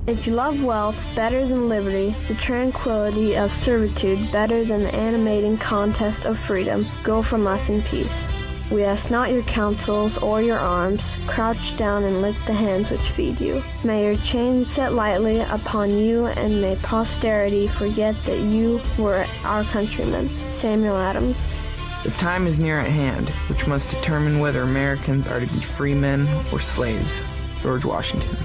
If you love wealth better than liberty, the tranquility of servitude better than the animating contest of freedom, go from us in peace. We ask not your counsels or your arms. Crouch down and lick the hands which feed you. May your chains set lightly upon you, and may posterity forget that you were our countrymen. Samuel Adams. The time is near at hand, which must determine whether Americans are to be free men or slaves. George Washington.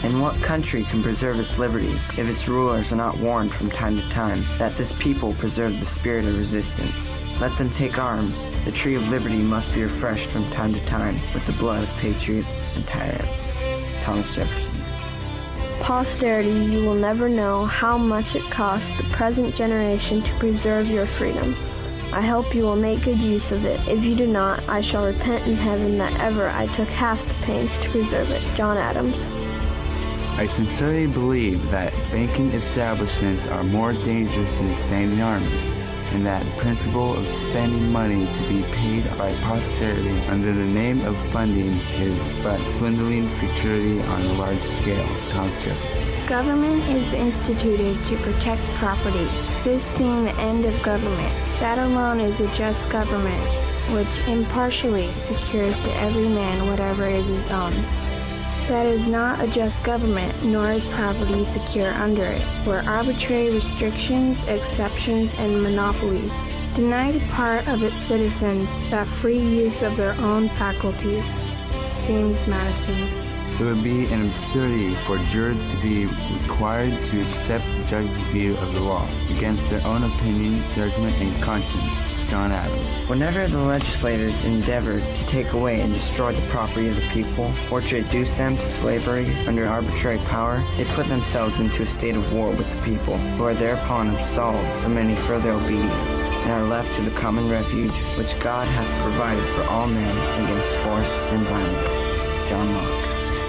And what country can preserve its liberties if its rulers are not warned from time to time that this people preserve the spirit of resistance? Let them take arms. The tree of liberty must be refreshed from time to time with the blood of patriots and tyrants. Thomas Jefferson. Posterity, you will never know how much it cost the present generation to preserve your freedom. I hope you will make good use of it. If you do not, I shall repent in heaven that ever I took half the pains to preserve it. John Adams. I sincerely believe that banking establishments are more dangerous than standing armies, and that the principle of spending money to be paid by posterity under the name of funding is but swindling futurity on a large scale. Thomas Jefferson. Government is instituted to protect property, this being the end of government. That alone is a just government, which impartially secures to every man whatever is his own. That is not a just government, nor is property secure under it, where arbitrary restrictions, exceptions, and monopolies deny to part of its citizens that free use of their own faculties. James Madison. It would be an absurdity for jurors to be required to accept the judge's view of the law against their own opinion, judgment, and conscience. John Adams. Whenever the legislators endeavored to take away and destroy the property of the people, or to reduce them to slavery under arbitrary power, they put themselves into a state of war with the people, who are thereupon absolved from any further obedience, and are left to the common refuge which God hath provided for all men against force and violence. John Locke.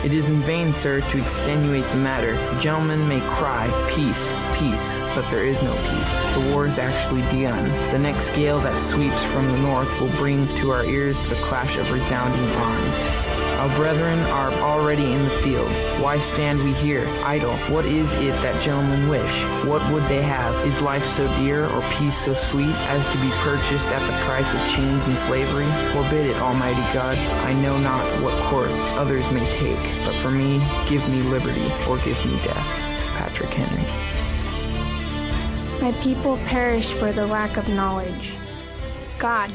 It is in vain, sir, to extenuate the matter. Gentlemen may cry, peace, peace, but there is no peace. The war is actually begun. The next gale that sweeps from the north will bring to our ears the clash of resounding arms. Our brethren are already in the field. Why stand we here, idle? What is it that gentlemen wish? What would they have? Is life so dear, or peace so sweet, as to be purchased at the price of chains and slavery? Forbid it, Almighty God. I know not what course others may take, but for me, give me liberty, or give me death. Patrick Henry. My people perish for the lack of knowledge. God.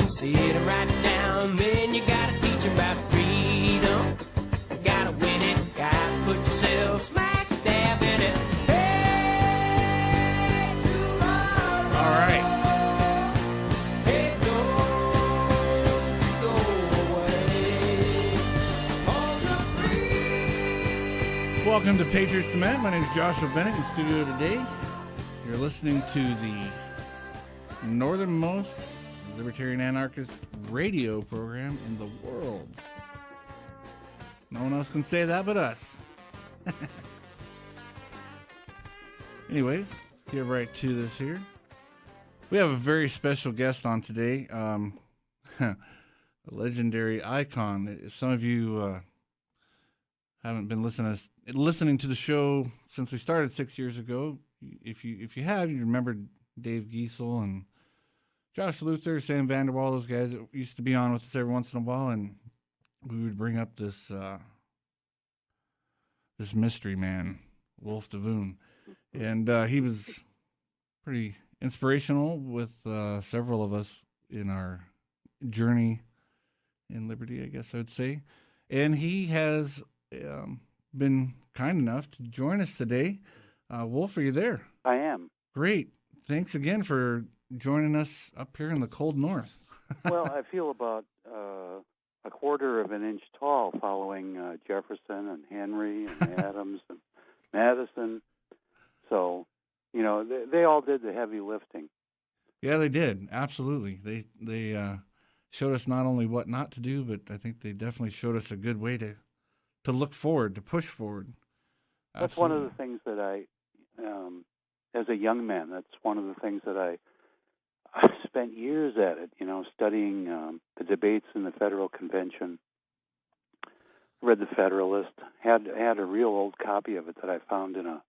Sit right down, then you gotta teach them about freedom. You gotta win it, gotta put yourself smack dab in it. Hey, tomorrow. All right. Hey, go away. Also free. Welcome to Patriot Lament. My name is Joshua Bennett in studio today. You're listening to the northernmost libertarian anarchist radio program in the world. No one else can say that but us. Anyways, let's get right to this here. We have a very special guest on today. A legendary icon. If some of you haven't been listening to the show since we started 6 years ago, if you have, you remember Dave Giesel and Josh Luther, Sam Vanderwall, those guys that used to be on with us every once in a while, and we would bring up this this mystery man, Wolf Devoon, and he was pretty inspirational with several of us in our journey in liberty, I guess I would say, and he has been kind enough to join us today. Wolf, are you there? I am. Great. Thanks again for joining us up here in the cold north. Well, I feel about a quarter of an inch tall following Jefferson and Henry and Adams and Madison. So They all did the heavy lifting. Yeah, they did. Absolutely. They showed us not only what not to do, but I think they definitely showed us a good way to look forward, to push forward. That's one of the things that I, as a young man, that's one of the things that I spent years at it, studying the debates in the Federal Convention. Read the Federalist, had a real old copy of it that I found in a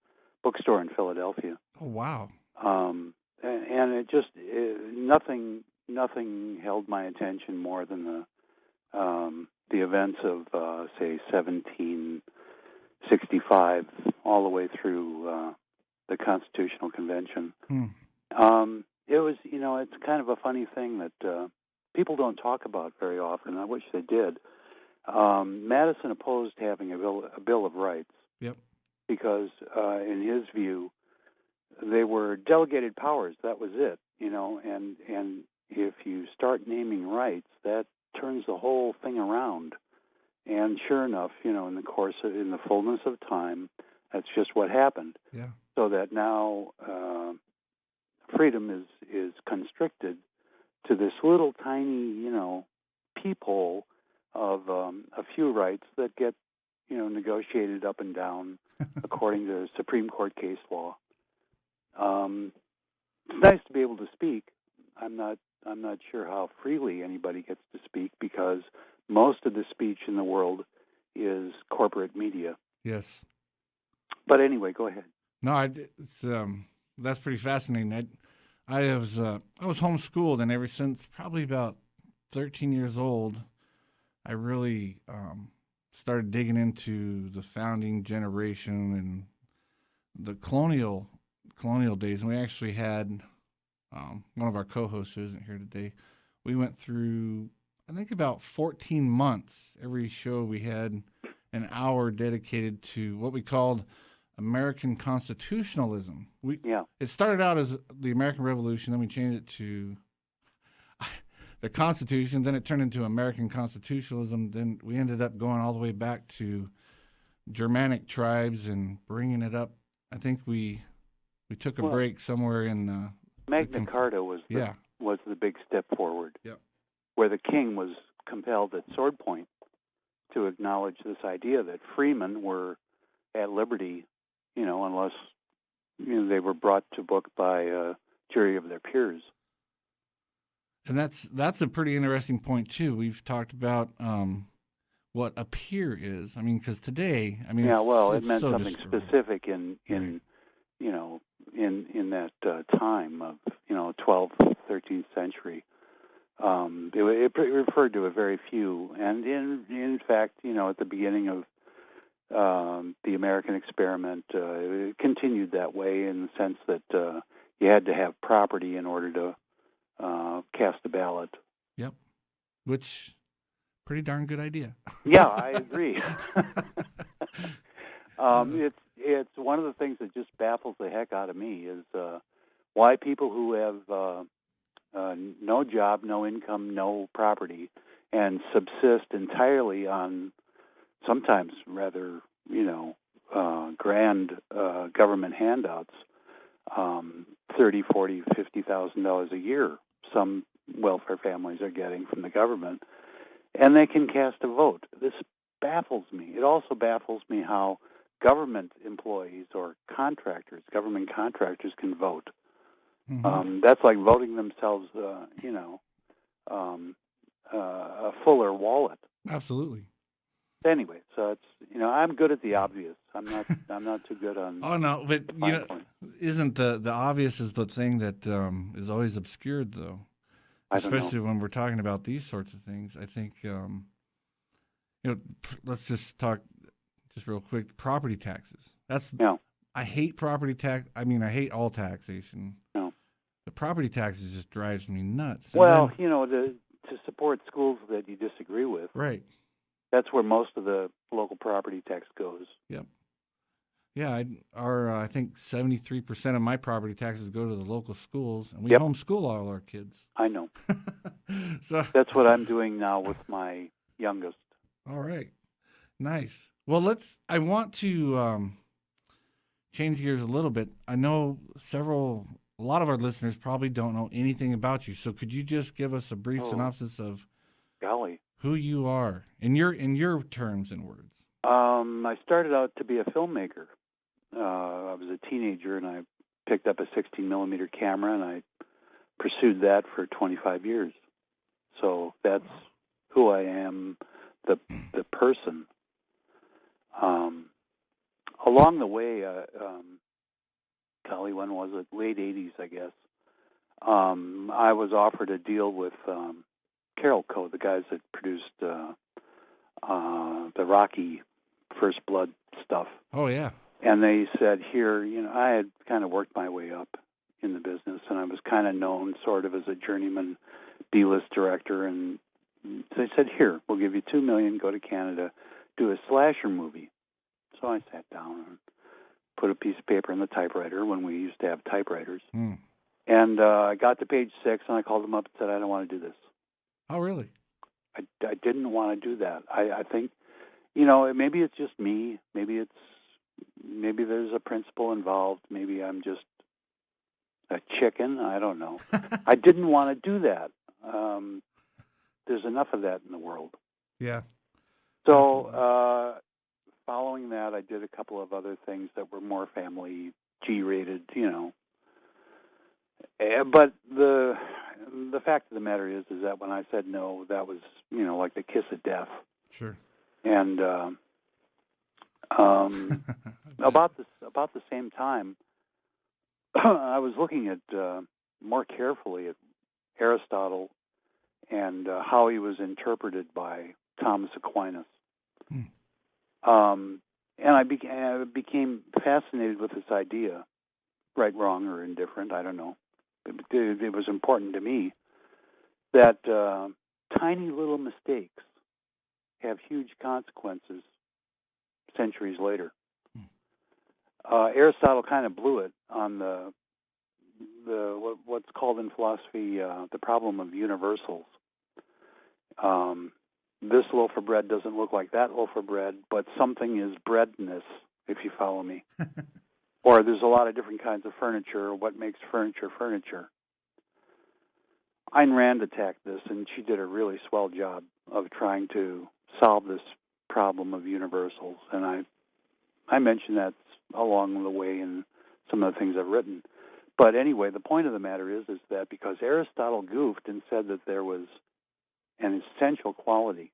bookstore in Philadelphia. Oh, wow. And it just nothing held my attention more than the events of say 1765 all the way through the Constitutional Convention. It was, it's kind of a funny thing that people don't talk about very often. I wish they did. Madison opposed having a Bill of Rights. Yep. Because in his view, they were delegated powers. That was it, and if you start naming rights, that turns the whole thing around. And sure enough, in the fullness of time, that's just what happened. Yeah. So that now freedom is constricted to this little tiny, peephole of a few rights that get, negotiated up and down according to Supreme Court case law. It's nice to be able to speak. I'm not sure how freely anybody gets to speak because most of the speech in the world is corporate media. Yes. But anyway, go ahead. No, that's pretty fascinating. I was homeschooled, and ever since probably about 13 years old, I really started digging into the founding generation and the colonial days. And we actually had one of our co-hosts who isn't here today. We went through, I think, about 14 months. Every show we had an hour dedicated to what we called American constitutionalism. It started out as the American Revolution, then we changed it to the Constitution, then it turned into American constitutionalism, then we ended up going all the way back to Germanic tribes and bringing it up. I think we took a break somewhere in Magna Carta was the big step forward. Yep. Where the king was compelled at sword point to acknowledge this idea that freemen were at liberty, unless they were brought to book by a jury of their peers. And that's a pretty interesting point too. We've talked about what a peer is. I mean, because today, it meant so something specific in that time of 12th, 13th century. It referred to a very few, and in fact, at the beginning of the American experiment, it continued that way in the sense that you had to have property in order to cast a ballot. Yep, which pretty darn good idea. Yeah, I agree. It's one of the things that just baffles the heck out of me is why people who have no job, no income, no property, and subsist entirely on sometimes rather, grand government handouts, $30,000, $40,000, $50,000 a year. Some welfare families are getting from the government, and they can cast a vote. This baffles me. It also baffles me how government employees or government contractors can vote. Mm-hmm. That's like voting themselves, a fuller wallet. Absolutely. Anyway, so it's I'm good at the obvious. I'm not too good on. Oh no, but isn't the obvious is the thing that is always obscured though? Especially when we're talking about these sorts of things. I think let's just talk just real quick. Property taxes. I hate property tax. I hate all taxation. No. The property taxes just drives me nuts. Well, to support schools that you disagree with. Right. That's where most of the local property tax goes. Yep. Yeah, I think 73% of my property taxes go to the local schools, and we homeschool all our kids. I know. So that's what I'm doing now with my youngest. All right. Nice. Well, I want to change gears a little bit. I know a lot of our listeners probably don't know anything about you. So could you just give us a brief synopsis of golly, who you are in your terms and words? I started out to be a filmmaker. I was a teenager, and I picked up a 16-millimeter camera, and I pursued that for 25 years. So that's who I am, the person. Along the way, golly, when was it? Late 80s, I guess. I was offered a deal with Carol Co., the guys that produced the Rocky First Blood stuff. Oh, yeah. And they said, here, I had kind of worked my way up in the business, and I was kind of known sort of as a journeyman B-list director. And they said, here, we'll give you $2 million, go to Canada, do a slasher movie. So I sat down and put a piece of paper in the typewriter when we used to have typewriters. Mm. And I got to page 6, and I called them up and said, I don't want to do this. Oh, really? I didn't want to do that. I think, maybe it's just me. Maybe there's a principle involved. Maybe I'm just a chicken. I don't know. I didn't want to do that. There's enough of that in the world. Yeah. So following that, I did a couple of other things that were more family G-rated, But the fact of the matter is that when I said no, that was, like the kiss of death. Sure. And about the same time, I was looking at more carefully at Aristotle and how he was interpreted by Thomas Aquinas. And I became fascinated with this idea, right, wrong, or indifferent, I don't know. It was important to me that tiny little mistakes have huge consequences centuries later. Aristotle kind of blew it on what's called in philosophy the problem of universals. This loaf of bread doesn't look like that loaf of bread, but something is breadness, if you follow me. Or there's a lot of different kinds of furniture. What makes furniture furniture? Ayn Rand attacked this, and she did a really swell job of trying to solve this problem of universals. And I mentioned that along the way in some of the things I've written. But anyway, the point of the matter is that because Aristotle goofed and said that there was an essential quality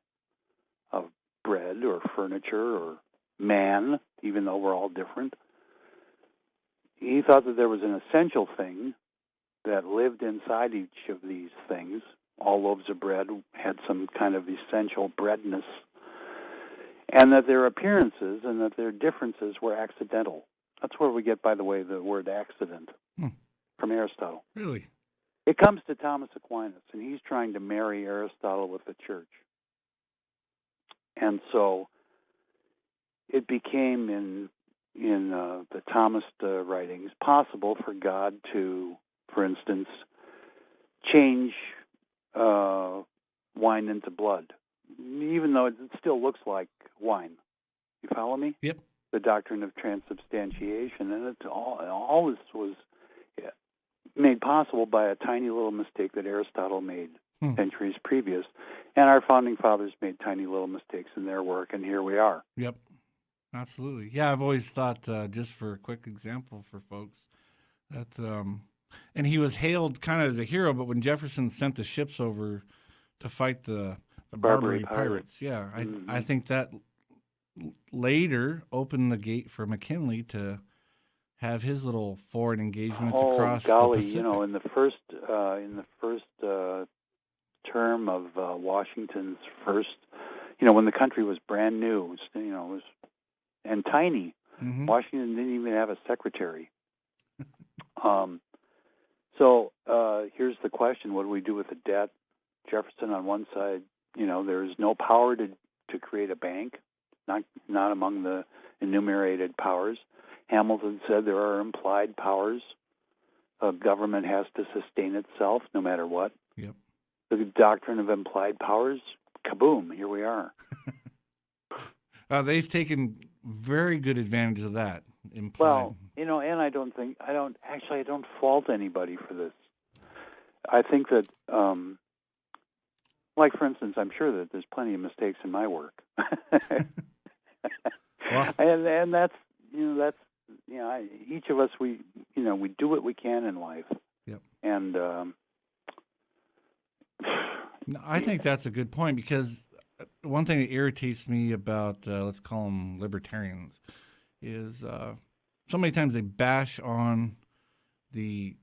of bread or furniture or man, even though we're all different, he thought that there was an essential thing that lived inside each of these things. All loaves of bread had some kind of essential breadness, and that their appearances and that their differences were accidental. That's where we get, by the way, the word accident from Aristotle. Really? It comes to Thomas Aquinas, and he's trying to marry Aristotle with the church. And so it became in the Thomist writings possible for God to, for instance, change wine into blood, even though it still looks like wine. You follow me? Yep. The doctrine of transubstantiation, and all this was made possible by a tiny little mistake that Aristotle made centuries previous, and our founding fathers made tiny little mistakes in their work, and here we are. Yep, absolutely. Yeah, I've always thought, just for a quick example for folks, that, and he was hailed kind of as a hero, but when Jefferson sent the ships over to fight the Barbary pirates, yeah, I think that later opened the gate for McKinley to have his little foreign engagements across the Pacific. In the first term of Washington's first, when the country was brand new, and tiny. Mm-hmm. Washington didn't even have a secretary. So here's the question: what do we do with the debt? Jefferson on one side, there's no power to create a bank, not among the enumerated powers. Hamilton said there are implied powers. A government has to sustain itself no matter what. Yep. The doctrine of implied powers, kaboom, here we are. They've taken very good advantage of that. Well, and I don't fault anybody for this. I think that, like for instance, I'm sure that there's plenty of mistakes in my work, Well, and that's each of us we do what we can in life. Yep. And no, I think that's a good point, because one thing that irritates me about let's call them libertarians is so many times they bash on the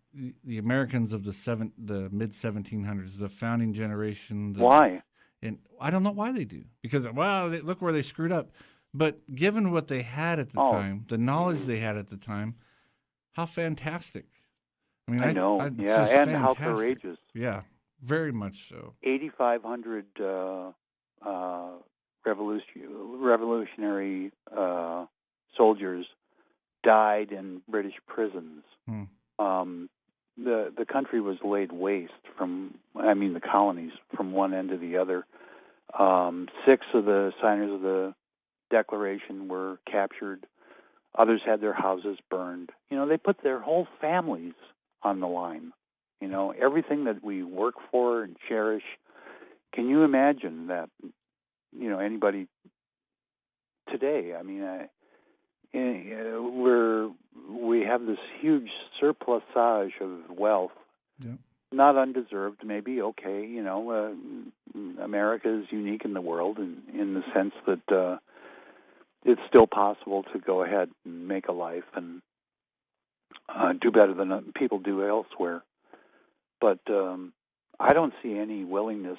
Americans of the mid 1700s, the founding generation. Why? And I don't know why they do, because look where they screwed up. But given what they had at the time, the knowledge they had at the time, how fantastic! I mean, I know, it's yeah, just and fantastic. how courageous. Yeah, very much so. 8,500 revolutionary soldiers died in British prisons. The country was laid waste the colonies from one end to the other. 6 of the signers of the Declaration were captured. Others had their houses burned. They put their whole families on the line. Everything that we work for and cherish. Can you imagine that? Anybody today? I mean, we have this huge surplusage of wealth. Yeah. Not undeserved, maybe. Okay, America is unique in the world, in the sense that it's still possible to go ahead and make a life and do better than people do elsewhere. But I don't see any willingness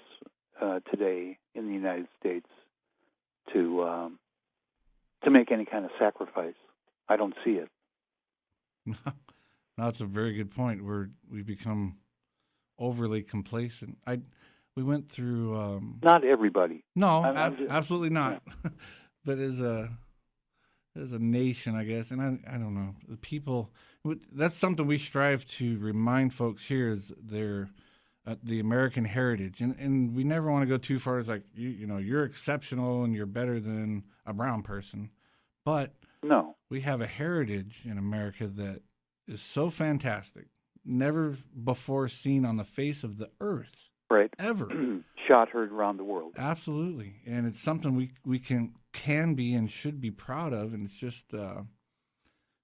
today in the United States to make any kind of sacrifice. I don't see it. No, that's a very good point. We've become overly complacent. We went through. Not everybody. No, I'm absolutely not. Yeah. But as a nation, I guess, and I don't know, the people. That's something we strive to remind folks here is the American heritage, and we never want to go too far. It's like you're exceptional and you're better than a brown person, but no, we have a heritage in America that is so fantastic, never before seen on the face of the earth, right? Ever. Shot heard around the world. Absolutely, and it's something we can be and should be proud of, and it's just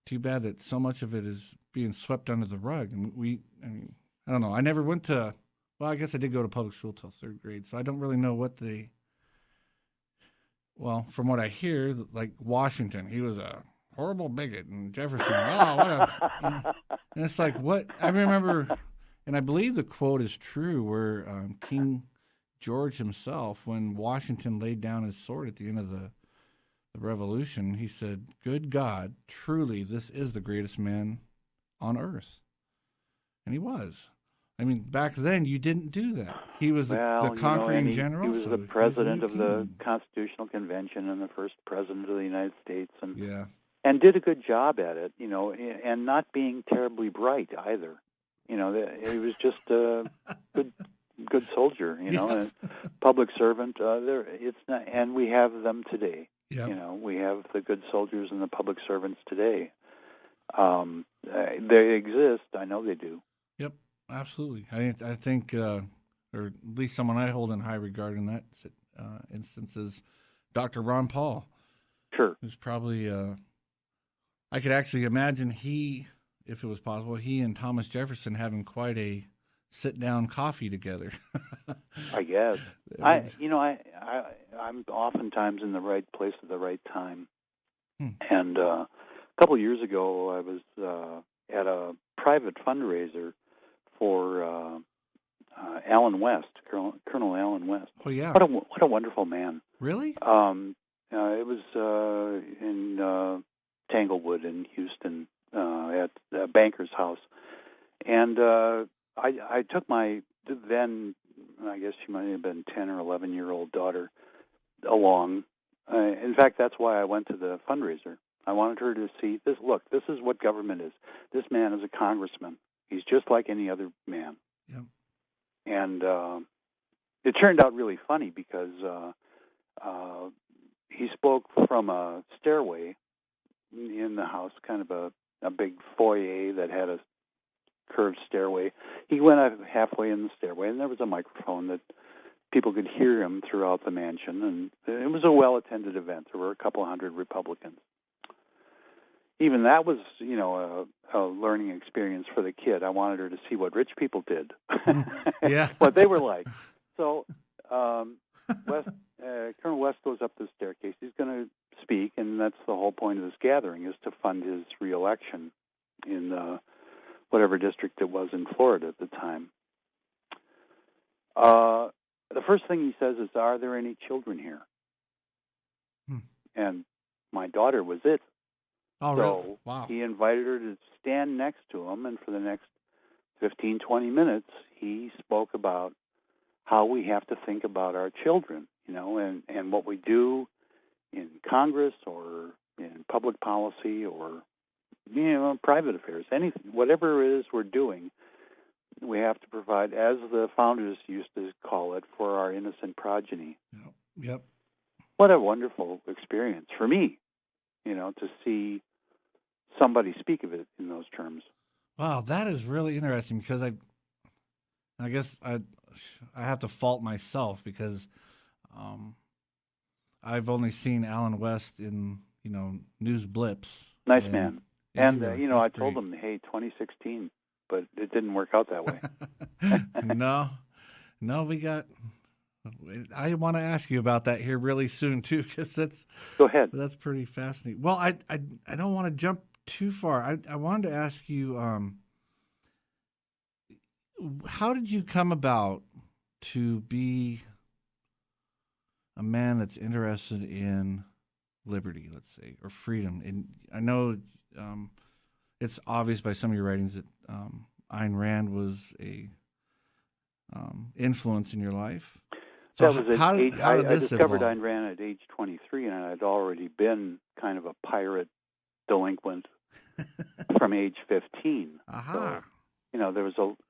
too bad that so much of it is being swept under the rug. And I don't know. I never went to. Well, I guess I did go to public school till 3rd grade, so I don't really know what well, from what I hear, like Washington, he was a horrible bigot, and Jefferson, and it's like, what? I remember, and I believe the quote is true, where King George himself, when Washington laid down his sword at the end of the Revolution, he said, "Good God, truly, this is the greatest man on earth," and he was. I mean, back then you didn't do that. He was the conquering general. He was the president of the Constitutional Convention and the first president of the United States, and did a good job at it. And not being terribly bright either. He was just a good soldier. A public servant. It's not, and we have them today. Yep. We have the good soldiers and the public servants today. They exist. I know they do. Yep. Absolutely. I think, or at least someone I hold in high regard in that instance is Dr. Ron Paul. Sure. Who's probably, I could actually imagine if it was possible, he and Thomas Jefferson having quite a sit-down coffee together. I guess. I'm oftentimes in the right place at the right time. And a couple of years ago, I was at a private fundraiser for Allen West, Colonel Allen West. Oh yeah! What a wonderful man. Really? It was in Tanglewood in Houston at the banker's house, and I took my then, I guess she might have been 10 or 11-year-old daughter along. In fact, that's why I went to the fundraiser. I wanted her to see this. Look, this is what government is. This man is a congressman. He's just like any other man. Yep. And it turned out really funny because he spoke from a stairway in the house, kind of a a big foyer that had a curved stairway. He went up halfway in the stairway, and there was a microphone that people could hear him throughout the mansion, and it was a well-attended event. There were a couple hundred Republicans. Even that was, a learning experience for the kid. I wanted her to see what rich people did, Yeah. what they were like. So Colonel West goes up the staircase. He's going to speak, and that's the whole point of this gathering, is to fund his reelection in whatever district it was in Florida at the time. The first thing he says is, "Are there any children here?" And my daughter was it. Oh, So really? Wow. he invited her to stand next to him, and for the next 15, 20 minutes, he spoke about how we have to think about our children, and what we do in Congress or in public policy or, private affairs, anything, whatever it is we're doing, we have to provide, as the founders used to call it, for our innocent progeny. Yep. What a wonderful experience for me, to see somebody speak of it in those terms. Wow, that is really interesting, because I guess I have to fault myself, because I've only seen Alan West in news blips. Nice man. And really? I That's told great. him, hey, 2016, but it didn't work out that way. No, we got. I want to ask you about that here really soon too, because Go ahead. That's pretty fascinating. Well, I don't want to jump too far. I wanted to ask you, how did you come about to be a man that's interested in liberty, let's say, or freedom? And I know it's obvious by some of your writings that Ayn Rand was a influence in your life. So That was how did I this discovered evolve? Ayn Rand at age 23, and I'd already been kind of a pirate delinquent from age 15. Aha. So,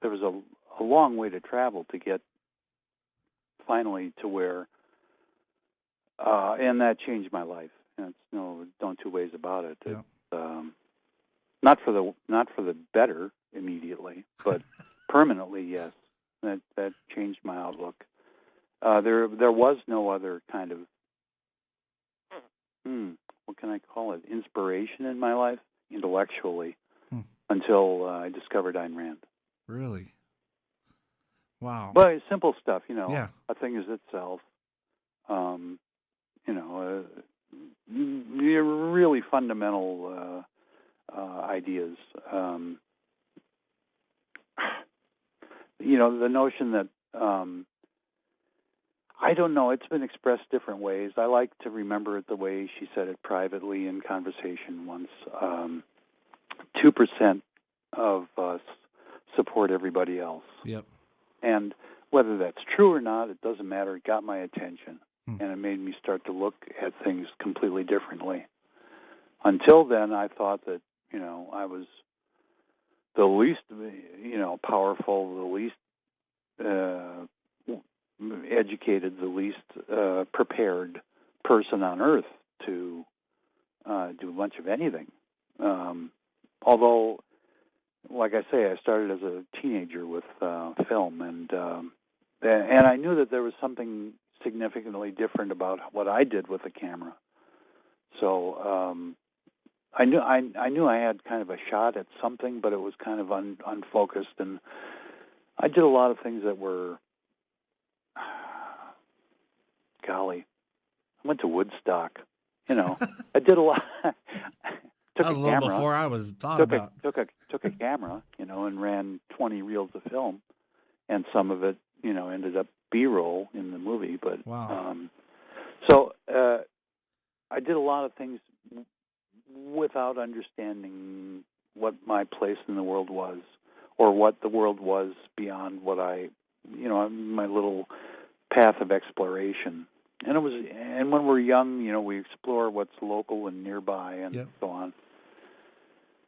there was a long way to travel to get finally to where, and that changed my life. And it's don't two ways about it. Yeah. Not for the better immediately, but permanently, yes. That changed my outlook. There was no other kind of what can I call it, inspiration in my life intellectually until I discovered Ayn Rand. Really? Wow. But it's simple stuff, Yeah. A thing is itself. Really fundamental ideas. The notion that I don't know, it's been expressed different ways. I like to remember it the way she said it privately in conversation once. 2% of us support everybody else. Yep. And whether that's true or not, it doesn't matter. It got my attention, and it made me start to look at things completely differently. Until then, I thought that, I was the least, powerful, the least educated, the least prepared person on earth to do much of anything. Although, like I say, I started as a teenager with film, and I knew that there was something significantly different about what I did with the camera. So I knew I had kind of a shot at something, but it was kind of unfocused, and I did a lot of things that were, golly, I went to Woodstock. I did a lot. Took That was a a little camera, before I was thought about. took a camera, and ran 20 reels of film, and some of it, ended up B-roll in the movie. But Wow. so I did a lot of things without understanding what my place in the world was, or what the world was beyond what my little path of exploration. And when we're young, we explore what's local and nearby, and so on.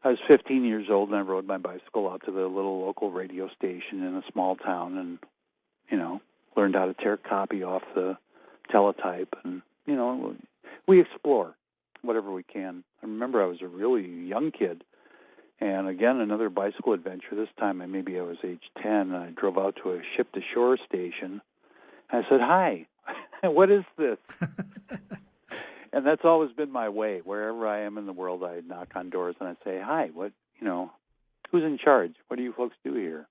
I was 15 years old, and I rode my bicycle out to the little local radio station in a small town, and learned how to tear copy off the teletype, and we explore whatever we can. I remember I was a really young kid, And again, another bicycle adventure. This time, maybe I was age 10, and I drove out to a ship-to-shore station. I said, "Hi, what is this?" And that's always been my way. Wherever I am in the world, I knock on doors and I say, "Hi, who's in charge? What do you folks do here?"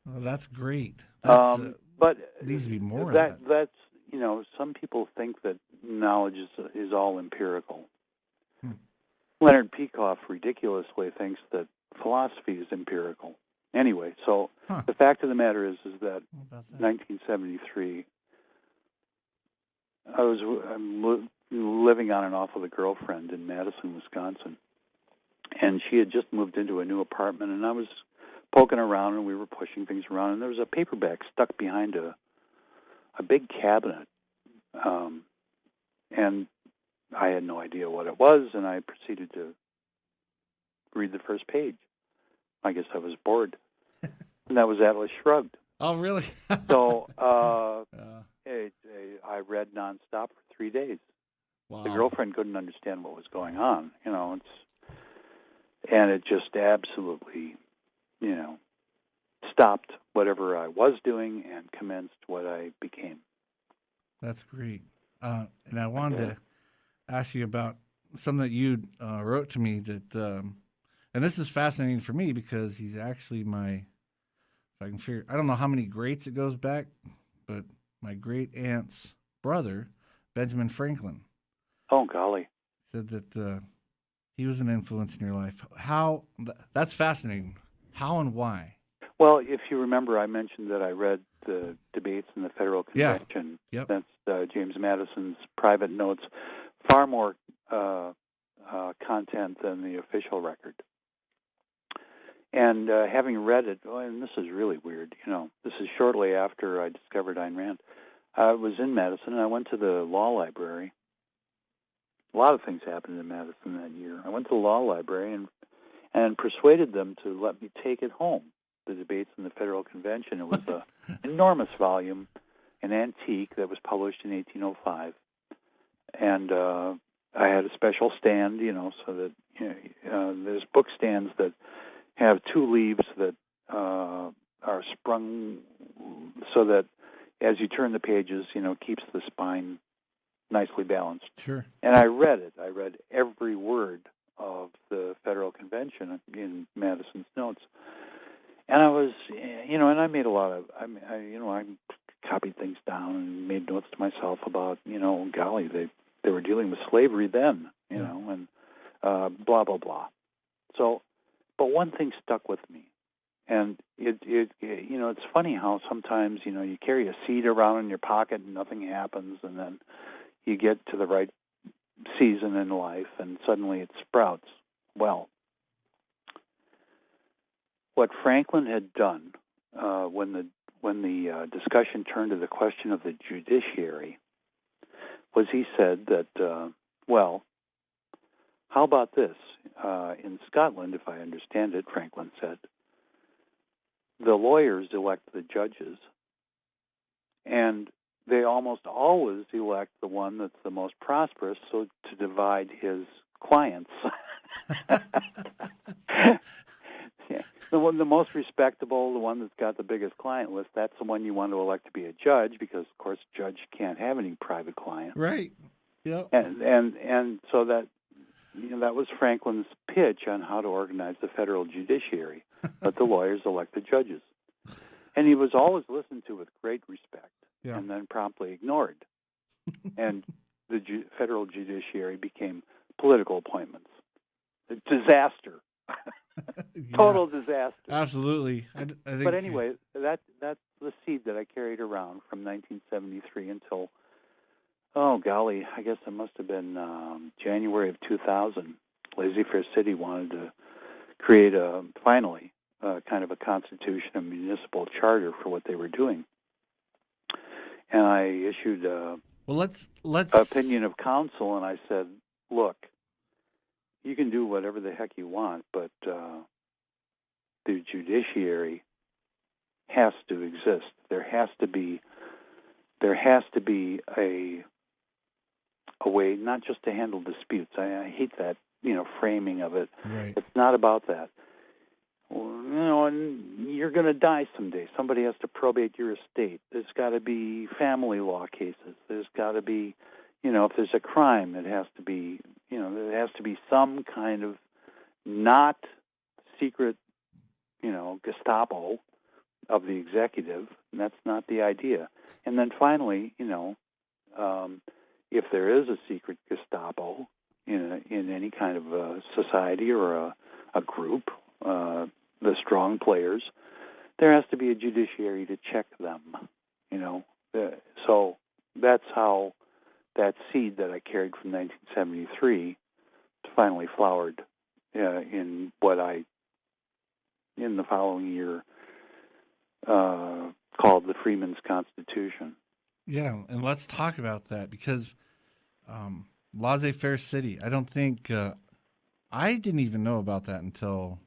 Well, that's great. That's, but needs to be more that, of that. That's some people think that knowledge is all empirical. Leonard Peikoff ridiculously thinks that philosophy is empirical. Anyway, so the fact of the matter is that 1973, I'm living on and off with a girlfriend in Madison, Wisconsin, and she had just moved into a new apartment, and I was poking around, and we were pushing things around, and there was a paperback stuck behind a big cabinet, and I had no idea what it was, and I proceeded to read the first page. I guess I was bored, and that was Atlas Shrugged. Oh, really? So I read nonstop for 3 days. Wow. The girlfriend couldn't understand what was going on, and it just absolutely, stopped whatever I was doing and commenced what I became. That's great. And I wanted to ask you about something that you wrote to me that, and this is fascinating for me because he's actually I don't know how many greats it goes back, but my great aunt's brother, Benjamin Franklin. Oh, golly. Said that he was an influence in your life. That's fascinating. How and why? Well, if you remember, I mentioned that I read the debates in the Federal Convention. Yep. That's James Madison's private notes, far more content than the official record. And having read it, and this is really weird, this is shortly after I discovered Ayn Rand. I was in Madison, and I went to the law library. A lot of things happened in Madison that year. I went to the law library and persuaded them to let me take it home, the debates in the Federal Convention. It was an enormous volume, an antique that was published in 1805. And I had a special stand, so that there's book stands that have two leaves that are sprung so that as you turn the pages, keeps the spine nicely balanced. Sure. And I read it. I read every word of the Federal Convention in Madison's notes. And I was, and I made a lot of, I copied things down and made notes to myself about, golly, they were dealing with slavery then, and blah, blah, blah. So, but one thing stuck with me. And it's funny how sometimes, you carry a seed around in your pocket and nothing happens, and then you get to the right season in life and suddenly it sprouts. Well, what Franklin had done when the discussion turned to the question of the judiciary was he said that, how about this? In Scotland, if I understand it, Franklin said, the lawyers elect the judges, and they almost always elect the one that's the most prosperous, so to divide his clients. Yeah. The most respectable, the one that's got the biggest client list, that's the one you want to elect to be a judge, because, of course, judge can't have any private client. Right. Yep. And so that that was Franklin's pitch on how to organize the federal judiciary. Let the lawyers elect the judges. And he was always listened to with great respect, and then promptly ignored. And the federal judiciary became political appointments. A disaster. Total disaster. Absolutely. I think. But anyway, that's the seed that I carried around from 1973 until, oh golly, I guess it must have been January of 2000. Laissez-faire City wanted to create finally kind of a constitution, a municipal charter for what they were doing, and I issued let's opinion of council, and I said, look, you can do whatever the heck you want, but the judiciary has to exist. There has to be a way not just to handle disputes. I hate that framing of it. Right. It's not about that. and you're going to die someday. Somebody has to probate your estate. There's got to be family law cases. There's got to be, if there's a crime, it has to be, there has to be some kind of not secret, Gestapo of the executive, and that's not the idea. And then finally, if there is a secret Gestapo in any kind of a society or a group, the strong players, there has to be a judiciary to check them. So that's how that seed that I carried from 1973 finally flowered in what I, in the following year, called the Freeman's Constitution. Yeah, and let's talk about that because laissez-faire city, I don't think, I didn't even know about that until,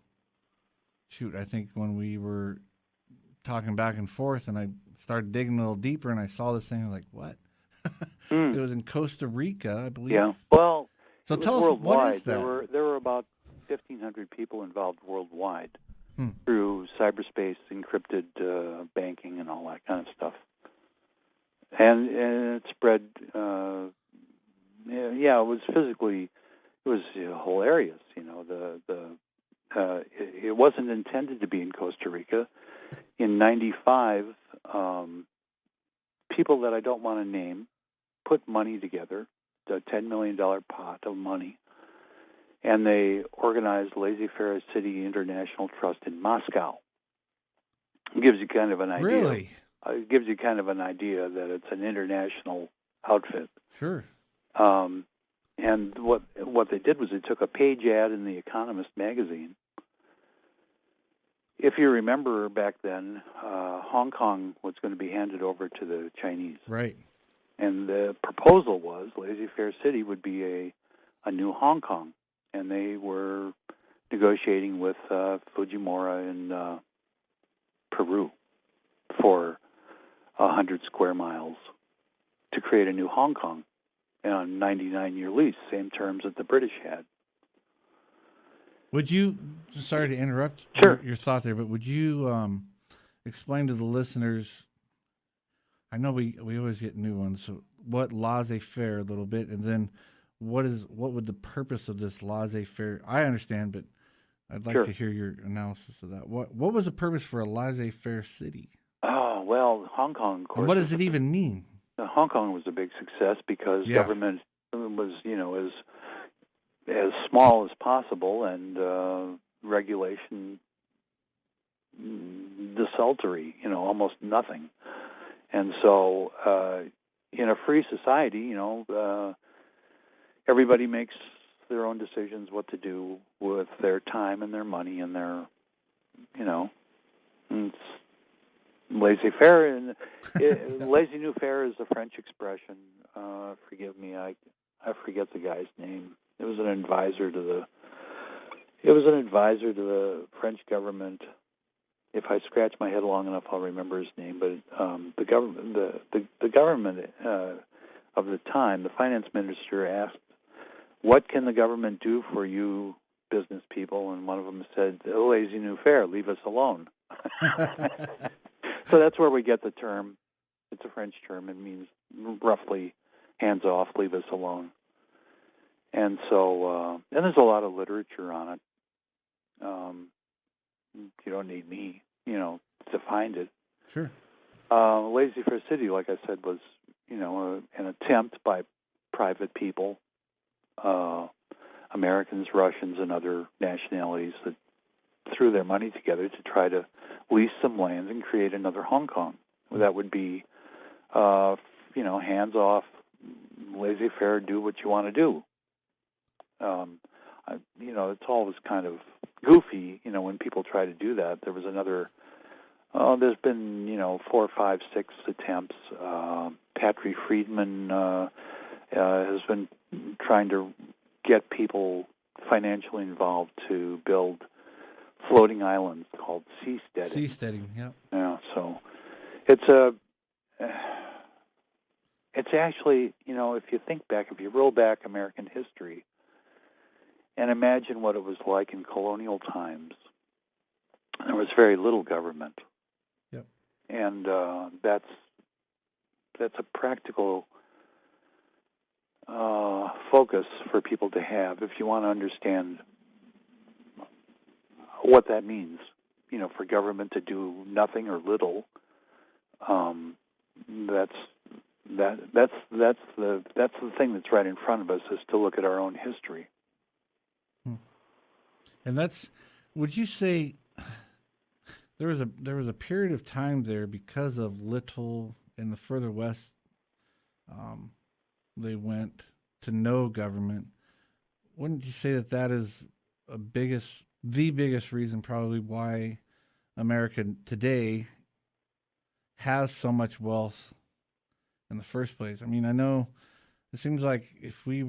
I think when we were talking back and forth and I started digging a little deeper and I saw this thing, I was like, what? It was in Costa Rica, I believe. Yeah, well, so it was tell us, worldwide. what is that? There were about 1,500 people involved worldwide through cyberspace, encrypted banking, and all that kind of stuff. And it spread. It was physically. It was hilarious. It wasn't intended to be in Costa Rica. In '95, people that I don't want to name put money together, a $10 million pot of money. And they organized Laissez-Faire City International Trust in Moscow. It gives you kind of an idea. Really? It gives you kind of an idea that it's an international outfit. Sure. And what they did was they took a page ad in The Economist magazine. If you remember back then, Hong Kong was going to be handed over to the Chinese. Right. And the proposal was Laissez-Faire City would be a new Hong Kong. And they were negotiating with Fujimura in Peru for 100 square miles to create a new Hong Kong on a 99-year lease, same terms that the British had. Would you, sorry to interrupt your thought there, but would you explain to the listeners, I know we always get new ones, so what laissez-faire a little bit, and then what would the purpose of this laissez-faire? I understand, but I'd like to hear your analysis of that. What was the purpose for a laissez-faire city? Oh, well, Hong Kong, of course. And what does it even mean? Hong Kong was a big success because government was, as small as possible, and regulation desultory, almost nothing. And so in a free society, everybody makes their own decisions what to do with their time and their money and their, it's laissez-faire. And laissez-faire is a French expression. Forgive me, I forget the guy's name. It was an advisor to the French government. If I scratch my head long enough, I'll remember his name. But the government of the time, the finance minister asked, "What can the government do for you, business people?" And one of them said, "Laissez-nous-faire, leave us alone." So that's where we get the term. It's a French term. It means roughly hands off, leave us alone. And so, and there's a lot of literature on it. You don't need me, to find it. Sure. Laissez-Faire City, like I said, was, an attempt by private people, Americans, Russians, and other nationalities that threw their money together to try to lease some land and create another Hong Kong. That would be, hands off, laissez-faire, do what you want to do. It's always kind of goofy, when people try to do that. There was another, there's been, 4, 5, 6 attempts. Patriot Friedman has been trying to get people financially involved to build floating islands called seasteading. Seasteading, yeah. Yeah, so it's actually, if you think back, if you roll back American history and imagine what it was like in colonial times, there was very little government. Yep. And that's a practical focus for people to have if you want to understand what that means. For government to do nothing or little. That's the thing that's right in front of us, is to look at our own history. And would you say there was a period of time there because of little in the further west, they went to no government. Wouldn't you say that is the biggest reason probably why America today has so much wealth in the first place? I mean, I know it seems like if we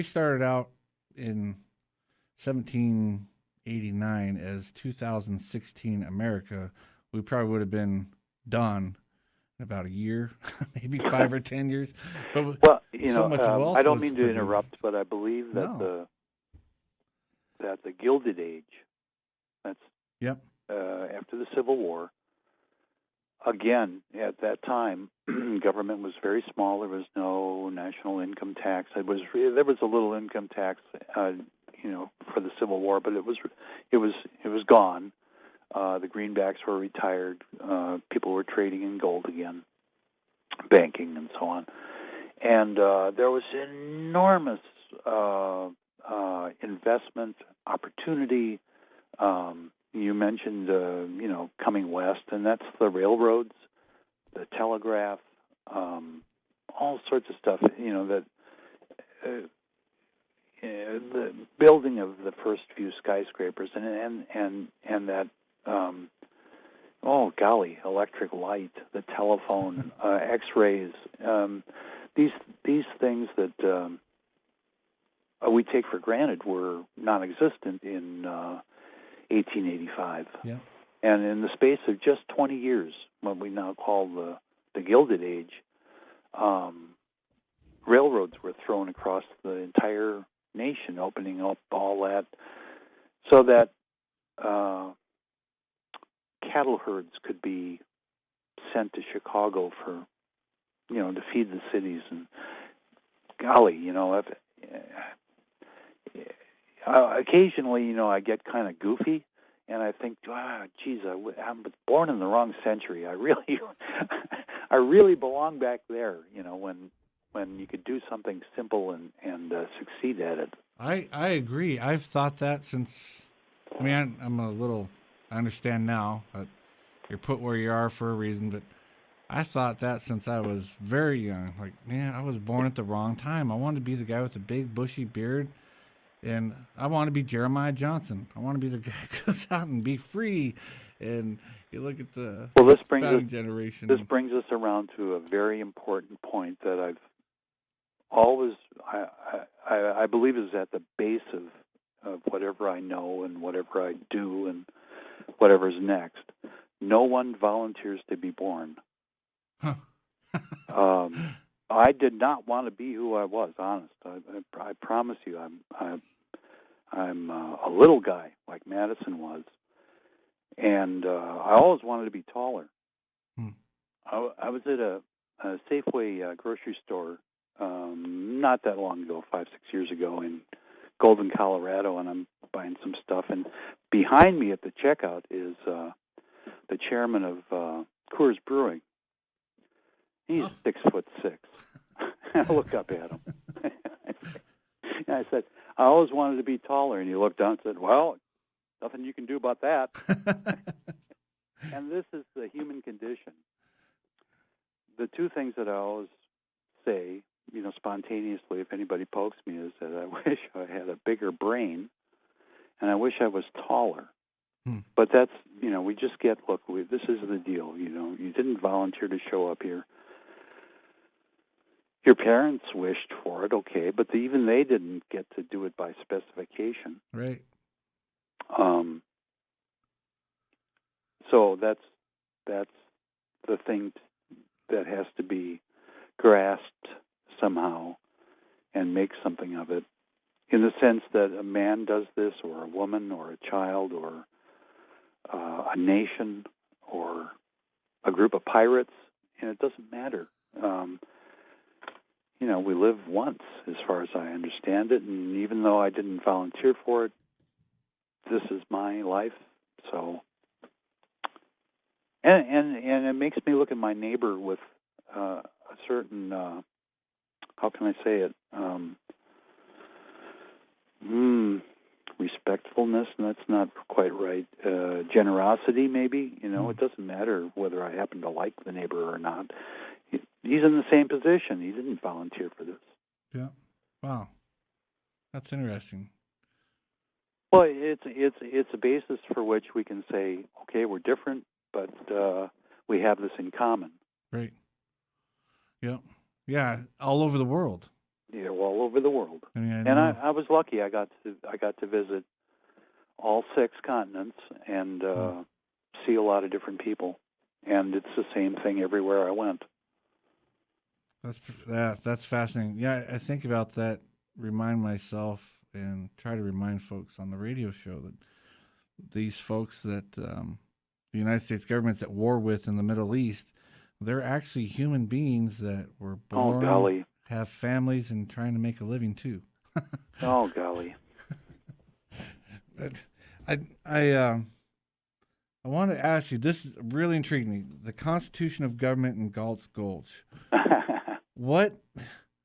started out in 1789 as 2016 America, we probably would have been done in about a year, maybe 5 or 10 years. But so much wealth I don't was mean to produced. interrupt, but I believe that the Gilded Age, that's after the Civil War. Again, at that time, government was very small. There was no national income tax. There was a little income tax, for the Civil War, but it was gone. The greenbacks were retired. People were trading in gold again, banking and so on. And there was enormous investment opportunity. You mentioned, coming west, and that's the railroads, the telegraph, all sorts of stuff. That the building of the first few skyscrapers, and that, electric light, the telephone, X-rays, these things that we take for granted were non-existent in 1885. Yeah. And in the space of just 20 years, what we now call the Gilded Age, railroads were thrown across the entire nation, opening up all that, so that cattle herds could be sent to Chicago for, to feed the cities. And occasionally, I get kind of goofy, and I think, I was born in the wrong century. I really belong back there. When you could do something simple and succeed at it. I agree. I've thought that since. I mean, I understand now that you're put where you are for a reason, but I thought that since I was very young. Like, man, I was born at the wrong time. I wanted to be the guy with the big bushy beard, and I want to be Jeremiah Johnson. I want to be the guy who goes out and be free. And you look at the founding generation. This brings us around to a very important point that I've always, I believe, is at the base of whatever I know and whatever I do and whatever's next. No one volunteers to be born. Huh. I did not want to be who I was. Honest, I promise you, I'm a little guy like Madison was, and I always wanted to be taller. I was at a Safeway grocery store not that long ago, 5-6 years ago, in Golden, Colorado, and I'm buying some stuff, and behind me at the checkout is the chairman of Coors Brewing. He's 6'6". I look up at him. And I said, I always wanted to be taller. And he looked down and said, well, nothing you can do about that. And this is the human condition. The two things that I always say, spontaneously, if anybody pokes me, is that I wish I had a bigger brain, and I wish I was taller. But that's, we just get, this is the deal, you didn't volunteer to show up here. Your parents wished for it, okay, but even they didn't get to do it by specification. Right. So that's the thing that has to be grasped somehow and make something of it, in the sense that a man does this, or a woman, or a child, or a nation or a group of pirates. It doesn't matter. We live once, as far as I understand it, and even though I didn't volunteer for it, this is my life. So, and it makes me look at my neighbor with a certain, how can I say it, respectfulness, and that's not quite right. Generosity, maybe. It doesn't matter whether I happen to like the neighbor or not. He's in the same position. He didn't volunteer for this. Yeah. Wow. That's interesting. Well, it's a basis for which we can say, okay, we're different, but we have this in common. Right. Yeah. Yeah. All over the world. Yeah, all over the world. I mean, I was lucky. I got to visit all 6 continents and see a lot of different people, and it's the same thing everywhere I went. That's fascinating. Yeah, I think about that. Remind myself and try to remind folks on the radio show that these folks that the United States government's at war with in the Middle East, they're actually human beings that were born, golly, have families, and trying to make a living too. Oh golly! I want to ask you. This really intrigued me. The Constitution of Government in Galt's Gulch. What?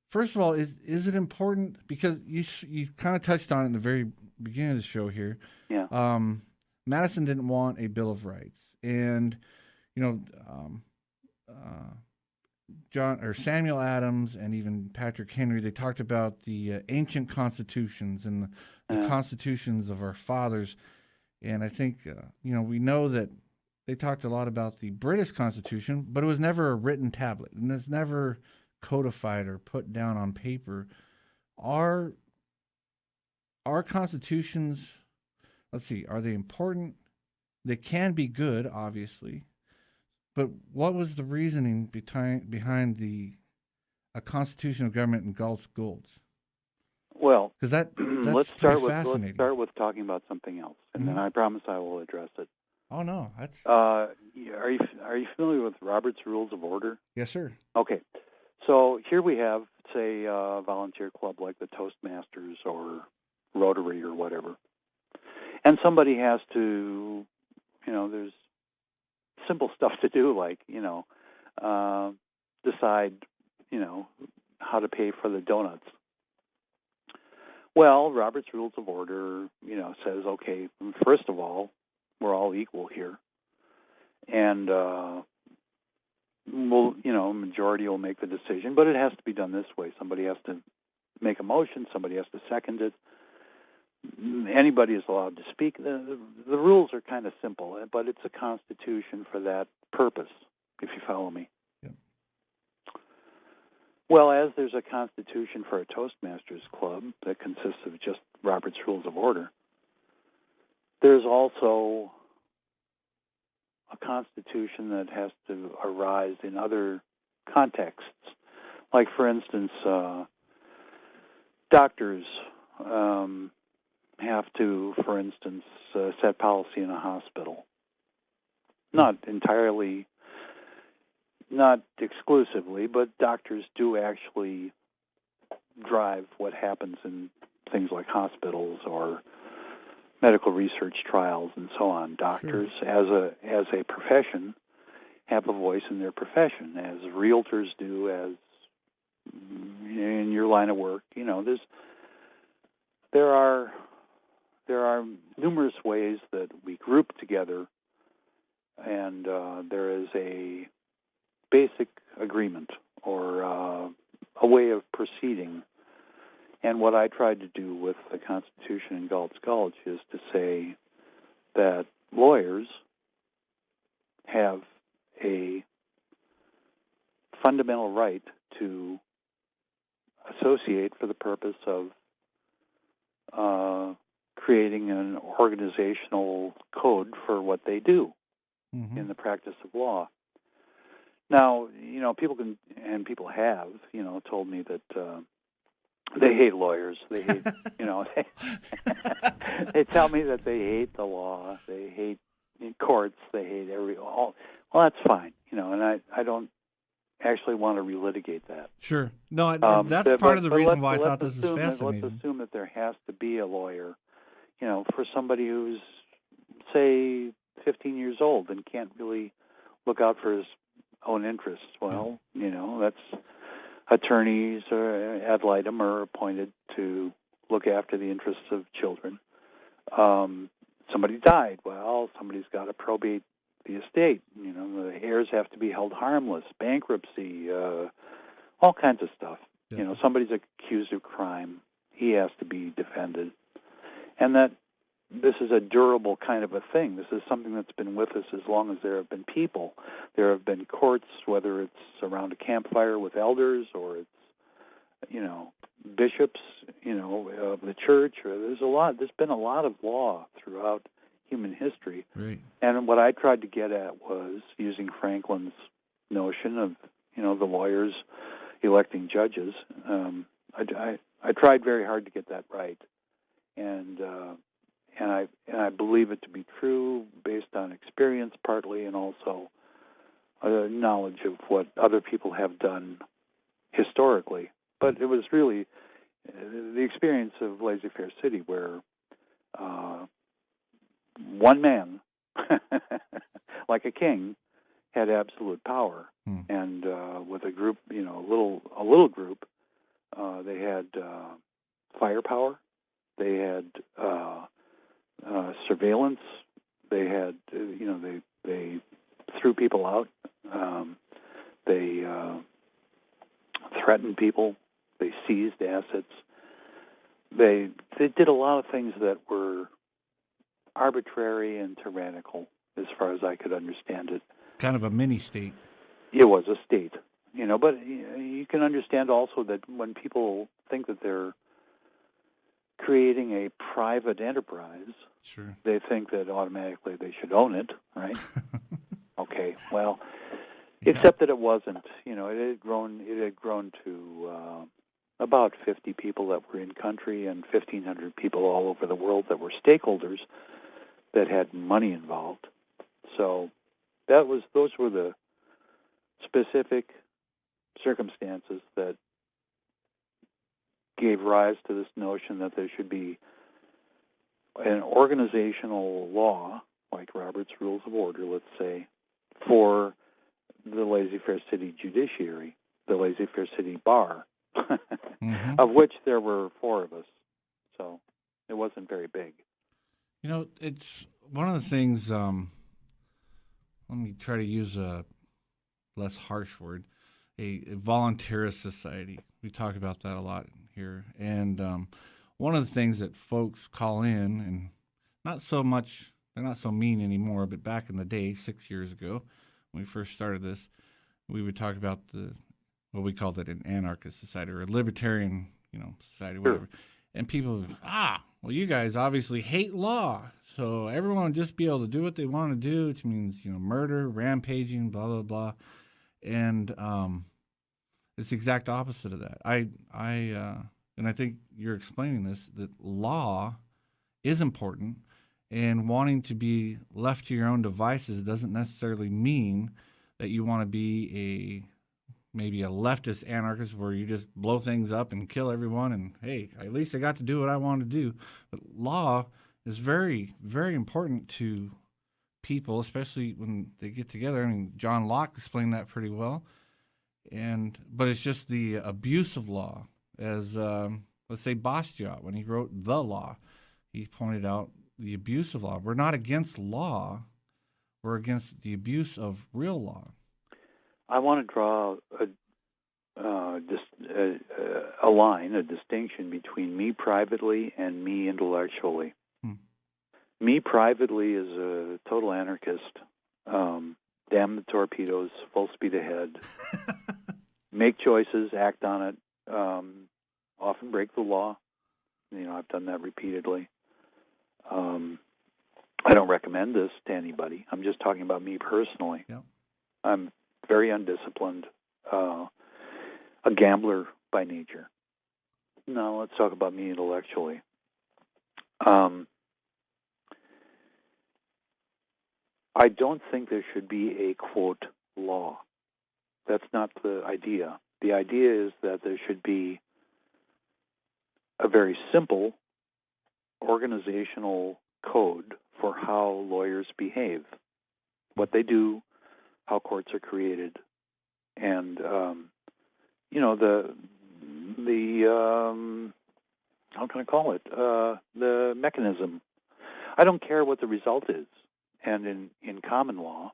First of all, is it important? Because you kind of touched on it in the very beginning of the show here. Yeah. Madison didn't want a Bill of Rights, and Samuel Adams and even Patrick Henry, they talked about the ancient constitutions and the constitutions of our fathers. And I think we know that they talked a lot about the British Constitution, but it was never a written tablet, and it's never codified or put down on paper. Our constitutions, let's see, are they important? They can be good, obviously, but what was the reasoning behind a Constitution of Government in Galt's Gulch? Well, because that's let's start with talking about something else, and then I promise I will address it. Oh no, that's. Are you familiar with Robert's Rules of Order? Yes, sir. Okay. So here we have, say, a volunteer club like the Toastmasters or Rotary or whatever. And somebody has to, there's simple stuff to do like, decide, how to pay for the donuts. Well, Robert's Rules of Order, says, okay, first of all, we're all equal here. And, majority will make the decision, but it has to be done this way. Somebody has to make a motion. Somebody has to second it. Anybody is allowed to speak. The rules are kind of simple, but it's a constitution for that purpose, if you follow me. Yep. Well, as there's a constitution for a Toastmasters club that consists of just Robert's Rules of Order, there's also a constitution that has to arise in other contexts. Like, for instance, doctors have to, for instance, set policy in a hospital. Not entirely, not exclusively, but doctors do actually drive what happens in things like hospitals or medical research trials and so on. Doctors, sure, as a profession, have a voice in their profession, as realtors do, as in your line of work. There are numerous ways that we group together, and there is a basic agreement or a way of proceeding. And what I tried to do with the Constitution in Galt's Gulch is to say that lawyers have a fundamental right to associate for the purpose of creating an organizational code for what they do in the practice of law. Now, people can, and people have, told me that they hate lawyers. They hate, they tell me that they hate the law. They hate in courts. They hate all. Well, that's fine, and I don't actually want to relitigate that. Sure. No, that's part of the reason why I thought this is fascinating. Let's assume that there has to be a lawyer, for somebody who's, say, 15 years old and can't really look out for his own interests. Well, that's attorneys ad litem are appointed to look after the interests of children. Somebody died. Well, somebody's got to probate the estate. The heirs have to be held harmless. Bankruptcy, all kinds of stuff. Yeah. Somebody's accused of crime. He has to be defended. And that this is a durable kind of a thing. This is something that's been with us as long as there have been people. There have been courts, whether it's around a campfire with elders or it's, bishops, of the church. Or there's been a lot of law throughout human history. Right. And what I tried to get at was using Franklin's notion of, the lawyers electing judges. I tried very hard to get that right. And I believe it to be true based on experience partly, and also knowledge of what other people have done historically. But it was really the experience of Laissez-Faire City, where one man, like a king, had absolute power, and with a group, a little group, they had firepower, they had surveillance, they had, they threw people out, they threatened people, they seized assets, they did a lot of things that were arbitrary and tyrannical, as far as I could understand it. Kind of a mini-state. It was a state, but you can understand also that when people think that they're creating a private enterprise, sure, they think that automatically they should own it, right? Okay, well, except that it wasn't. It had grown to about 50 people that were in country and 1,500 people all over the world that were stakeholders that had money involved. So those were the specific circumstances that gave rise to this notion that there should be an organizational law, like Robert's Rules of Order, let's say, for the Laissez-Faire City judiciary, the Laissez-Faire City bar, of which there were 4 of us. So it wasn't very big. It's one of the things, let me try to use a less harsh word, a voluntarist society. We talk about that a lot here. And one of the things that folks call in, and not so much, they're not so mean anymore, but back in the day, 6 years ago, when we first started this, we would talk about what we called it an anarchist society or a libertarian, society, whatever. Sure. And people would, well, you guys obviously hate law, so everyone would just be able to do what they want to do, which means, murder, rampaging, blah, blah, blah. And it's the exact opposite of that. And I think you're explaining this, that law is important, and wanting to be left to your own devices doesn't necessarily mean that you want to be maybe a leftist anarchist where you just blow things up and kill everyone and, hey, at least I got to do what I want to do. But law is very, very important to people, especially when they get together. I mean, John Locke explained that pretty well. But it's just the abuse of law. As, let's say, Bastiat, when he wrote The Law, he pointed out the abuse of law. We're not against law. We're against the abuse of real law. I want to draw a line, a distinction between me privately and me intellectually. Me privately is a total anarchist. Damn the torpedoes, full speed ahead. Make choices, act on it. Often break the law. I've done that repeatedly. I don't recommend this to anybody. I'm just talking about me personally. Yep. I'm very undisciplined, a gambler by nature. Now let's talk about me intellectually. I don't think there should be a, quote, law. That's not the idea. The idea is that there should be a very simple organizational code for how lawyers behave, what they do, how courts are created, and how can I call it? The mechanism. I don't care what the result is. And in common law,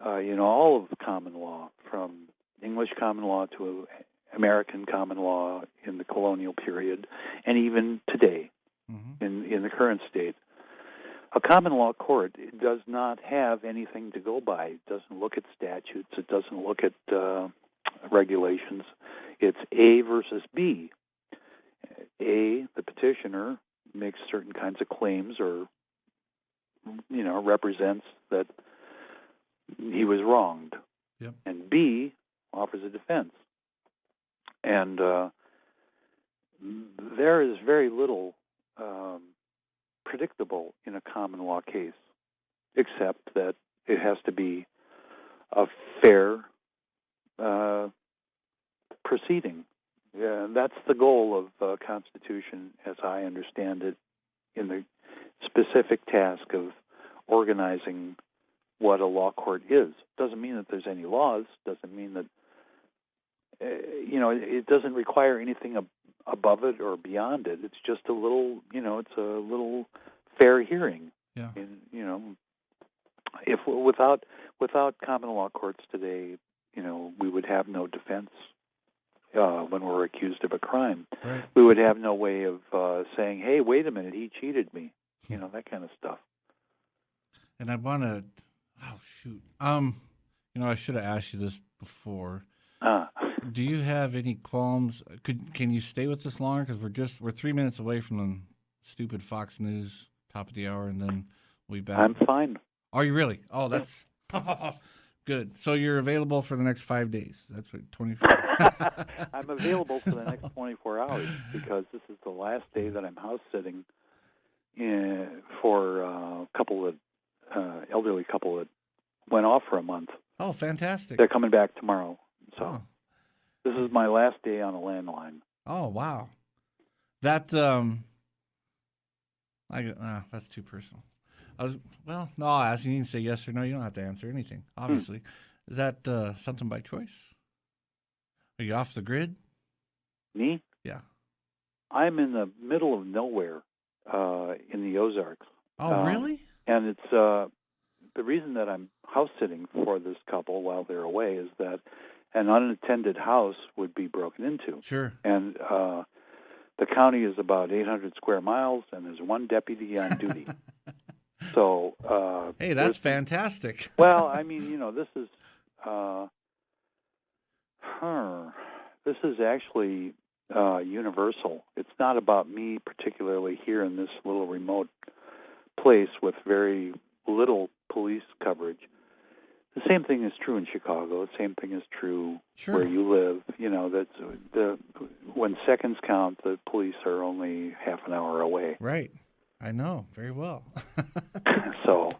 all of common law, from English common law to American common law in the colonial period, and even today, in the current state, a common law court does not have anything to go by. It doesn't look at statutes. It doesn't look at regulations. It's A versus B. A, the petitioner, makes certain kinds of claims or, represents that he was wronged. Yep. And B offers a defense. And there is very little predictable in a common law case, except that it has to be a fair proceeding. Yeah, that's the goal of the Constitution, as I understand it, in the specific task of organizing what a law court is. Doesn't mean that there's any laws. Doesn't mean that it doesn't require anything above it or beyond it. It's just a little, it's a little fair hearing. Yeah. And, if without common law courts today, we would have no defense. When we're accused of a crime, right. We would have no way of saying, "Hey, wait a minute, he cheated me," that kind of stuff. And I want to, I should have asked you this before. Do you have any qualms? Can you stay with us longer? Because we're 3 minutes away from the stupid Fox News top of the hour, and then we'll be back. I'm fine. Are you really? Oh, that's good. So you're available for the next 5 days. That's what 24. I'm available for the next 24 hours because this is the last day that I'm house sitting for a elderly couple that went off for a month. Oh, fantastic! They're coming back tomorrow. So this is my last day on a landline. Oh, wow. That that's too personal. I'll ask you. You can say yes or no. You don't have to answer anything, obviously. Is that something by choice? Are you off the grid? Me? Yeah. I'm in the middle of nowhere in the Ozarks. Oh, really? And it's the reason that I'm house sitting for this couple while they're away is that an unattended house would be broken into. Sure. And the county is about 800 square miles, and there's one deputy on duty. So, hey, that's fantastic. Well, I mean, this is actually universal. It's not about me particularly here in this little remote place with very little police coverage. The same thing is true in Chicago. The same thing is true where you live. That's when seconds count, the police are only half an hour away. Right. I know very well. So,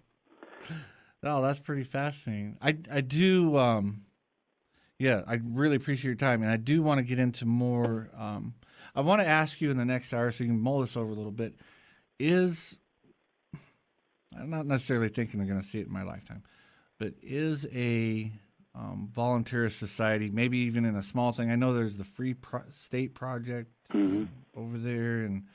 no, that's pretty fascinating. I do. I really appreciate your time, and I do want to get into more. I want to ask you in the next hour, so you can mull this over a little bit. I'm not necessarily thinking I'm going to see it in my lifetime, but is a volunteer society, maybe even in a small thing? I know there's the Free State Project over there, and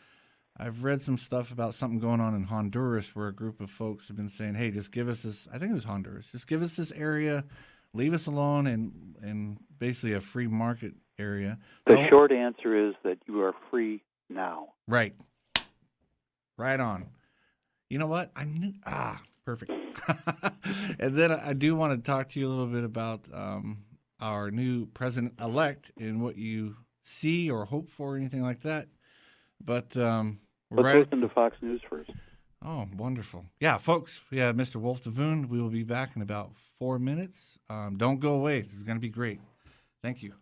I've read some stuff about something going on in Honduras where a group of folks have been saying, hey, just give us this. I think it was Honduras. Just give us this area, leave us alone, and basically a free market area. The short answer is that you are free now. Right. Right on. You know what? I knew. Perfect. And then I do want to talk to you a little bit about our new president-elect and what you see or hope for, anything like that. But let's listen to Fox News first. Oh, wonderful. Yeah, folks, we have Mr. Wolf Devoon. We will be back in about 4 minutes. Don't go away. This is going to be great. Thank you.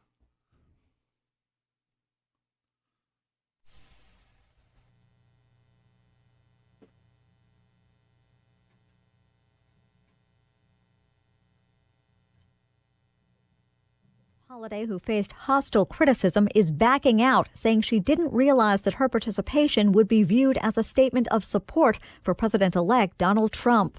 Holliday, who faced hostile criticism, is backing out, saying she didn't realize that her participation would be viewed as a statement of support for President-elect Donald Trump.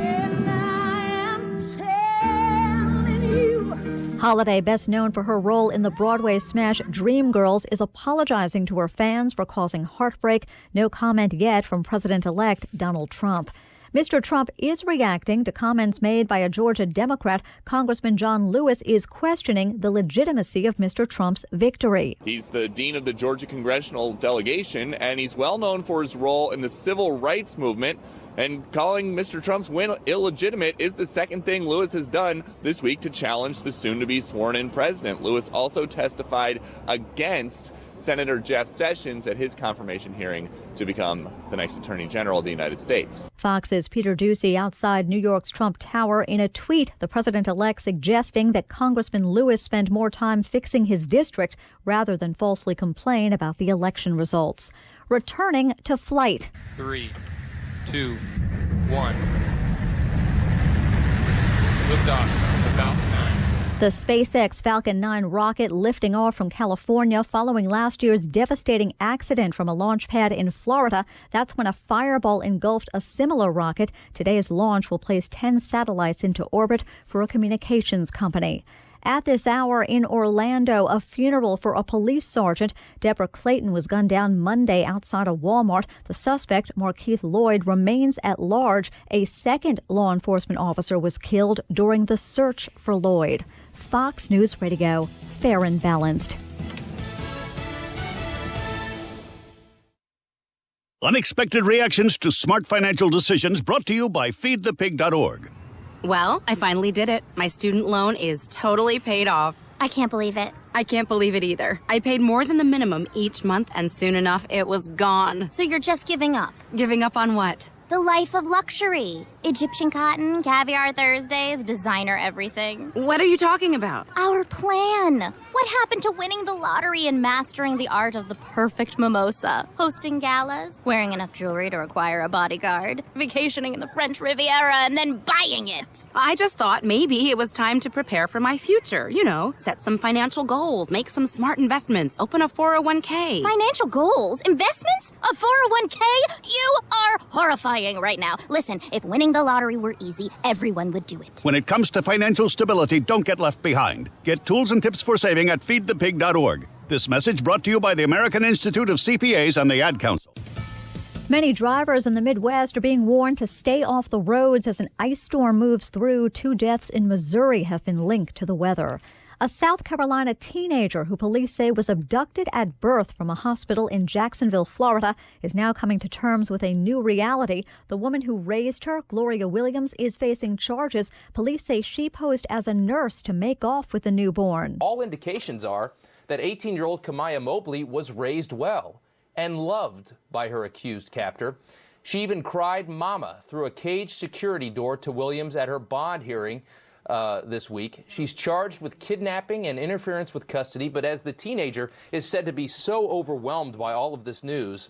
Holliday, best known for her role in the Broadway smash Dreamgirls, is apologizing to her fans for causing heartbreak. No comment yet from President-elect Donald Trump. Mr. Trump is reacting to comments made by a Georgia Democrat. Congressman John Lewis is questioning the legitimacy of Mr. Trump's victory. He's the dean of the Georgia congressional delegation, and he's well known for his role in the civil rights movement. And calling Mr. Trump's win illegitimate is the second thing Lewis has done this week to challenge the soon-to-be sworn-in president. Lewis also testified against Senator Jeff Sessions at his confirmation hearing to become the next Attorney General of the United States. Fox's Peter Doocy outside New York's Trump Tower. In a tweet, the president-elect suggesting that Congressman Lewis spend more time fixing his district rather than falsely complain about the election results. Returning to flight. 3, 2, 1. Liftoff. About 9. The SpaceX Falcon 9 rocket lifting off from California following last year's devastating accident from a launch pad in Florida. That's when a fireball engulfed a similar rocket. Today's launch will place 10 satellites into orbit for a communications company. At this hour in Orlando, a funeral for a police sergeant. Deborah Clayton was gunned down Monday outside a Walmart. The suspect, Markeith Lloyd, remains at large. A second law enforcement officer was killed during the search for Lloyd. Fox News Radio, fair and balanced. Unexpected reactions to smart financial decisions brought to you by feedthepig.org. Well, I finally did it. My student loan is totally paid off. I can't believe it. I can't believe it either. I paid more than the minimum each month, and soon enough, it was gone. So you're just giving up? Giving up on what? The life of luxury. Egyptian cotton, caviar Thursdays, designer everything. What are you talking about? Our plan. What happened to winning the lottery and mastering the art of the perfect mimosa? Hosting galas, wearing enough jewelry to require a bodyguard, vacationing in the French Riviera, and then buying it. I just thought maybe it was time to prepare for my future. You know, set some financial goals, make some smart investments, open a 401k. Financial goals? Investments? A 401k? You are horrifying right now. Listen, if winning the lottery were easy, everyone would do it. When it comes to financial stability, don't get left behind. Get tools and tips for saving at feedthepig.org. This message brought to you by the American Institute of CPAs and the Ad Council. Many drivers in the Midwest are being warned to stay off the roads as an ice storm moves through. 2 deaths in Missouri have been linked to the weather. A South Carolina teenager who police say was abducted at birth from a hospital in Jacksonville, Florida, is now coming to terms with a new reality. The woman who raised her, Gloria Williams, is facing charges. Police say she posed as a nurse to make off with the newborn. All indications are that 18-year-old Kamaya Mobley was raised well and loved by her accused captor. She even cried mama through a caged security door to Williams at her bond hearing this week. She's charged with kidnapping and interference with custody, but as the teenager is said to be so overwhelmed by all of this news,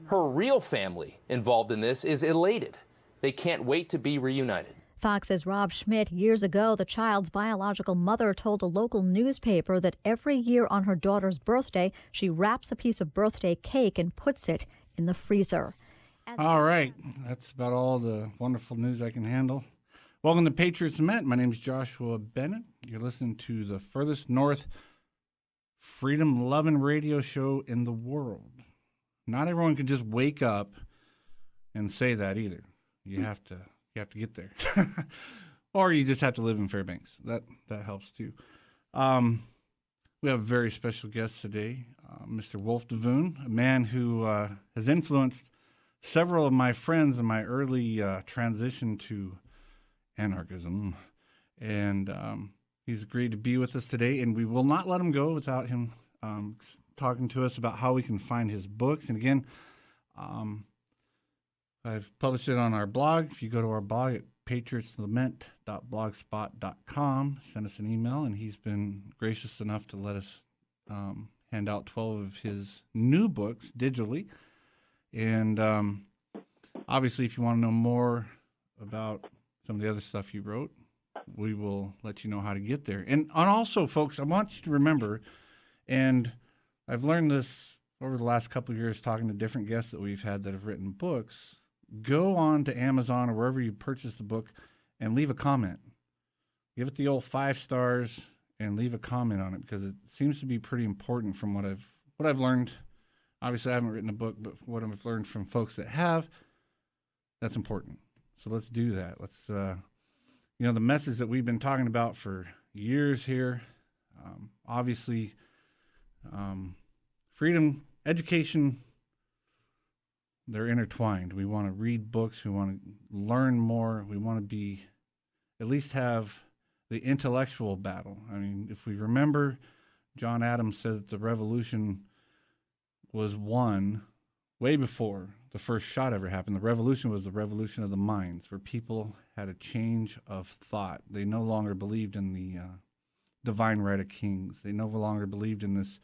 her real family involved in this is elated. They can't wait to be reunited. Fox's Rob Schmidt. Years ago, the child's biological mother told a local newspaper that every year on her daughter's birthday, she wraps a piece of birthday cake and puts it in the freezer. All right. That's about all the wonderful news I can handle. Welcome to Patriot Lament. My name is Joshua Bennett. You're listening to the furthest north freedom-loving radio show in the world. Not everyone can just wake up and say that either. You have to get there. Or you just have to live in Fairbanks. That helps too. We have a very special guest today, Mr. Wolf Devoon, a man who has influenced several of my friends in my early transition to anarchism, and he's agreed to be with us today, and we will not let him go without him talking to us about how we can find his books. And again, I've published it on our blog. If you go to our blog at patriotslament.blogspot.com, send us an email, and he's been gracious enough to let us hand out 12 of his new books digitally. And obviously, if you want to know more about some of the other stuff he wrote, we will let you know how to get there. And also, folks, I want you to remember, and I've learned this over the last couple of years talking to different guests that we've had that have written books, go on to Amazon or wherever you purchase the book and leave a comment. Give it the old 5 stars and leave a comment on it, because it seems to be pretty important from what I've learned. Obviously, I haven't written a book, but what I've learned from folks that have, that's important. So let's do that. Let's, the message that we've been talking about for years here, obviously, freedom, education, they're intertwined. We want to read books. We want to learn more. We want to at least have the intellectual battle. I mean, if we remember, John Adams said that the revolution was won way before the first shot ever happened. The revolution was the revolution of the minds, where people had a change of thought. They no longer believed in the divine right of kings. They no longer believed in this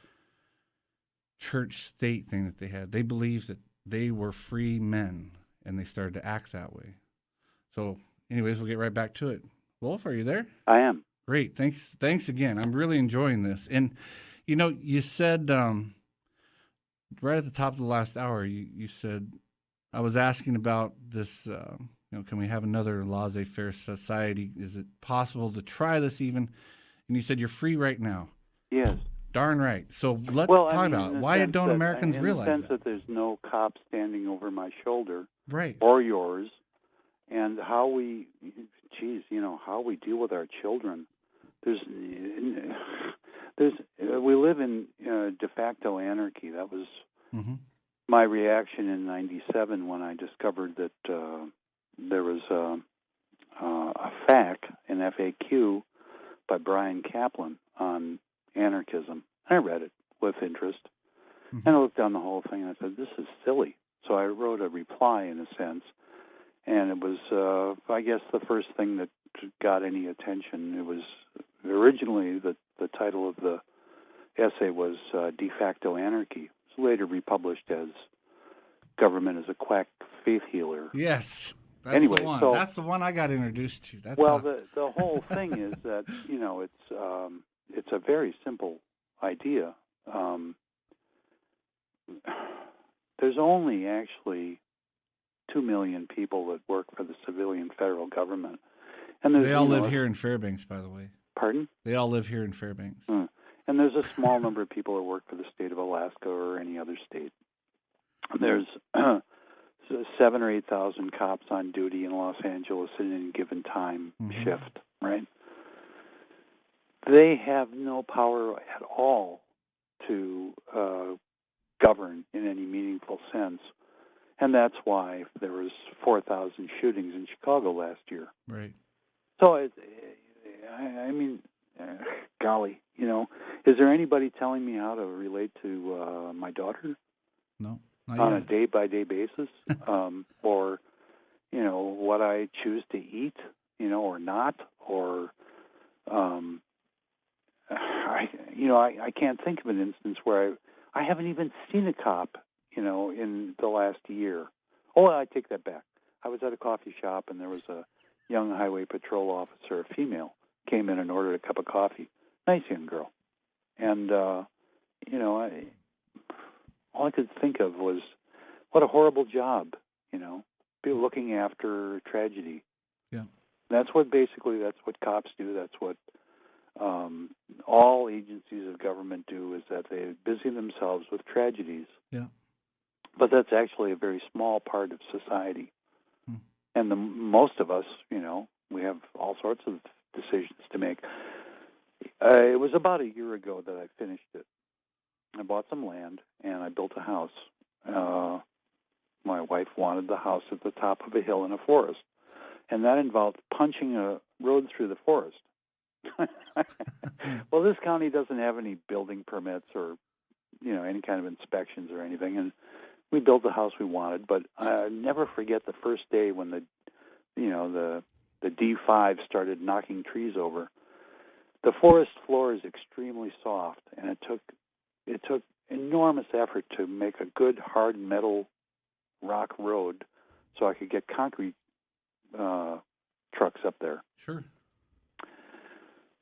church-state thing that they had. They believed that they were free men, and they started to act that way. So anyways, we'll get right back to it. Wolf, are you there? I am. Great. Thanks again. I'm really enjoying this. And, you said right at the top of the last hour, you said, I was asking about this, can we have another laissez-faire society? Is it possible to try this even? And you said you're free right now. Yes. Darn right. So let's talk about why don't Americans realize in the sense that there's no cop standing over my shoulder, right, or yours, and how we deal with our children. We live in de facto anarchy. That was my reaction in '97 when I discovered that there was a an FAQ by Brian Kaplan on anarchism. I read it with interest, and I looked down the whole thing, and I said, this is silly. So I wrote a reply, in a sense, and it was, I guess, the first thing that got any attention. It was originally, the title of the essay was De Facto Anarchy. It was later republished as Government as a Quack Faith Healer. Yes. That's anyway, the one. So, that's the one I got introduced to. That's the whole thing is that, it's a very simple idea. There's only actually 2 million people that work for the civilian federal government. And they all live here in Fairbanks, by the way. Pardon? They all live here in Fairbanks. And there's a small number of people that work for the state of Alaska or any other state. There's 7,000 or 8,000 cops on duty in Los Angeles at any given time shift, right? They have no power at all to govern in any meaningful sense. And that's why there was 4,000 shootings in Chicago last year. Right. So, golly, is there anybody telling me how to relate to my daughter? No. On a day-by-day basis, or what I choose to eat, or not, or I can't think of an instance where I haven't even seen a cop, in the last year. Oh, I take that back. I was at a coffee shop and there was a young highway patrol officer, a female, came in and ordered a cup of coffee. Nice young girl, and all I could think of was, what a horrible job, be looking after tragedy. Yeah. That's what cops do. That's what all agencies of government do, is that they busy themselves with tragedies. Yeah. But that's actually a very small part of society. And most of us, we have all sorts of decisions to make. It was about a year ago that I finished it. I bought some land, and I built a house. My wife wanted the house at the top of a hill in a forest, and that involved punching a road through the forest. Well, this county doesn't have any building permits or, any kind of inspections or anything, and we built the house we wanted. But I'll never forget the first day when the D5 started knocking trees over. The forest floor is extremely soft, and it took enormous effort to make a good hard metal rock road so I could get concrete trucks up there. Sure.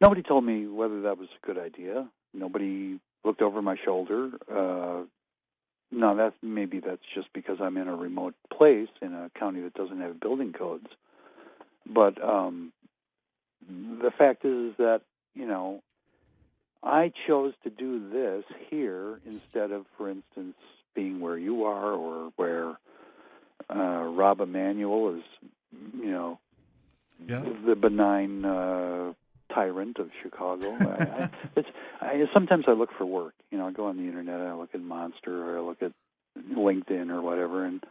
Nobody told me whether that was a good idea. Nobody looked over my shoulder. No, that's just because I'm in a remote place in a county that doesn't have building codes. But the fact is that, I chose to do this here instead of, for instance, being where you are or where Rob Emanuel is, the benign tyrant of Chicago. Sometimes I look for work. I go on the internet, I look at Monster, or I look at LinkedIn or whatever, and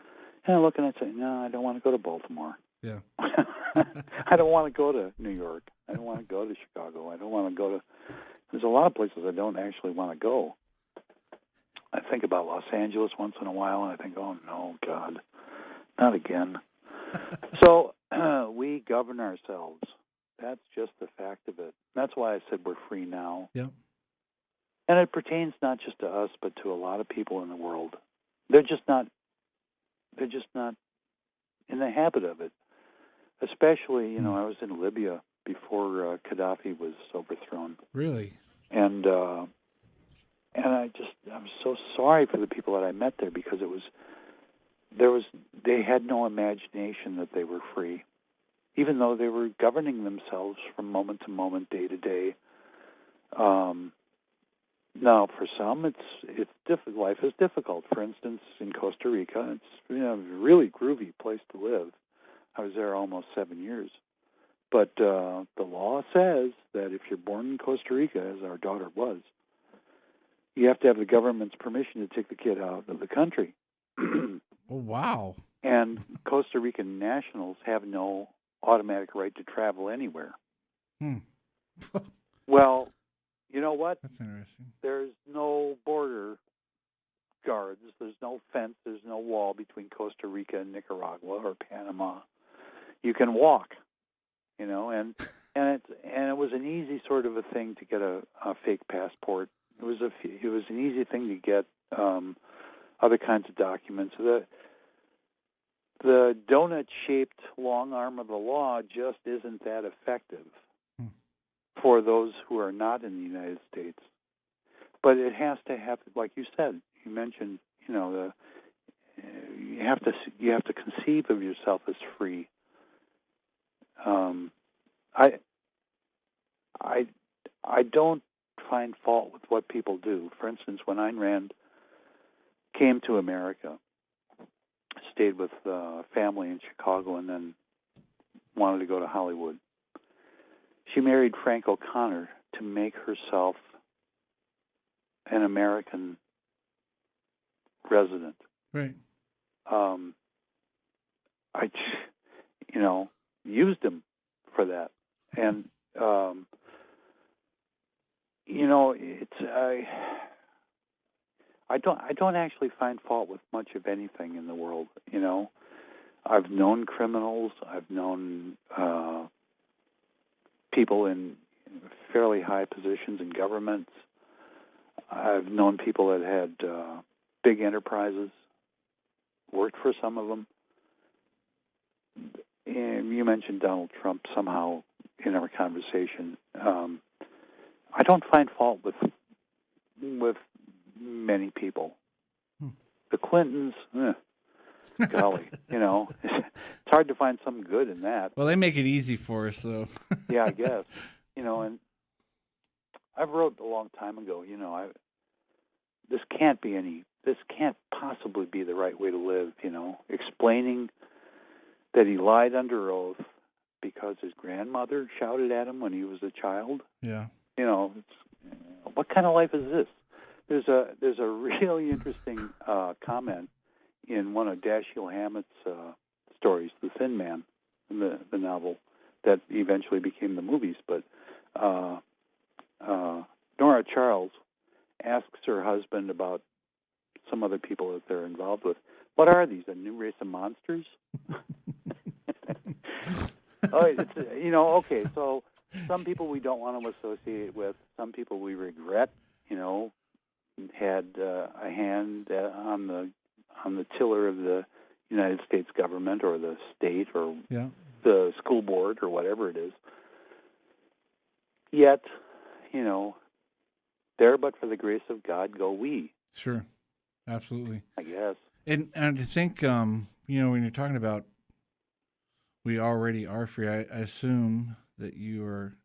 I look and I say, no, I don't want to go to Baltimore. Yeah. I don't want to go to New York. I don't want to go to Chicago. I don't want to go to... There's a lot of places I don't actually want to go. I think about Los Angeles once in a while, and I think, oh, no, God, not again. So we govern ourselves. That's just the fact of it. That's why I said we're free now. Yeah. And it pertains not just to us, but to a lot of people in the world. They're just not in the habit of it. Especially, I was in Libya before Gaddafi was overthrown. Really? And I'm so sorry for the people that I met there, because they had no imagination that they were free, even though they were governing themselves from moment to moment, day to day. Now, for some, it's difficult. Life is difficult. For instance, in Costa Rica, it's a really groovy place to live. I was there almost 7 years. But the law says that if you're born in Costa Rica, as our daughter was, you have to have the government's permission to take the kid out of the country. Oh, wow. And Costa Rican nationals have no automatic right to travel anywhere. Well, you know what? That's interesting. There's no border guards. There's no fence. There's no wall between Costa Rica and Nicaragua or Panama. You can walk, and it was an easy sort of a thing to get a fake passport. It was an easy thing to get other kinds of documents. The donut-shaped long arm of the law just isn't that effective for those who are not in the United States. But it has to have, like you said, you mentioned, you have to conceive of yourself as free. I don't find fault with what people do. For instance, when Ayn Rand came to America, stayed with family in Chicago, and then wanted to go to Hollywood, she married Frank O'Connor to make herself an American resident. Right. I used him for that, and I don't actually find fault with much of anything in the world. I've known criminals. I've known people in fairly high positions in governments. I've known people that had big enterprises, worked for some of them. And you mentioned Donald Trump somehow in our conversation. I don't find fault with many people. The Clintons, golly, it's hard to find some good in that. Well, they make it easy for us, though. Yeah, I guess. And I've wrote a long time ago, this can't possibly be the right way to live, explaining that he lied under oath because his grandmother shouted at him when he was a child. Yeah. What kind of life is this? There's a really interesting comment in one of Dashiell Hammett's stories, The Thin Man, the novel that eventually became the movies. But Nora Charles asks her husband about some other people that they're involved with. What are these, a new race of monsters? Okay, so some people we don't want to associate with, some people we regret, had a hand on the tiller of the United States government or the state or the school board or whatever it is. Yet, there but for the grace of God go we. Sure, absolutely. I guess. And I think, when you're talking about we already are free, I assume that you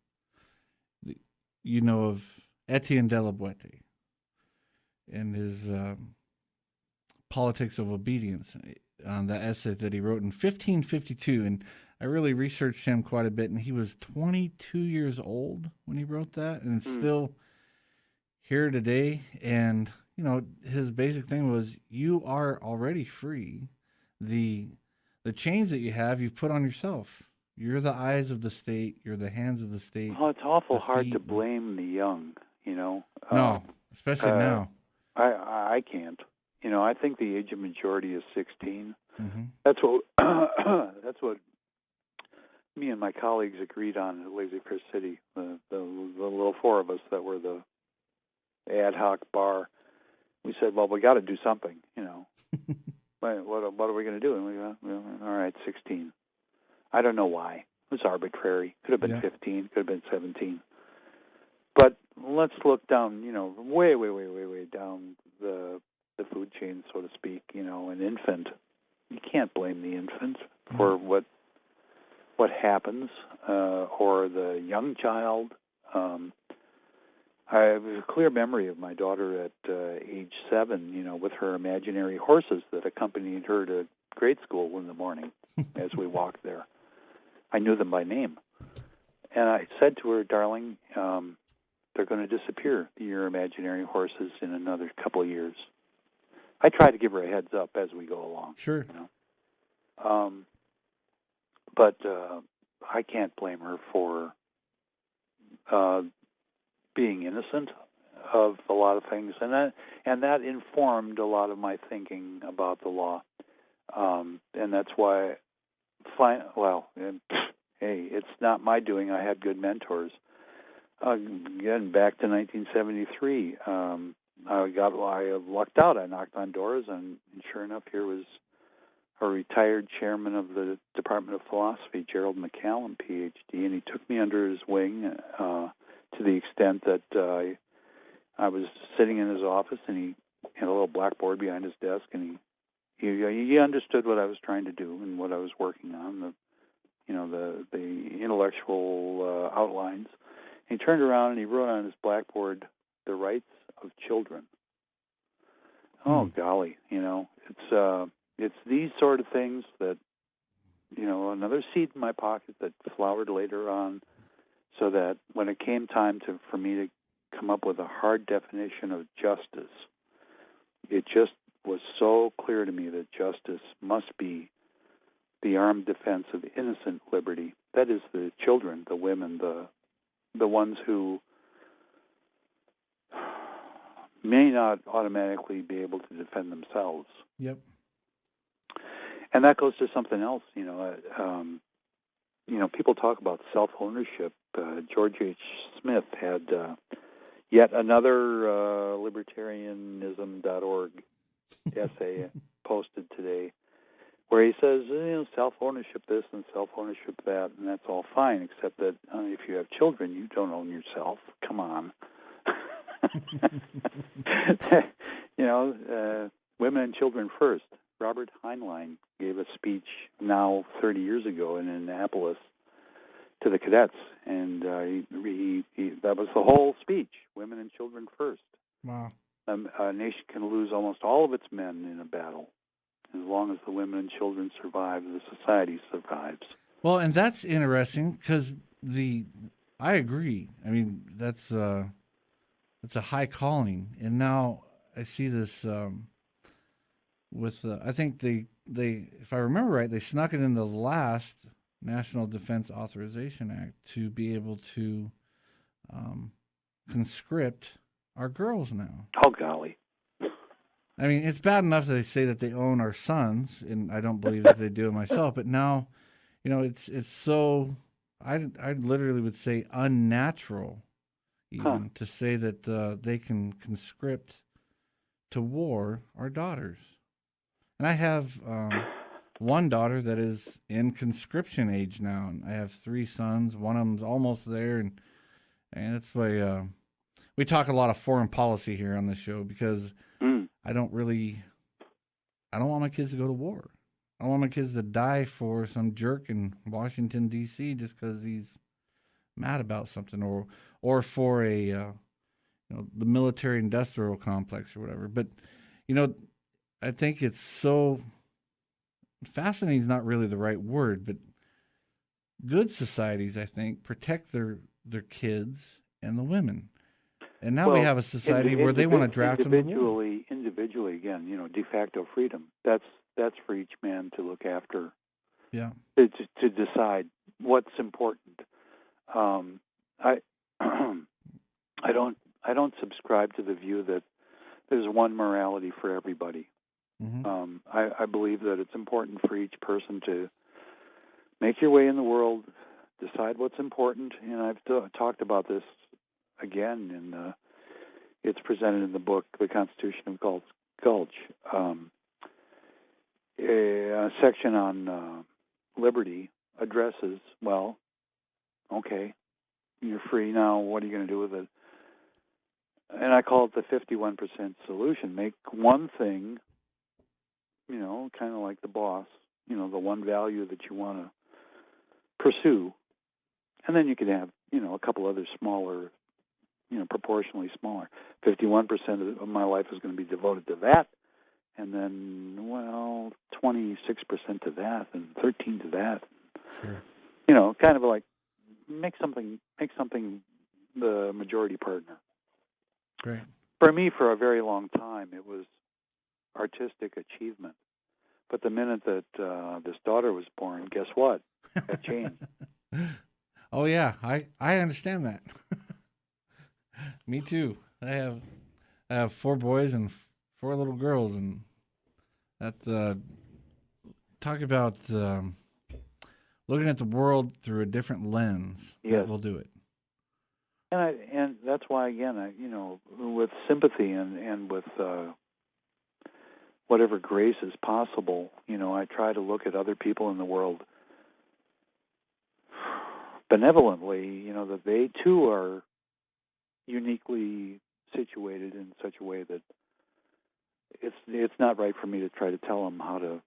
know of Etienne de la Boete and his Politics of Obedience, that essay that he wrote in 1552. And I really researched him quite a bit, and he was 22 years old when he wrote that, and it's still here today. And, his basic thing was, you are already free. The chains that you have, you've put on yourself. You're the eyes of the state. You're the hands of the state. Well, it's awful hard to blame the young, No, especially now. I can't. I think the age of majority is 16. Mm-hmm. That's what me and my colleagues agreed on at Lazy Fish City. The little four of us that were the ad hoc bar. We said, well, we got to do something, What are we going to do? And we go, well, all right, 16. I don't know why. It was arbitrary. Could have been 15. Could have been 17. But let's look down, way, way, way, way, way down the food chain, so to speak. An infant. You can't blame the infant for what happens, or the young child. I have a clear memory of my daughter at age 7, with her imaginary horses that accompanied her to grade school in the morning as we walked there. I knew them by name. And I said to her, darling, they're going to disappear, your imaginary horses, in another couple of years. I try to give her a heads up as we go along. Sure. But I can't blame her for being innocent of a lot of things, and that informed a lot of my thinking about the law, and that's why. Hey, it's not my doing. I had good mentors. Again, back to 1973, I lucked out. I knocked on doors, and sure enough, here was a retired chairman of the Department of Philosophy, Gerald McCallum, Ph.D., and he took me under his wing to the extent that I was sitting in his office, and he had a little blackboard behind his desk, and he understood what I was trying to do and what I was working on, the intellectual outlines. He turned around and he wrote on his blackboard, "The rights of children." Oh golly, it's these sort of things that, another seed in my pocket that flowered later on, so that when it came time for me to come up with a hard definition of justice, it just was so clear to me that justice must be the armed defense of innocent liberty. That is, the children, the women, the ones who may not automatically be able to defend themselves. Yep. And that goes to something else. People talk about self-ownership. George H. Smith had yet another libertarianism.org essay posted today, where he says, self-ownership this and self-ownership that, and that's all fine, except that if you have children, you don't own yourself. Come on. Women and children first. Robert Heinlein gave a speech now 30 years ago in Annapolis to the cadets, and that was the whole speech, women and children first. Wow. A nation can lose almost all of its men in a battle. As long as the women and children survive, the society survives. Well, and that's interesting because I agree. I mean, that's a high calling, and now I see this with. I think they, if I remember right, they snuck it in the last National Defense Authorization Act to be able to conscript our girls now. Oh golly. I mean, it's bad enough that they say that they own our sons, and I don't believe that they do it myself. But now, it's so I literally would say unnatural, even to say that they can conscript to war our daughters. And I have one daughter that is in conscription age now, and I have 3 sons. One of them's almost there, And that's why we talk a lot of foreign policy here on this show, because I don't want my kids to go to war. I don't want my kids to die for some jerk in Washington, D.C. just because he's mad about something, or for the military-industrial complex or whatever. But, I think it's so fascinating is not really the right word, but good societies, I think, protect their kids and the women. And now we have a society where they want to draft them individually again, de facto freedom. That's for each man to look after. Yeah. To decide what's important. I don't subscribe to the view that there's one morality for everybody. Mm-hmm. I believe that it's important for each person to make your way in the world, decide what's important, and I've talked about this again, and it's presented in the book, The Constitution of Gulch. A section on liberty addresses, well, okay, you're free now, what are you going to do with it? And I call it the 51% solution. Make one thing, kind of like the boss, the one value that you want to pursue, and then you can have, a couple other smaller, proportionally smaller. 51% of my life is going to be devoted to that, and then, 26% to that, and 13% to that. Sure. Kind of like make something the majority partner. Great. For me, for a very long time, it was artistic achievement. But the minute that this daughter was born, guess what? That changed. Oh yeah, I understand that. Me too. I have 4 boys and 4 little girls, and that talk about looking at the world through a different lens. Yes. That will do it. And that's why, again, with sympathy and with whatever grace is possible, I try to look at other people in the world benevolently, that they too are uniquely situated in such a way that it's not right for me to try to tell them how to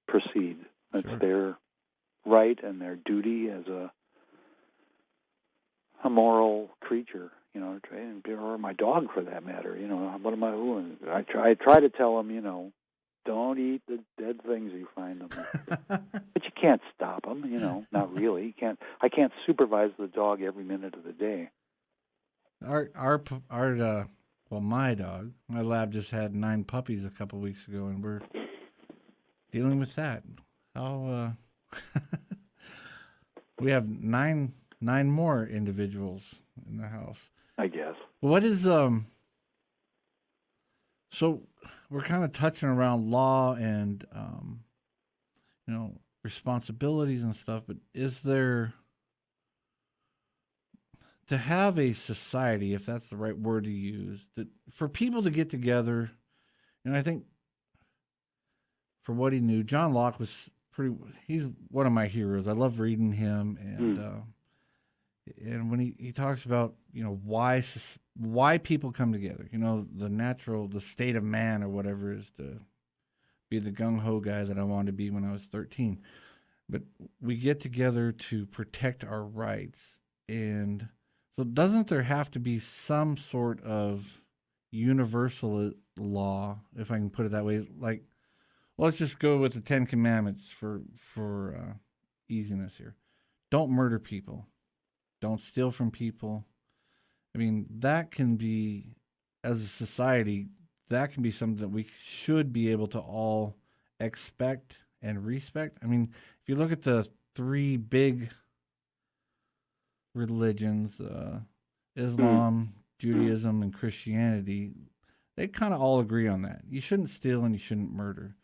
proceed. That's Sure. their right and their duty as a moral creature, or my dog for that matter. What am I doing? I try to tell them, don't eat the dead things you find them. But you can't stop them, not really. I can't supervise the dog every minute of the day. My dog, my lab just had 9 puppies a couple weeks ago, and we're dealing with that. We have nine more individuals in the house, I guess. What is so we're kind of touching around law and responsibilities and stuff, but is there, to have a society, if that's the right word to use, that for people to get together, and I think for what he knew, John Locke was he's one of my heroes. I love reading him, and when he talks about, why people come together, the state of man or whatever is to be the gung-ho guy that I wanted to be when I was 13. But we get together to protect our rights. And so doesn't there have to be some sort of universal law, if I can put it that way? Like, let's just go with the 10 Commandments for easiness here. Don't murder people. Don't steal from people. I mean, that can be, as a society, that can be something that we should be able to all expect and respect. I mean, if you look at the 3 big religions, Islam, Judaism, and Christianity, they kind of all agree on that. You shouldn't steal and you shouldn't murder.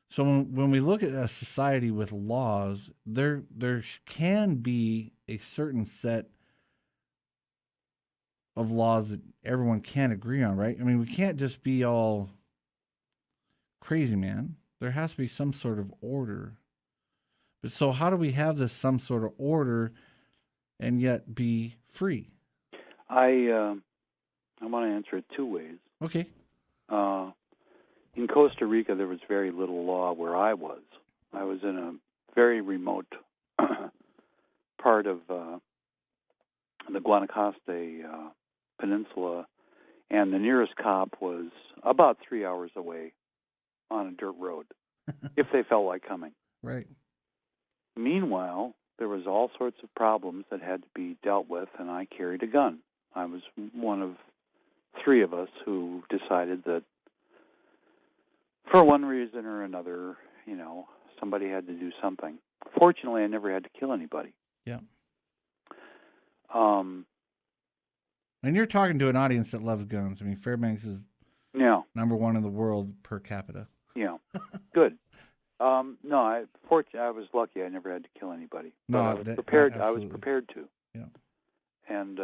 So when we look at a society with laws, there can be a certain set of laws that everyone can agree on, right? I mean, we can't just be all crazy, man. There has to be some sort of order. But so how do we have this some sort of order and yet be free? I want to answer it two ways. Okay. In Costa Rica, there was very little law where I was. I was in a very remote part of the Guanacaste Peninsula, and the nearest cop was about 3 hours away on a dirt road, if they felt like coming. Right. Meanwhile, there was all sorts of problems that had to be dealt with, and I carried a gun. I was one of three of us who decided that for one reason or another, somebody had to do something. Fortunately, I never had to kill anybody. Yeah. And you're talking to an audience that loves guns. I mean, Fairbanks is number one in the world per capita. Yeah. Good. No, I was lucky. I never had to kill anybody. But No, I was prepared. I was absolutely. prepared to. Yeah. And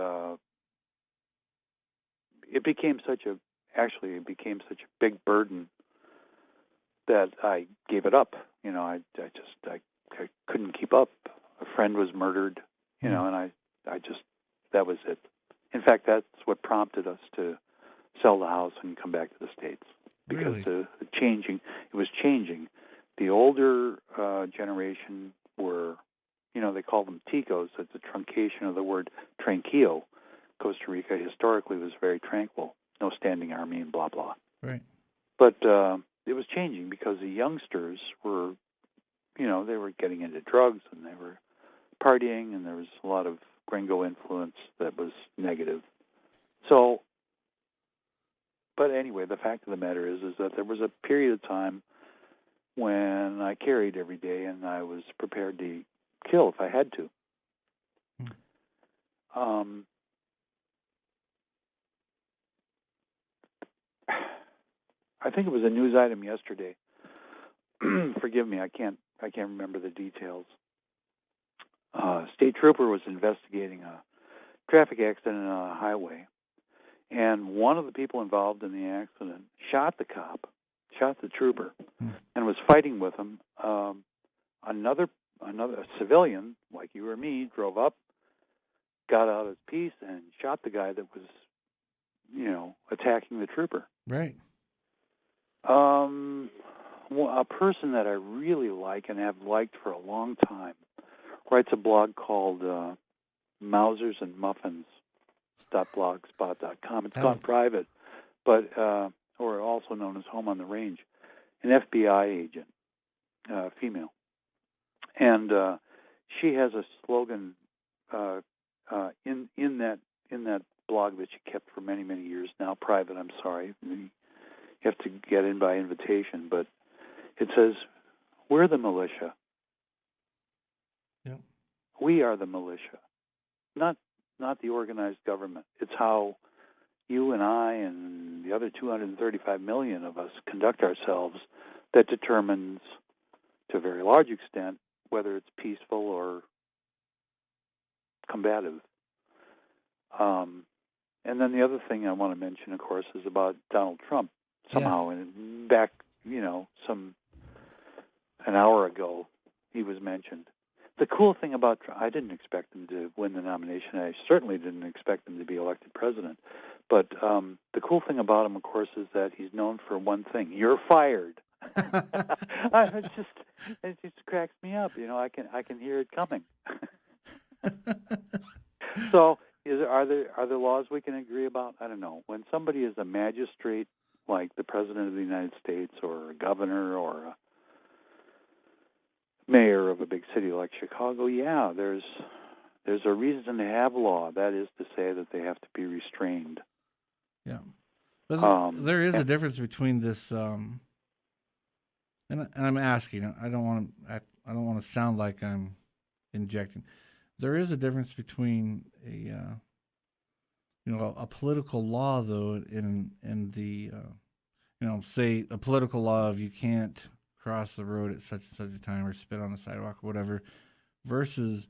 it became such a big burden that I gave it up. I couldn't keep up. A friend was murdered, and I just, that was it. In fact, that's what prompted us to sell the house and come back to the States, because Really? it was changing. The older generation were, they call them ticos. It's a truncation of the word tranquillo. Costa Rica historically was very tranquil, no standing army and blah, blah. Right. But it was changing because the youngsters were, they were getting into drugs and they were partying, and there was a lot of gringo influence that was negative. So, but anyway, the fact of the matter is that there was a period of time when I carried every day and I was prepared to kill if I had to. I think it was a news item yesterday. Forgive me, I can't remember the details. State trooper was investigating a traffic accident on a highway, and one of the people involved in the accident shot the trooper, and was fighting with him. Another civilian, like you or me, drove up, got out his piece, and shot the guy that was, attacking the trooper. Right. A person that I really like and have liked for a long time writes a blog called mausersandmuffins.blogspot.com. It's gone private, but or also known as Home on the Range, an FBI agent, female, and she has a slogan in that blog that she kept for many, many years, now private. I'm sorry, you have to get in by invitation, but it says, "We're the militia." Yep. We are the militia, not the organized government. It's how you and I and the other 235 million of us conduct ourselves that determines, to a very large extent, whether it's peaceful or combative. And then the other thing I want to mention, of course, is about Donald Trump. Somehow, and back, an hour ago, he was mentioned. The cool thing about Trump, I didn't expect him to win the nomination. I certainly didn't expect him to be elected president. But the cool thing about him, of course, is that he's known for one thing: you're fired. It just cracks me up. I can hear it coming. So, are there laws we can agree about? I don't know. When somebody is a magistrate, like the president of the United States, or a governor, or a mayor of a big city like Chicago, there's a reason to have law. That is to say that they have to be restrained. Yeah, but there is a difference between this. And I'm asking. I don't want to sound like I'm injecting. There is a difference between a political law, though, in the say a political law of you can't cross the road at such and such a time or spit on the sidewalk or whatever, versus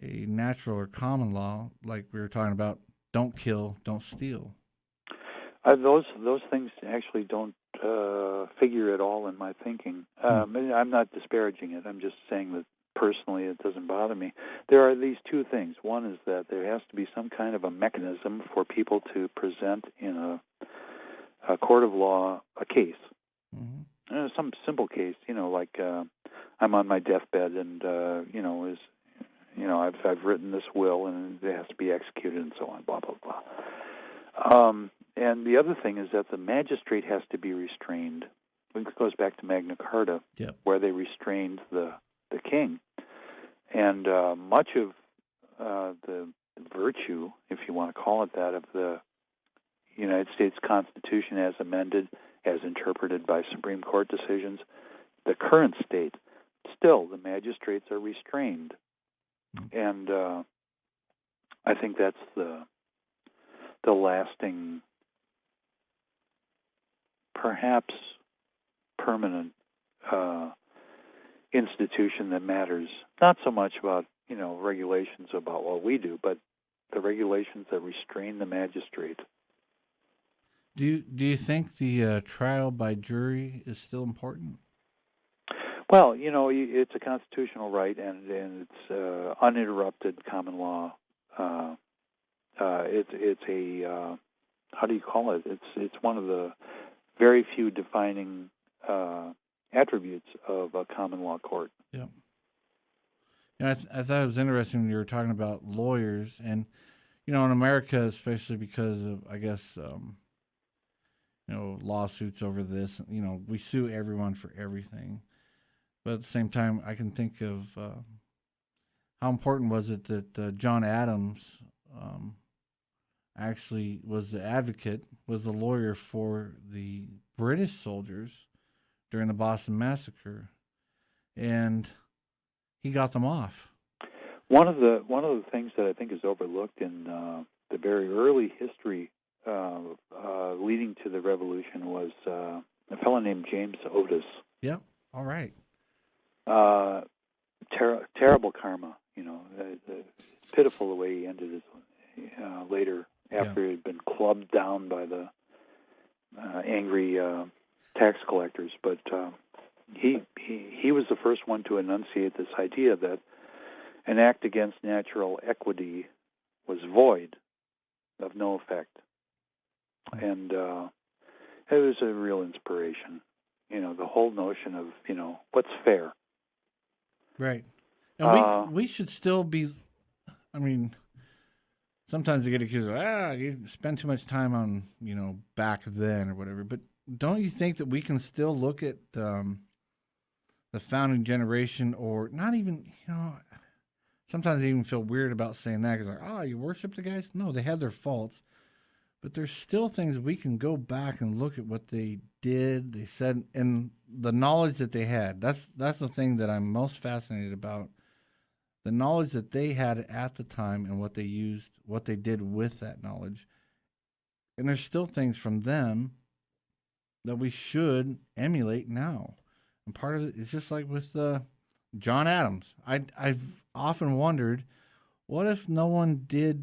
a natural or common law like we were talking about: don't kill, don't steal. Those things actually don't figure at all in my thinking. I'm not disparaging it. I'm just saying that personally, it doesn't bother me. There are these two things. One is that there has to be some kind of a mechanism for people to present in a court of law a case. Mm-hmm. Some simple case, like I'm on my deathbed and, I've written this will and it has to be executed and so on, blah, blah, blah. And the other thing is that the magistrate has to be restrained. It goes back to Magna Carta, where they restrained the king. And much of the virtue, if you want to call it that, of the United States Constitution as amended, as interpreted by Supreme Court decisions, the current state, still the magistrates are restrained. And I think that's the lasting, perhaps permanent institution that matters. Not so much about, regulations about what we do, but the regulations that restrain the magistrate. Do you think the trial by jury is still important? Well, it's a constitutional right, and it's uninterrupted common law. It's a how do you call it? It's one of the very few defining attributes of a common law court. Yeah. I thought it was interesting when you were talking about lawyers, and in America, especially because of, I guess, lawsuits over this. We sue everyone for everything, but at the same time, I can think of how important was it that John Adams actually was the advocate, was the lawyer for the British soldiers during the Boston Massacre, and he got them off. One of the things that I think is overlooked in the very early history leading to the Revolution was a fellow named James Otis. Yep. All right. Terrible karma. It's pitiful the way he ended his later after he had been clubbed down by the angry tax collectors. But he was the first one to enunciate this idea that an act against natural equity was void, of no effect. And it was a real inspiration. The whole notion of, what's fair. Right. And we should still be, sometimes they get accused of, you spend too much time on, back then or whatever. But don't you think that we can still look at the founding generation, or not even, sometimes I even feel weird about saying that because, you worship the guys? No, they had their faults. But there's still things we can go back and look at what they did, they said, and the knowledge that they had. That's the thing that I'm most fascinated about. The knowledge that they had at the time and what they used, what they did with that knowledge. And there's still things from them that we should emulate now. And part of it is just like with John Adams. I've often wondered, what if they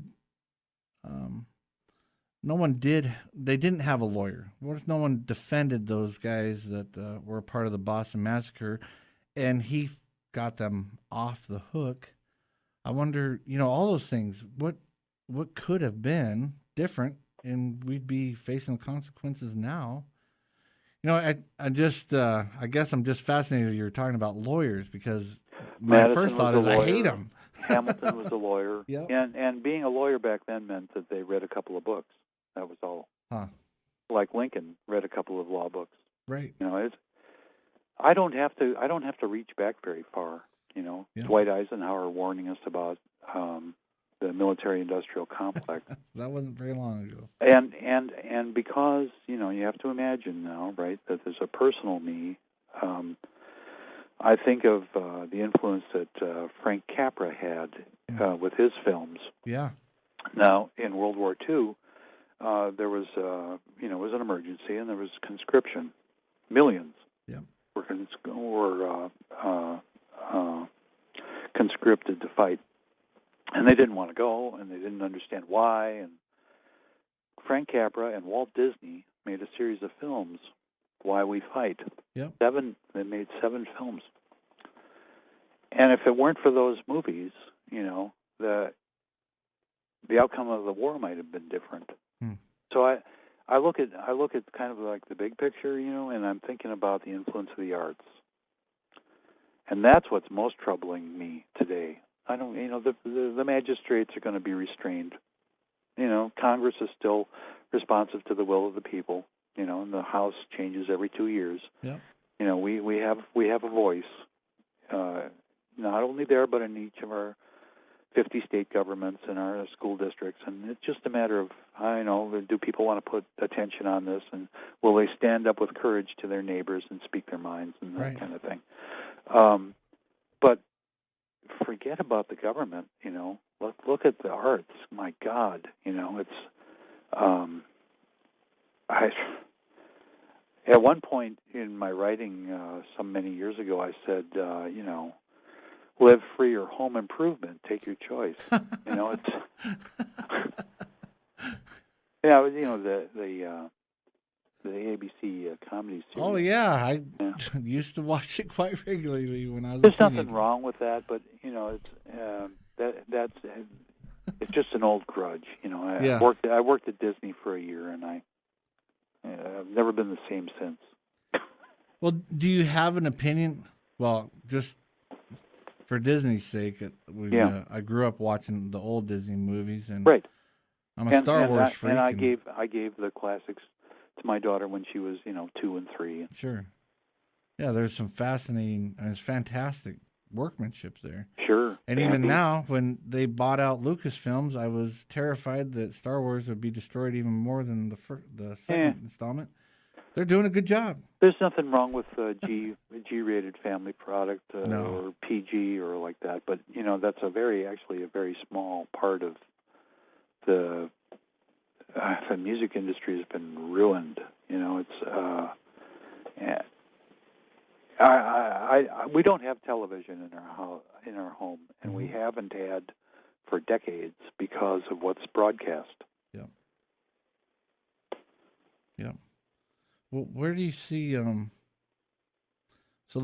didn't have a lawyer? What if no one defended those guys that were a part of the Boston Massacre, and he got them off the hook? I wonder, all those things, what could have been different, and we'd be facing consequences now. I guess I'm just fascinated you're talking about lawyers, because my Madison first thought is I hate them. Hamilton was a lawyer. Yep. And being a lawyer back then meant that they read a couple of books. That was all. Huh. Like Lincoln read a couple of law books. Right. I don't have to reach back very far. Yeah. Dwight Eisenhower warning us about the military-industrial complex. That wasn't very long ago. And because you have to imagine now, right, that there's a personal me. I think of the influence that Frank Capra had with his films. Yeah. Now, in World War II, there was, it was an emergency, and there was conscription. Millions were conscripted to fight, and they didn't want to go, and they didn't understand why. And Frank Capra and Walt Disney made a series of films, Why We Fight. Yep. They made 7 films. And if it weren't for those movies, the outcome of the war might have been different. So I look at kind of like the big picture, and I'm thinking about the influence of the arts. And that's what's most troubling me today. I don't, the magistrates are going to be restrained. Congress is still responsive to the will of the people. And the House changes every 2 years. Yep. We have a voice, not only there but in each of our 50 state governments and our school districts. And it's just a matter of, do people want to put attention on this, and will they stand up with courage to their neighbors and speak their minds and that kind of thing. But forget about the government. Look at the arts. My God, it's. At one point in my writing, some many years ago, I said, live free or home improvement. Take your choice. It's. The ABC comedy series. Oh yeah, I used to watch it quite regularly when I was. There's nothing wrong with that, but it's it's just an old grudge. I worked at Disney for a year, and I've never been the same since. Well, do you have an opinion? Well, just for Disney's sake, I grew up watching the old Disney movies, and I'm a Star Wars freak. And I gave the classics to my daughter when she was 2 and 3. Sure. Yeah, there's some fascinating and it's fantastic workmanship there. Sure. And even now, when they bought out Lucasfilms, I was terrified that Star Wars would be destroyed even more than the second installment. They're doing a good job. There's nothing wrong with G-rated family product or PG or like that, but that's a very small part of the music industry has been ruined. We don't have television in our home, and we haven't had for decades because of what's broadcast. Yeah. Yeah. Well, where do you see so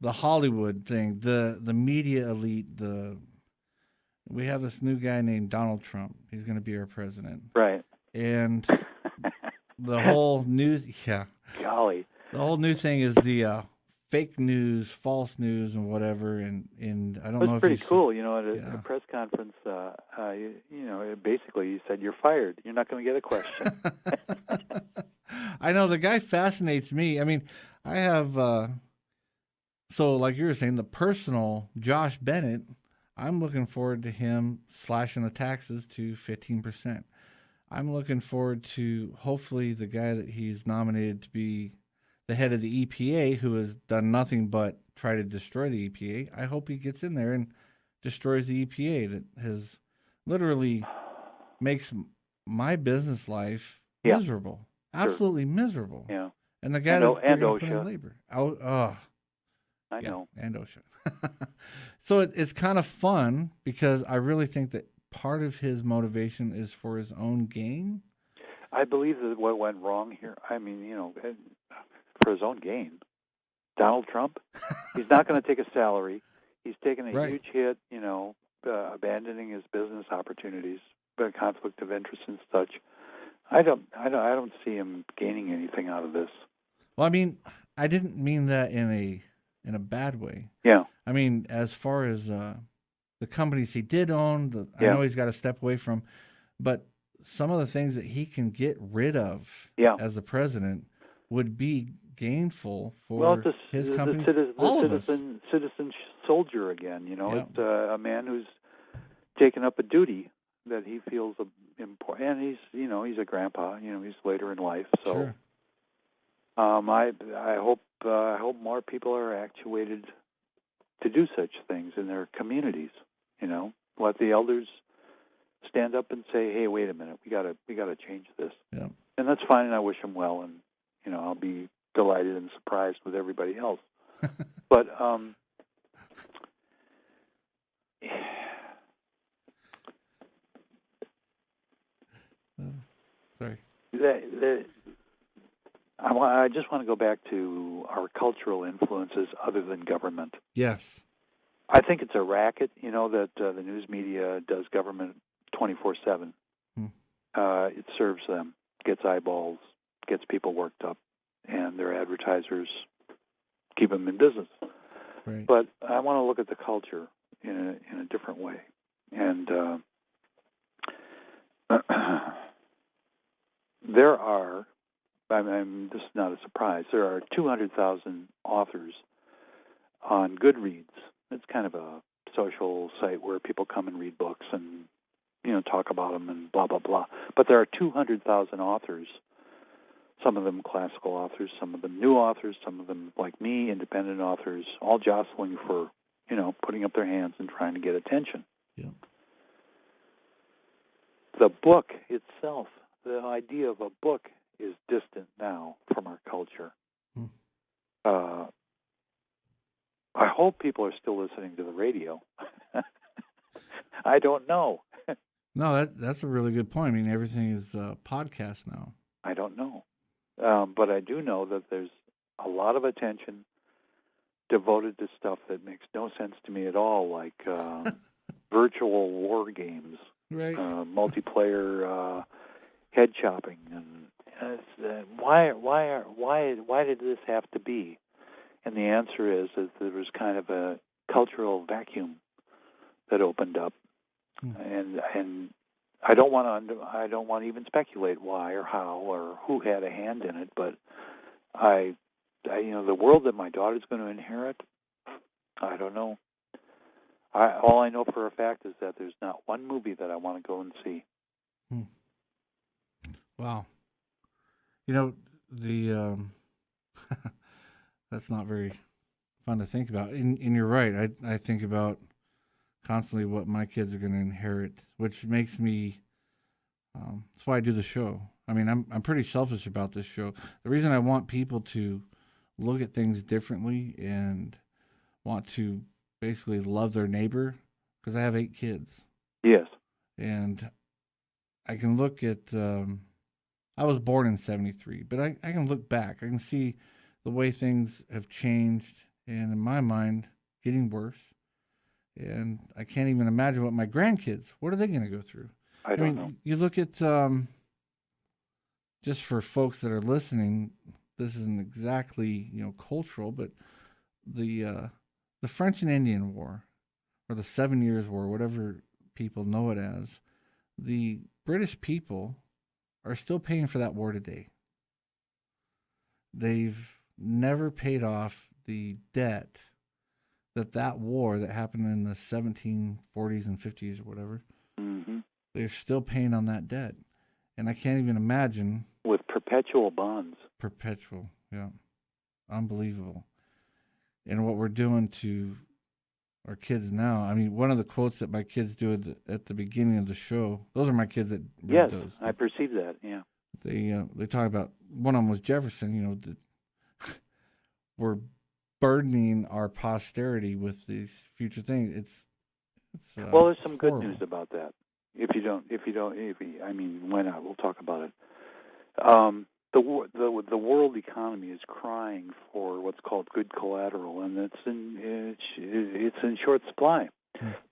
the Hollywood thing, the media elite, we have this new guy named Donald Trump. He's going to be our president. Right. And the whole new Golly. The whole new thing is the fake news, false news, and whatever. And I don't know if it's pretty cool. At a press conference, basically he said, "You're fired. You're not going to get a question." I know, the guy fascinates me. I mean, I have so like you were saying, the personal Josh Bennett. I'm looking forward to him slashing the taxes to 15%. I'm looking forward to hopefully the guy that he's nominated to be the head of the EPA, who has done nothing but try to destroy the EPA. I hope he gets in there and destroys the EPA that has literally makes my business life miserable, absolutely miserable. Yeah, and the guy that put in labor. I know, and OSHA. So it's kind of fun because I really think that part of his motivation is for his own gain. I believe that what went wrong here, for his own gain. Donald Trump, he's not going to take a salary. He's taken a huge hit, abandoning his business opportunities, conflict of interest and such. I don't see him gaining anything out of this. Well, I mean, I didn't mean that in a bad way. Yeah. I mean, as far as the companies he did own, I know he's got to step away from, but some of the things that he can get rid of as the president would be gainful for his companies. Citizen soldier again. It's a man who's taken up a duty that he feels important, and he's a grandpa. He's later in life, so. Sure. I hope more people are actuated to do such things in their communities. Let the elders stand up and say, "Hey, wait a minute, we gotta change this." Yeah. And that's fine, and I wish him well, and I'll be delighted and surprised with everybody else. But sorry. I'm I just want to go back to our cultural influences other than government. Yes. I think it's a racket, that the news media does government 24/7. It serves them, gets eyeballs, gets people worked up, and their advertisers keep them in business. Right. But I want to look at the culture in a different way. And there are, this is not a surprise, there are 200,000 authors on Goodreads. It's kind of a social site where people come and read books and, talk about them and blah, blah, blah. But there are 200,000 authors, some of them classical authors, some of them new authors, some of them, like me, independent authors, all jostling for, putting up their hands and trying to get attention. Yeah. The book itself, the idea of a book is distant now from our culture. I hope people are still listening to the radio. I don't know. No, that's a really good point. I mean, everything is podcast now. I don't know. But I do know that there's a lot of attention devoted to stuff that makes no sense to me at all, like virtual war games, right? Multiplayer head chopping, and why did this have to be? And the answer is that there was kind of a cultural vacuum that opened up, and I don't want to even speculate why or how or who had a hand in it, but I the world that my daughter's going to inherit, I don't know. All I know for a fact is that there's not one movie that I want to go and see. Wow. That's not very fun to think about. And you're right. I think about constantly what my kids are going to inherit, which makes me. That's why I do the show. I mean, I'm pretty selfish about this show. The reason I want people to look at things differently and want to basically love their neighbor, because I have 8 kids. Yes. And I can look at. I was born in '73, but I can look back. I can see the way things have changed, and in my mind, getting worse. And I can't even imagine what my grandkids, what are they going to go through? I don't know. You look at, just for folks that are listening, this isn't exactly, cultural, but the French and Indian War, or the 7 Years' War, whatever people know it as, the British people are still paying for that war today. They've never paid off the debt that war that happened in the 1740s and 50s or whatever. Mm-hmm. They're still paying on that debt. And I can't even imagine. With perpetual bonds. Perpetual, yeah. Unbelievable. And what we're doing to our kids now. I mean, one of the quotes that my kids do at the beginning of the show, those are my kids that read those. Yes, I perceive that, yeah. They talk about, one of them was Jefferson, we're burdening our posterity with these future things. It's well, there's some horrible. good news about that. I mean, why not? We'll talk about it. The world economy is crying for what's called good collateral, and it's in short supply.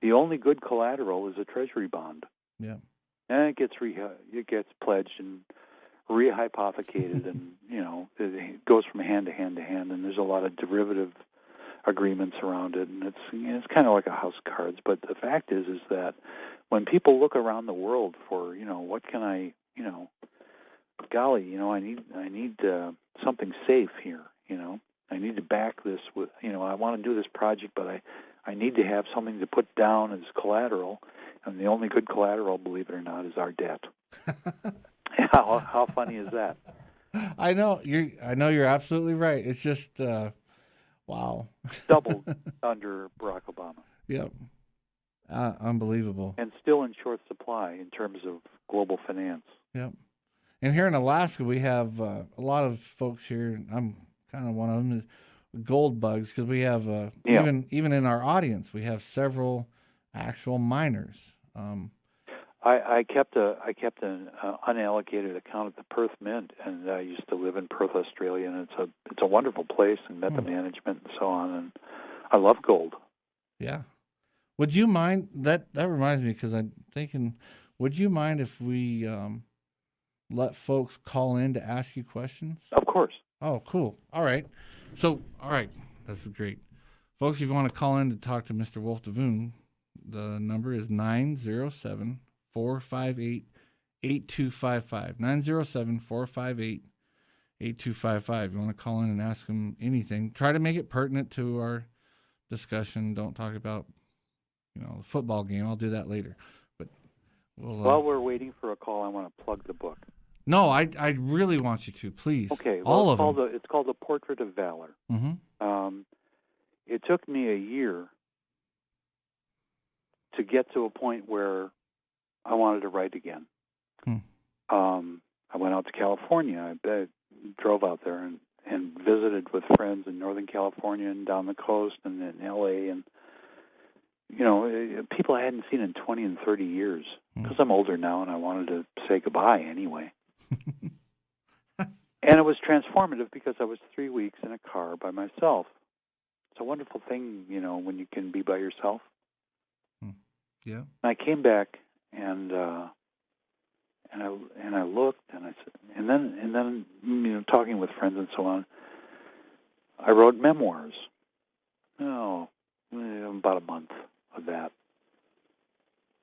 The only good collateral is a treasury bond. Yeah, and it gets pledged and rehypothecated, and it goes from hand to hand to hand, and there's a lot of derivative agreements around it, and it's kind of like a house of cards. But the fact is that when people look around the world for what can I golly, I need something safe here. I need to back this with I want to do this project, but I need to have something to put down as collateral, and the only good collateral, believe it or not, is our debt. How funny is that? I know you're absolutely right. It's just wow. Doubled under Barack Obama. Yep. Unbelievable. And still in short supply in terms of global finance. Yep. And here in Alaska, we have a lot of folks here, and I'm kind of one of them, gold bugs, because we have even in our audience, we have several actual miners. I kept an unallocated account at the Perth Mint, and I used to live in Perth, Australia, and it's a wonderful place, and met the management and so on, and I love gold. Yeah. Would you mind, that reminds me, because I'm thinking, would you mind if we let folks call in to ask you questions? Of course. Oh, cool. All right. So, all right. This is great. Folks, if you want to call in to talk to Mr. Wolf Devoon, the number is 907-458-8255. 907-458-8255. You want to call in and ask him anything. Try to make it pertinent to our discussion. Don't talk about, the football game. I'll do that later. But while we're waiting for a call, I want to plug the book. No, I really want you to, please. Okay. Well, all of them. It's called The Portrait of Valor. Mm-hmm. It took me a year to get to a point where I wanted to write again. I went out to California. I drove out there and visited with friends in Northern California and down the coast and in L.A. And, people I hadn't seen in 20 and 30 years because I'm older now and I wanted to say goodbye anyway. And it was transformative because I was 3 weeks in a car by myself. It's a wonderful thing, when you can be by yourself. Yeah. I came back and I looked and I said, and then talking with friends and so on, I wrote memoirs. About a month of that.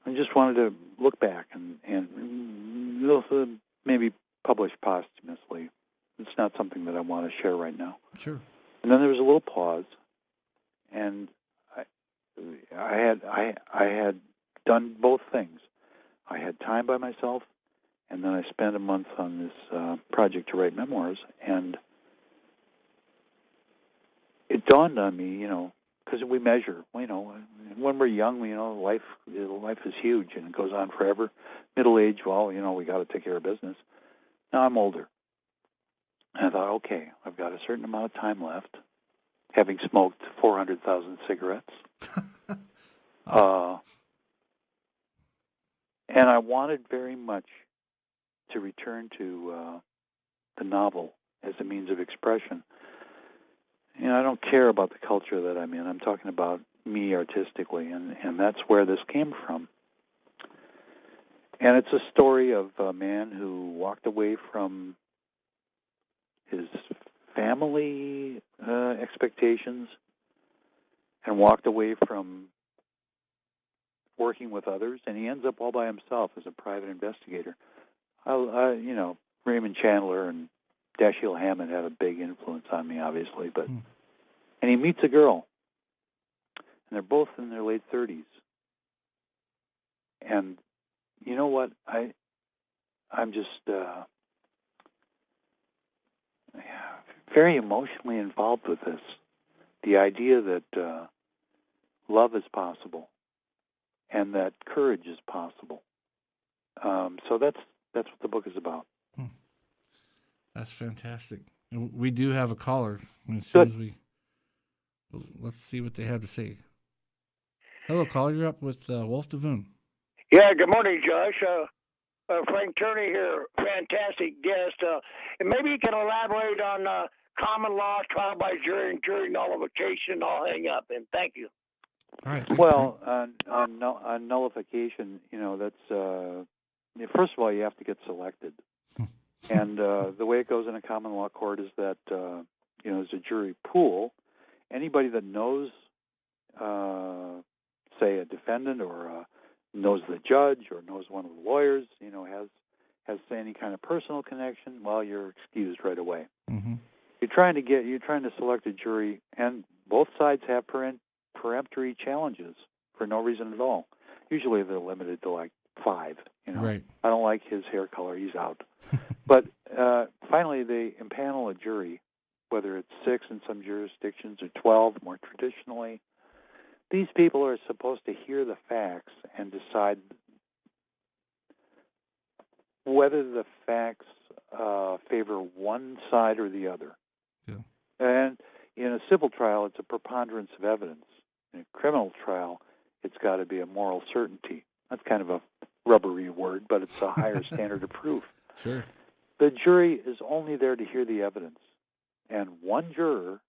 I just wanted to look back and also maybe publish posthumously. It's not something that I want to share right now. Sure. And then there was a little pause, and I had done both things. I had time by myself, and then I spent a month on this project to write memoirs, and it dawned on me, because we measure, when we're young, life is huge and it goes on forever. Middle age, we got to take care of business. Now I'm older. And I thought, okay, I've got a certain amount of time left, having smoked 400,000 cigarettes. And I wanted very much to return to the novel as a means of expression. I don't care about the culture that I'm in. I'm talking about me artistically, and that's where this came from. And it's a story of a man who walked away from his family expectations and walked away from working with others, and he ends up all by himself as a private investigator. Raymond Chandler and Dashiell Hammett had a big influence on me, obviously, but and he meets a girl, and they're both in their late 30s. And you know what? I'm just very emotionally involved with this. The idea that love is possible and that courage is possible. So that's what the book is about. That's fantastic. And we do have a caller. As soon as let's see what they have to say. Hello, caller. You're up with Wolf Devoon. Yeah, good morning, Josh. Frank Turney here. Fantastic guest. And maybe you can elaborate on common law, trial by jury, and jury nullification. I'll hang up, and thank you. All right. Well, on nullification, that's first of all, you have to get selected. And the way it goes in a common law court is that, there's a jury pool. Anybody that knows, say, a defendant or knows the judge or knows one of the lawyers, has any kind of personal connection, well, you're excused right away. Mm-hmm. You're trying to select a jury, and both sides have peremptory challenges for no reason at all. Usually they're limited to like 5. Right. I don't like his hair color; he's out. But finally, they impanel a jury, whether it's 6 in some jurisdictions or 12 more traditionally. These people are supposed to hear the facts and decide whether the facts favor one side or the other. Yeah. And in a civil trial, it's a preponderance of evidence. In a criminal trial, it's got to be a moral certainty. That's kind of a rubbery word, but it's a higher standard of proof. Sure. The jury is only there to hear the evidence, and one juror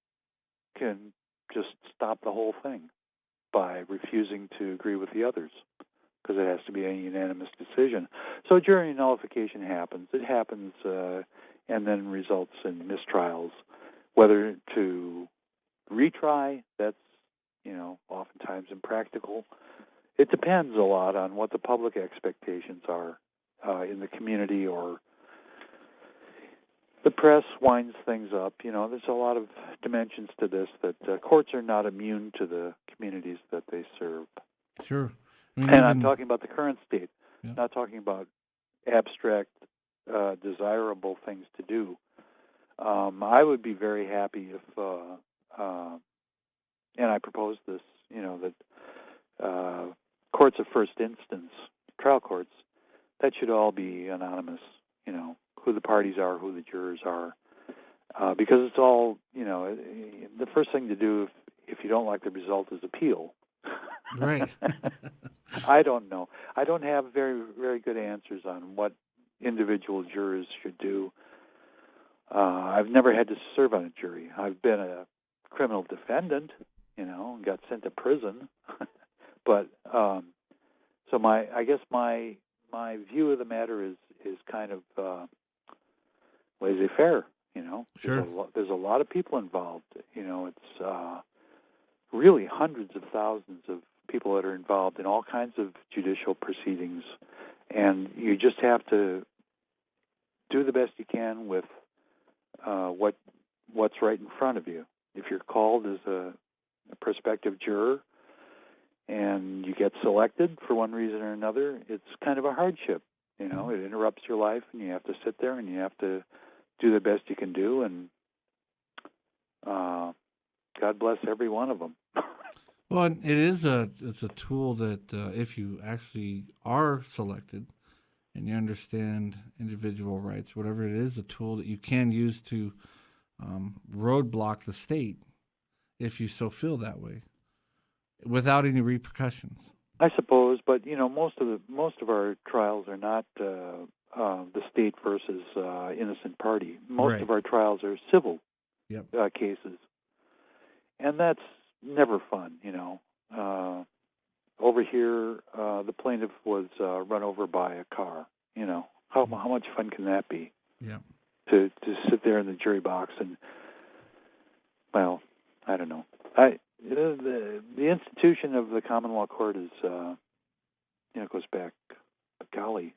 can just stop the whole thing by refusing to agree with the others, because it has to be a unanimous decision. So jury nullification happens. It happens and then results in mistrials. Whether to retry, that's, oftentimes impractical. It depends a lot on what the public expectations are in the community, or the press winds things up. There's a lot of dimensions to this that courts are not immune to the communities that they serve. Sure. I'm talking about the current state, not talking about abstract, desirable things to do. I would be very happy if, and I propose this, that courts of first instance, trial courts, that should all be anonymous, who the parties are, who the jurors are, because it's all, the first thing to do if you don't like the result is appeal. Right. I don't know. I don't have very, very good answers on what individual jurors should do. I've never had to serve on a jury. I've been a criminal defendant, and got sent to prison. But so I guess my view of the matter is kind of laissez-faire. Sure. There's a lot of people involved. It's really hundreds of thousands of people that are involved in all kinds of judicial proceedings, and you just have to do the best you can with what's right in front of you. If you're called as a prospective juror and you get selected for one reason or another, it's kind of a hardship. It interrupts your life, and you have to sit there and you have to do the best you can do, and God bless every one of them. Well, it's a tool that if you actually are selected and you understand individual rights, whatever it is, a tool that you can use to roadblock the state if you so feel that way, without any repercussions. I suppose, but most of our trials are not the state versus innocent party. Most of our trials are civil cases, and that's never fun. Over here, the plaintiff was run over by a car. How much fun can that be? Yeah. To sit there in the jury box and, well, I don't know. The institution of the common law court is, goes back, golly,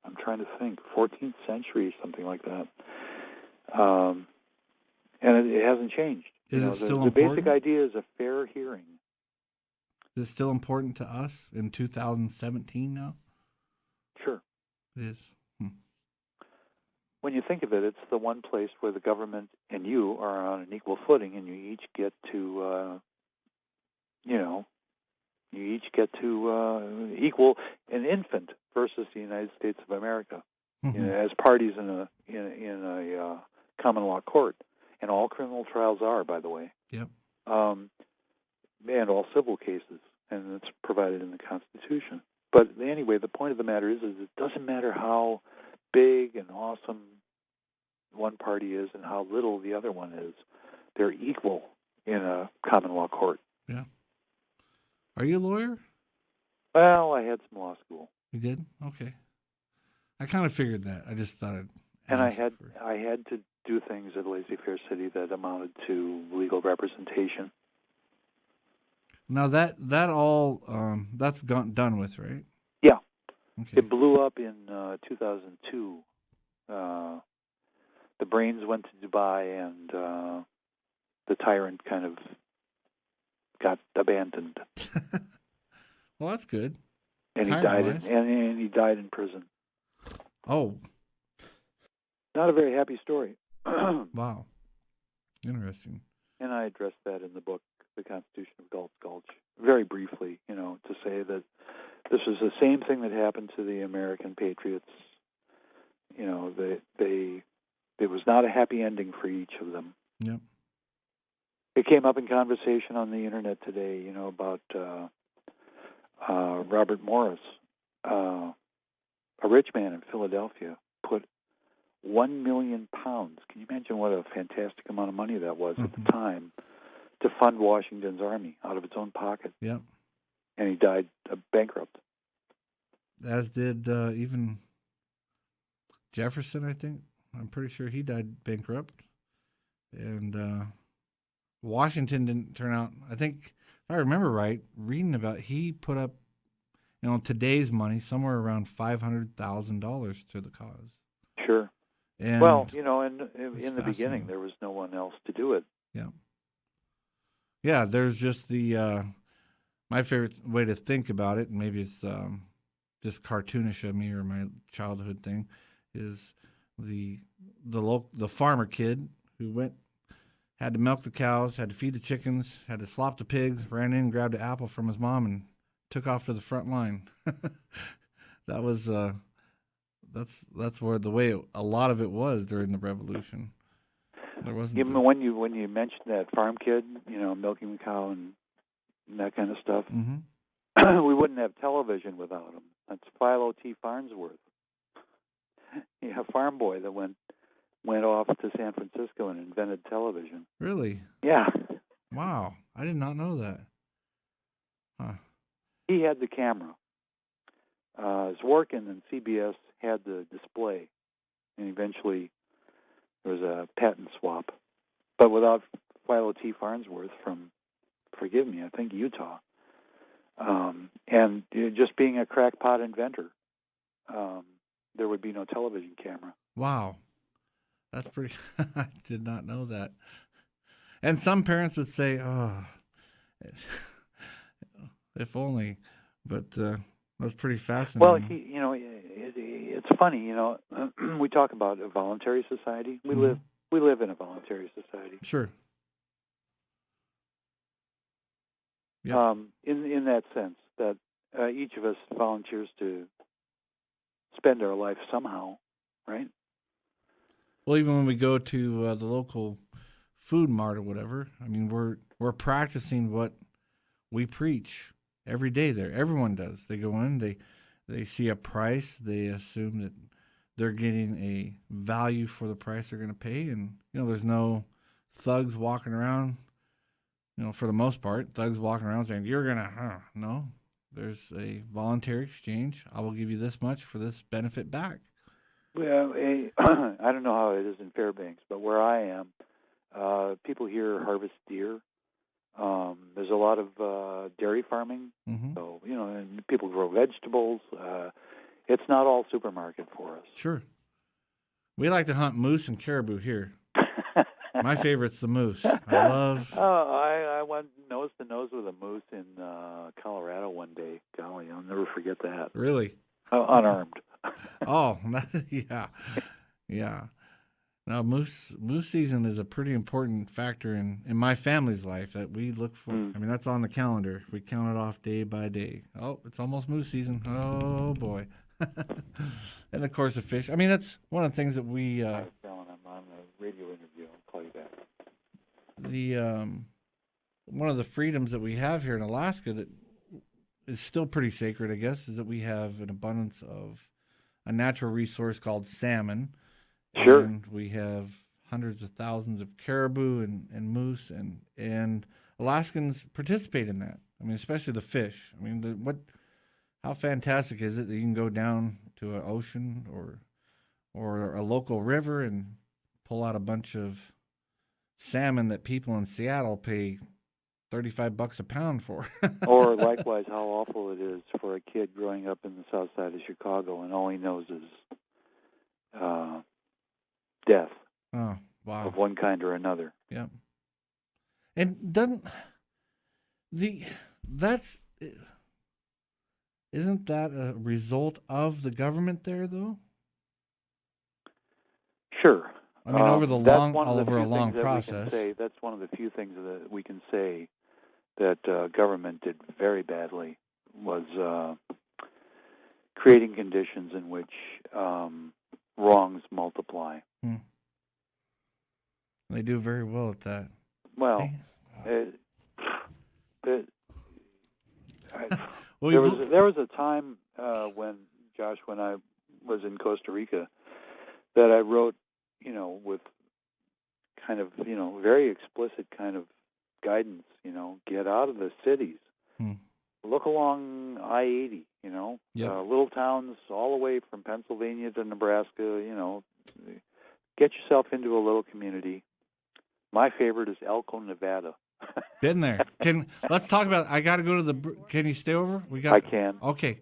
I'm trying to think, 14th century, something like that. And it hasn't changed. Is it still the important? basic idea is a fair hearing. Is it still important to us in 2017 now? Sure. It is. When you think of it, it's the one place where the government and you are on an equal footing, and you each get to, equal an infant versus the United States of America, as parties in a common law court, and all criminal trials are, by the way. Yep. And all civil cases, and it's provided in the Constitution. But anyway, the point of the matter is it doesn't matter how big and awesome one party is and how little the other one is. They're equal in a common law court. Yeah. Are you a lawyer? Well, I had some law school. You did? Okay. I kind of figured that. I just thought I had to do things at Laissez-Faire City that amounted to legal representation. Now that all that's done with, right? Yeah. Okay. It blew up in 2002. The brains went to Dubai, and the tyrant kind of got abandoned. Well, that's good. And he died. And he died in prison. Oh. Not a very happy story. Wow. Interesting. And I addressed that in the book, The Constitution of Galt's Gulch, very briefly, to say that this was the same thing that happened to the American Patriots. It was not a happy ending for each of them. Yep. It came up in conversation on the internet today, about Robert Morris, a rich man in Philadelphia put 1 million pounds. Can you imagine what a fantastic amount of money that was at the time to fund Washington's army out of its own pocket? Yep. And he died bankrupt. As did even Jefferson, I think. I'm pretty sure he died bankrupt. And Washington didn't turn out, I think, if I remember right, reading about, he put up, today's money, somewhere around $500,000 to the cause. Sure. And well, in the beginning, there was no one else to do it. Yeah. Yeah, there's just the, my favorite way to think about it, and maybe it's just cartoonish of me or my childhood thing, is the farmer kid who had to milk the cows, had to feed the chickens, had to slop the pigs, ran in, grabbed an apple from his mom, and took off to the front line. That was that's where the way a lot of it was during the Revolution. There wasn't when you mentioned that farm kid, milking the cow and that kind of stuff. Mm-hmm. We wouldn't have television without him. That's Philo T. Farnsworth. A farm boy that went off to San Francisco and invented television. Really? Yeah. Wow, I did not know that. Huh. He had the camera. Zworkin and CBS had the display, and eventually there was a patent swap. But without Philo T. Farnsworth from, forgive me, I think Utah, and just being a crackpot inventor, there would be no television camera. Wow. That's pretty, I did not know that. And some parents would say, oh, if only, but that's pretty fascinating. Well, it's funny, we talk about a voluntary society. We live in a voluntary society. Sure. Yep. In that sense, that each of us volunteers to spend our life somehow, right? Well, even when we go to the local food mart or whatever, I mean, we're practicing what we preach every day there. Everyone does. They go in, they see a price, they assume that they're getting a value for the price they're going to pay, and there's no thugs walking around. For the most part, thugs walking around saying, you're going to, no. There's a voluntary exchange. I will give you this much for this benefit back. Well, I don't know how it is in Fairbanks, but where I am, people here harvest deer. There's a lot of dairy farming, so and people grow vegetables. It's not all supermarket for us. Sure. We like to hunt moose and caribou here. My favorite's the moose. I love. I went nose to nose with a moose in Colorado one day. Golly, I'll never forget that. Really? Unarmed. Oh, yeah. Now, moose season is a pretty important factor in my family's life that we look for. I mean, that's on the calendar. We count it off day by day. Oh, it's almost moose season. Oh, boy. And, of course, the fish. I mean, that's one of the things that we... I'm on a radio interview. I'll call you back. One of the freedoms that we have here in Alaska that is still pretty sacred, I guess, is that we have an abundance of a natural resource called salmon. Sure. And we have hundreds of thousands of caribou and moose, and Alaskans participate in that. I mean, especially the fish. I mean, how fantastic is it that you can go down to an ocean or a local river and pull out a bunch of salmon that people in Seattle pay $35 a pound for. Or likewise, how awful it is for a kid growing up in the south side of Chicago and all he knows is death. Oh, wow. Of one kind or another. Yeah. And isn't that a result of the government there, though? Sure. I mean, over a long process. That's one of the few things that we can say that government did very badly was creating conditions in which wrongs multiply. They do very well at that. Well, there was a time when was in Costa Rica that I wrote, with kind of, very explicit kind of guidance, get out of the cities. Look along I-80, little towns all the way from Pennsylvania to Nebraska, get yourself into a little community. My favorite is Elko, Nevada. Been there. Let's talk about, I got to go to can you stay over? I can. Okay.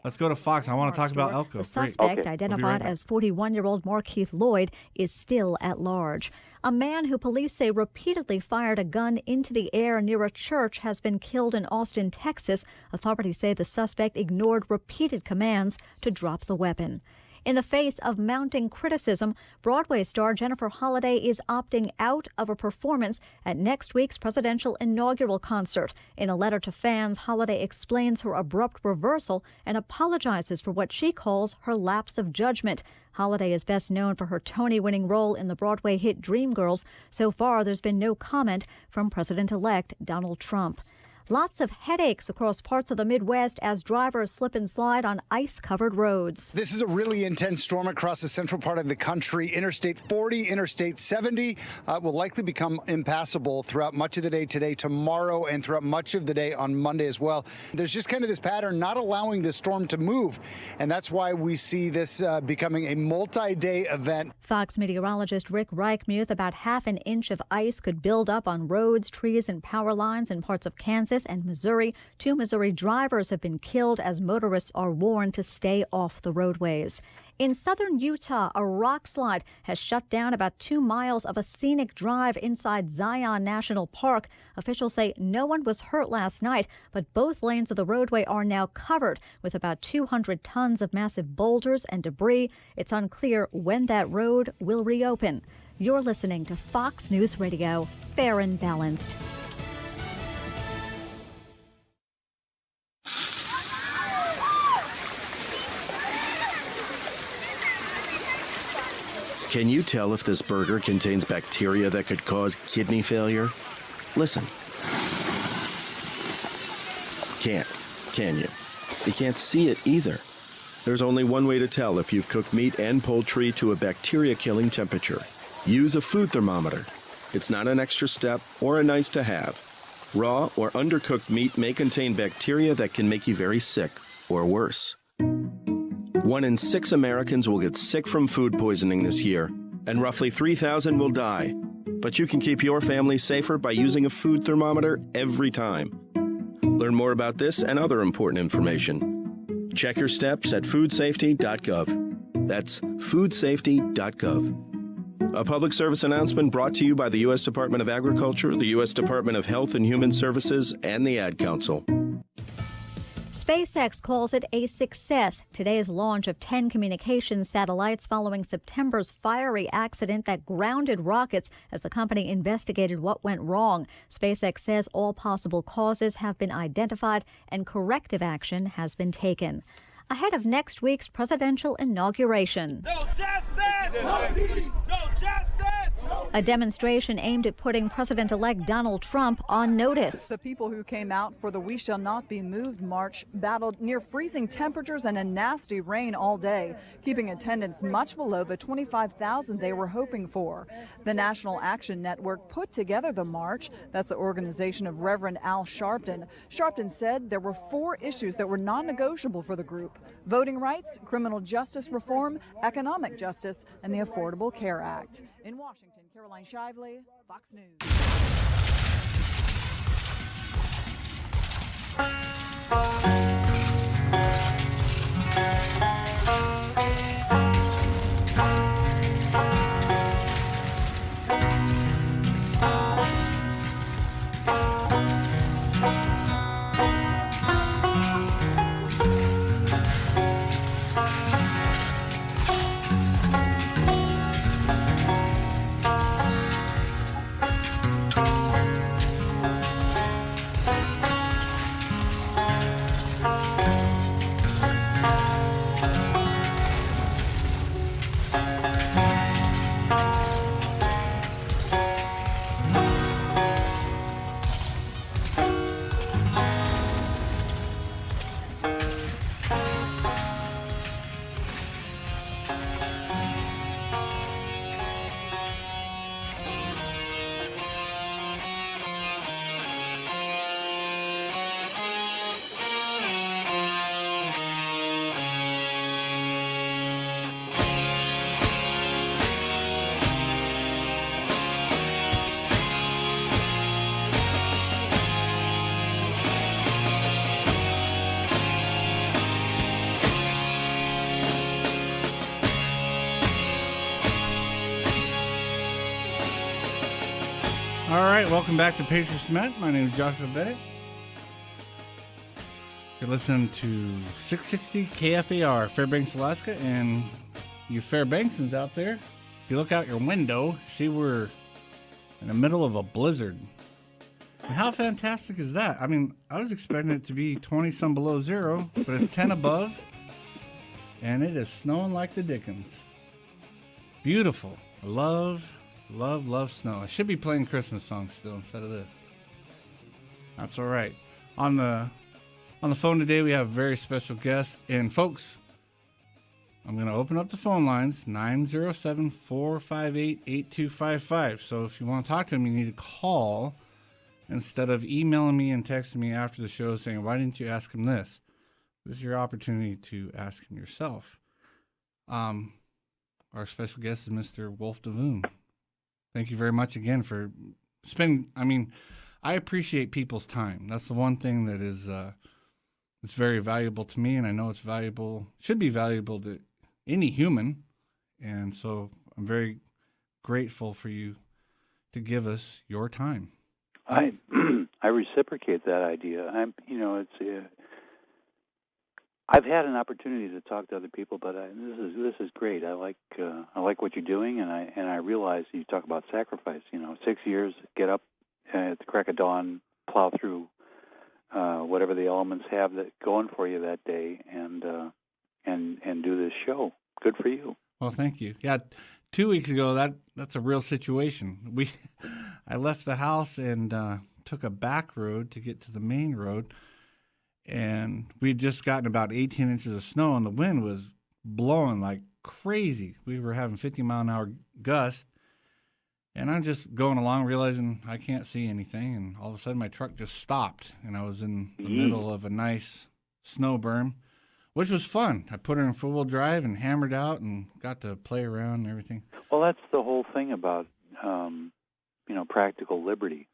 Let's go to Fox. I want to talk about Elko. The suspect, identified as 41-year-old Markeith Lloyd, is still at large. A man who police say repeatedly fired a gun into the air near a church has been killed in Austin, Texas. Authorities say the suspect ignored repeated commands to drop the weapon. In the face of mounting criticism, Broadway star Jennifer Holliday is opting out of a performance at next week's presidential inaugural concert. In a letter to fans, Holliday explains her abrupt reversal and apologizes for what she calls her lapse of judgment. Holliday is best known for her Tony-winning role in the Broadway hit Dreamgirls. So far, there's been no comment from President-elect Donald Trump. Lots of headaches across parts of the Midwest as drivers slip and slide on ice-covered roads. This is a really intense storm across the central part of the country. Interstate 40, Interstate 70 will likely become impassable throughout much of the day today, tomorrow, and throughout much of the day on Monday as well. There's just kind of this pattern not allowing the storm to move, and that's why we see this becoming a multi-day event. Fox meteorologist Rick Reichmuth, about half an inch of ice could build up on roads, trees, and power lines in parts of Kansas and Missouri. 2 Missouri drivers have been killed as motorists are warned to stay off the roadways. In southern Utah, a rock slide has shut down about 2 miles of a scenic drive inside Zion National Park. Officials say no one was hurt last night, but both lanes of the roadway are now covered with about 200 tons of massive boulders and debris. It's unclear when that road will reopen. You're listening to Fox News Radio, fair and balanced. Can you tell if this burger contains bacteria that could cause kidney failure? Listen. Can't, can you? You can't see it either. There's only one way to tell if you've cooked meat and poultry to a bacteria-killing temperature. Use a food thermometer. It's not an extra step or a nice to have. Raw or undercooked meat may contain bacteria that can make you very sick or worse. 1 in 6 Americans will get sick from food poisoning this year, and roughly 3,000 will die. But you can keep your family safer by using a food thermometer every time. Learn more about this and other important information. Check your steps at foodsafety.gov. That's foodsafety.gov. A public service announcement brought to you by the U.S. Department of Agriculture, the U.S. Department of Health and Human Services, and the Ad Council. SpaceX calls it a success. Today's launch of 10 communications satellites following September's fiery accident that grounded rockets as the company investigated what went wrong. SpaceX says all possible causes have been identified and corrective action has been taken. Ahead of next week's presidential inauguration. No justice! No peace! No justice! A demonstration aimed at putting President-elect Donald Trump on notice. The people who came out for the We Shall Not Be Moved march battled near freezing temperatures and a nasty rain all day, keeping attendance much below the 25,000 they were hoping for. The National Action Network put together the march. That's the organization of Reverend Al Sharpton. Sharpton said there were 4 issues that were non-negotiable for the group: voting rights, criminal justice reform, economic justice, and the Affordable Care Act. In Washington, Caroline Shively, Fox News. All right, welcome back to Patriot Cement. My name is Joshua Bennett. You're listening to 660 KFAR, Fairbanks, Alaska, and you Fairbanksans out there, if you look out your window, see we're in the middle of a blizzard. And how fantastic is that? I mean, I was expecting it to be 20-some below zero, but it's 10 above, and it is snowing like the dickens. Beautiful. I love snow. I should be playing Christmas songs still instead of this. That's all right. On the phone today, we have a very special guest. And folks, I'm going to open up the phone lines, 907-458-8255. So if you want to talk to him, you need to call instead of emailing me and texting me after the show saying, why didn't you ask him this? This is your opportunity to ask him yourself. Our special guest is Mr. Wolf Devoon. Thank you very much again for spending. I mean, I appreciate people's time. That's the one thing that is it's very valuable to me, and I know it's valuable, should be valuable to any human. And so I'm very grateful for you to give us your time. I reciprocate that idea. I've had an opportunity to talk to other people, but this is great. I like what you're doing, and I realize you talk about sacrifice. 6 years, get up at the crack of dawn, plow through whatever the elements have that going for you that day, and do this show. Good for you. Well, thank you. Yeah, 2 weeks ago, that's a real situation. I left the house and took a back road to get to the main road. And we'd just gotten about 18 inches of snow, and the wind was blowing like crazy. We were having 50-mile-an-hour gusts, and I'm just going along, realizing I can't see anything, and all of a sudden my truck just stopped, and I was in the middle of a nice snow berm, which was fun. I put her in four-wheel drive and hammered out and got to play around and everything. Well, that's the whole thing about, practical liberty.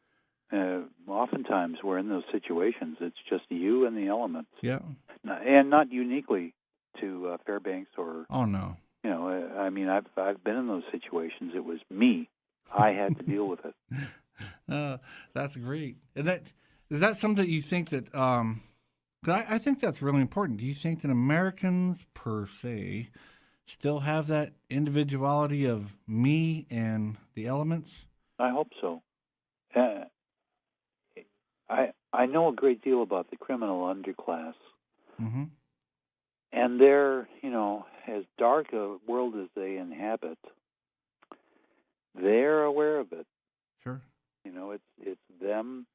Oftentimes we're in those situations. It's just you and the elements. Yeah. And not uniquely to Fairbanks or. Oh no. I've been in those situations. It was me. I had to deal with it. That's great. And is that something that you think that? 'Cause I think that's really important. Do you think that Americans per se still have that individuality of me and the elements? I hope so. I know a great deal about the criminal underclass. Mm-hmm. And they're, as dark a world as they inhabit, they're aware of it. Sure. It's them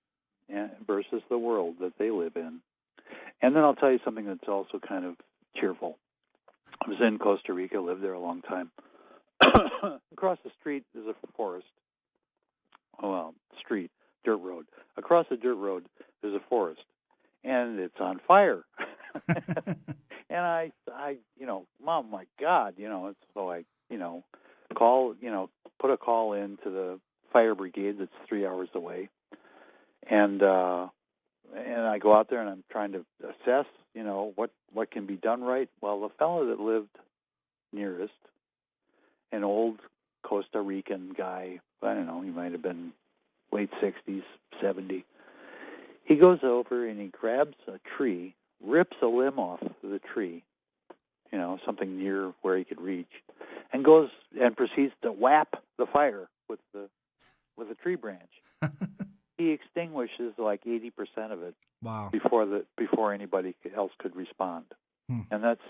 versus the world that they live in. And then I'll tell you something that's also kind of cheerful. I was in Costa Rica, lived there a long time. Across the street is a forest. Dirt road. Across the dirt road, there's a forest, and it's on fire. And I, Mom, my God, so I, put a call in to the fire brigade that's 3 hours away, and I go out there and I'm trying to assess, what can be done right. Well, the fellow that lived nearest, an old Costa Rican guy, I don't know, he might have been late 60s, 70. He goes over and he grabs a tree, rips a limb off the tree, something near where he could reach, and goes and proceeds to whap the fire with a tree branch. He extinguishes like 80% of it. Wow. Before anybody else could respond. And that's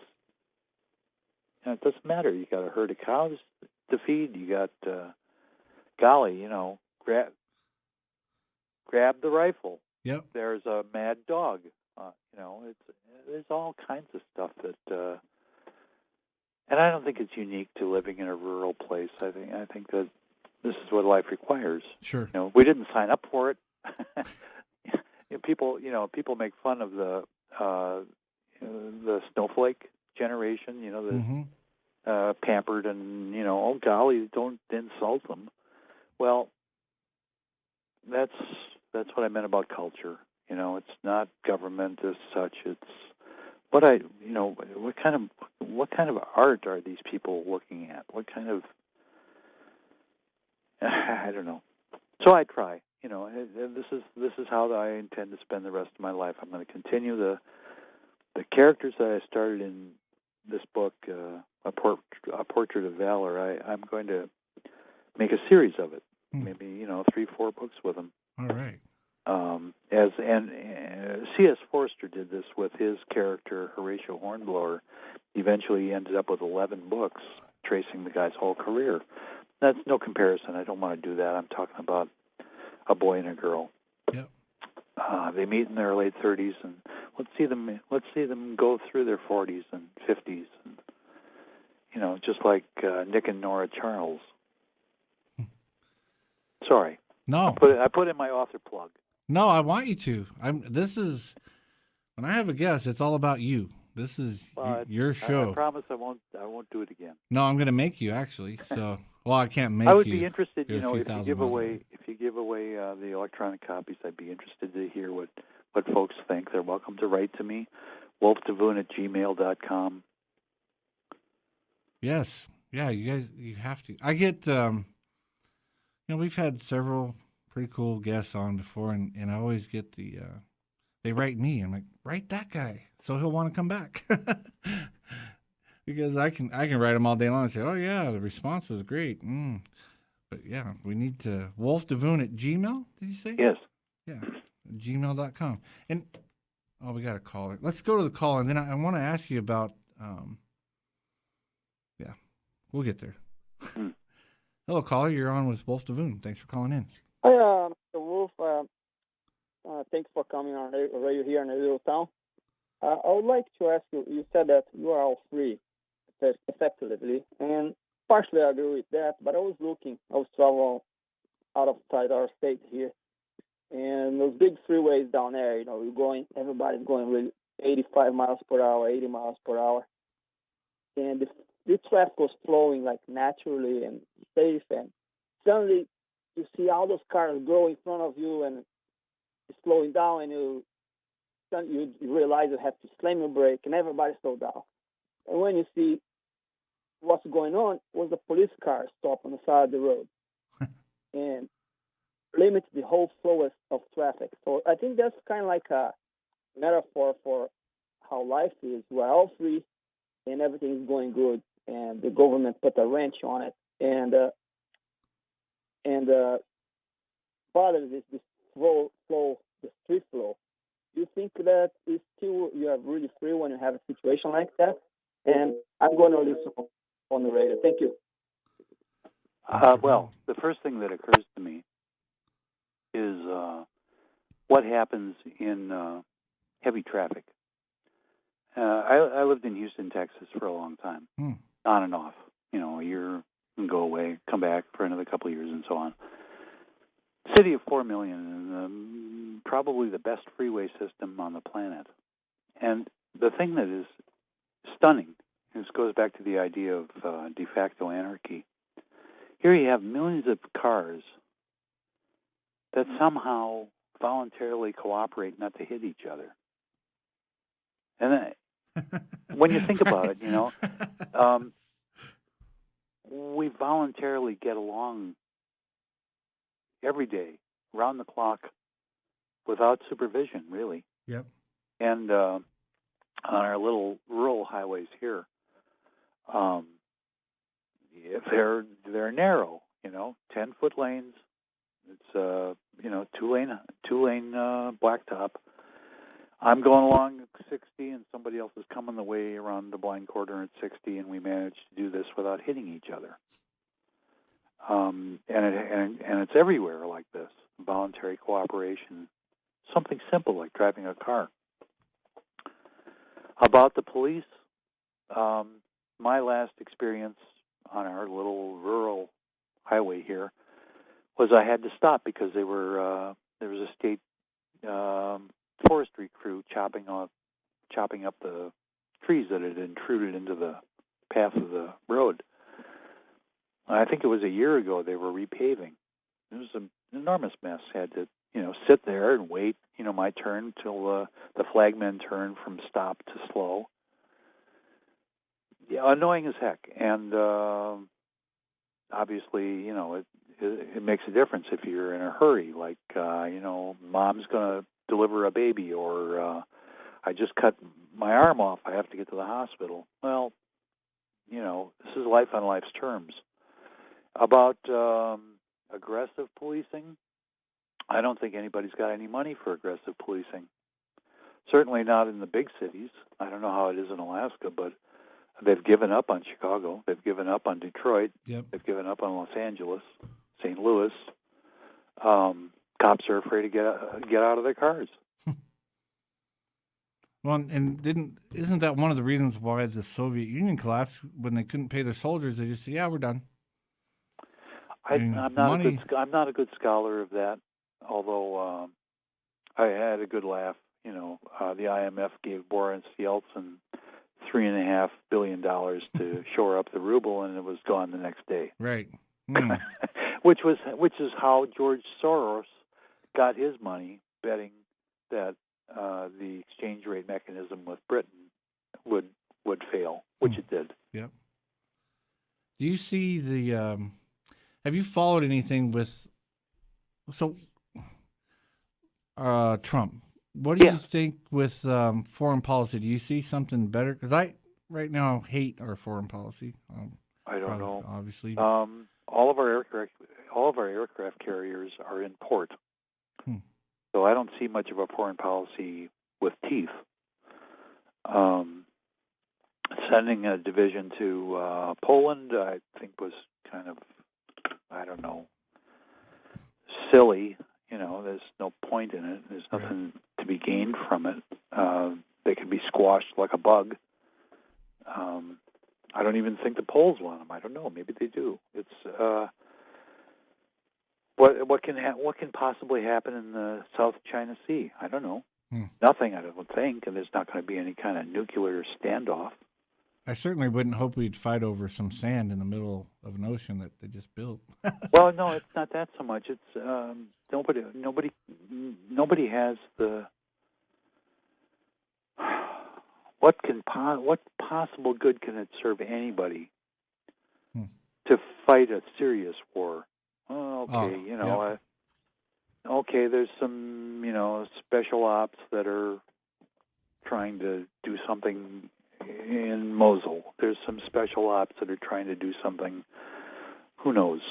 it doesn't matter. You got a herd of cows to feed. You got grab the rifle. Yep. There's a mad dog. There's all kinds of stuff that, and I don't think it's unique to living in a rural place. I think that this is what life requires. Sure. We didn't sign up for it. People make fun of the snowflake generation. Pampered and oh golly, don't insult them. Well, that's what I meant about culture. It's not government as such. It's what kind of art are these people looking at? What kind of I don't know. So I try. And this is how I intend to spend the rest of my life. I'm going to continue the characters that I started in this book, a Portrait of Valor. I'm going to make a series of it, maybe 3-4 books with them. All right. C.S. Forster did this with his character Horatio Hornblower. Eventually, he ended up with 11 books tracing the guy's whole career. That's no comparison. I don't want to do that. I'm talking about a boy and a girl. Yep. They meet in their late 30s, and let's see them go through their 40s and 50s, and just like Nick and Nora Charles. Sorry. No. I put in my author plug. No, I want you to. This is when I have a guest. It's all about you. This is your show. I promise I won't do it again. No, I'm going to make you actually. So, well, I can't make you. I would be interested. If you give away the electronic copies, I'd be interested to hear what folks think. They're welcome to write to me, wolfdevoon@gmail.com. Yes. Yeah, you guys, you have to. I get, we've had several pretty cool guests on before, and I always get they write me. I'm like, write that guy, so he'll want to come back. Because I can write him all day long and say, oh yeah, the response was great. But yeah, we need to, wolfdevoon@gmail, did you say? Yes. Yeah, gmail.com. And, we got a caller. Let's go to the call, and then I want to ask you about, we'll get there. Hello, caller. You're on with Wolf Devoon. Thanks for calling in. Hi, Mr. Wolf. Thanks for coming on radio here in a little town. I would like to ask you, you said that you are all free, effectively, and partially I agree with that, but I was traveling outside our state here, and those big freeways down there, everybody's going really 85 miles per hour, 80 miles per hour, and the traffic was flowing like naturally and safe, and suddenly you see all those cars go in front of you and it's slowing down, and you realize you have to slam your brake, and everybody slow down. And when you see what's going on, was the police car stop on the side of the road and limits the whole flow of traffic. So I think that's kind of like a metaphor for how life is. We're all free, and everything is going good, and the government put a wrench on it, and bothers is this flow, the street flow. Do you think that is still you are really free when you have a situation like that? And I'm going to listen on the radio. Thank you. Well, the first thing that occurs to me is what happens in heavy traffic. I lived in Houston, Texas for a long time, on and off. A year and go away, come back for another couple of years, and so on. City of 4 million, and probably the best freeway system on the planet. And the thing that is stunning, this goes back to the idea of de facto anarchy. Here you have millions of cars that somehow voluntarily cooperate not to hit each other. And when you think about it, we voluntarily get along every day, round the clock, without supervision, really. Yep. And on our little rural highways here, they're narrow, 10-foot lanes. It's two-lane blacktop. I'm going along at 60, and somebody else is coming the way around the blind corner at 60, and we manage to do this without hitting each other. And it's everywhere like this, voluntary cooperation, something simple like driving a car. About the police, my last experience on our little rural highway here was I had to stop because there was a state forestry crew chopping up the trees that had intruded into the path of the road. I think it was a year ago they were repaving. It was an enormous mess. I had to, sit there and wait, my turn till the flagmen turned from stop to slow. Yeah, annoying as heck. And obviously, it makes a difference if you're in a hurry, like mom's going to deliver a baby, or I just cut my arm off, I have to get to the hospital. Well, this is life on life's terms. About aggressive policing, I don't think anybody's got any money for aggressive policing. Certainly not in the big cities. I don't know how it is in Alaska, but they've given up on Chicago. They've given up on Detroit. Yep. They've given up on Los Angeles, St. Louis. Cops are afraid to get out of their cars. Well, and isn't that one of the reasons why the Soviet Union collapsed? When they couldn't pay their soldiers, they just said, "Yeah, we're done." I'm not a good scholar of that, although I had a good laugh. The IMF gave Boris Yeltsin $3.5 billion to shore up the ruble, and it was gone the next day. Right. which is how George Soros got his money, betting that the exchange rate mechanism with Britain would fail, which it did. Yep. Do you see the? Have you followed anything with? So, Trump. What do you think with foreign policy? Do you see something better? Because I right now hate our foreign policy. I don't know. Obviously, all of our aircraft carriers are in port, so I don't see much of a foreign policy with teeth. Sending a division to Poland, I think, was kind of, I don't know, silly. There's no point in it. There's nothing to be gained from it. They could be squashed like a bug. I don't even think the Poles want them. I don't know. Maybe they do. It's what can possibly happen in the South China Sea? I don't know. Nothing, I don't think, and there's not going to be any kind of nuclear standoff. I certainly wouldn't hope we'd fight over some sand in the middle of an ocean that they just built. Well, no, it's not that so much. It's nobody has the what possible good can it serve anybody to fight a serious war? Oh, okay, okay, there's some special ops that are trying to do something in Mosul. There's some special ops that are trying to do something. Who knows?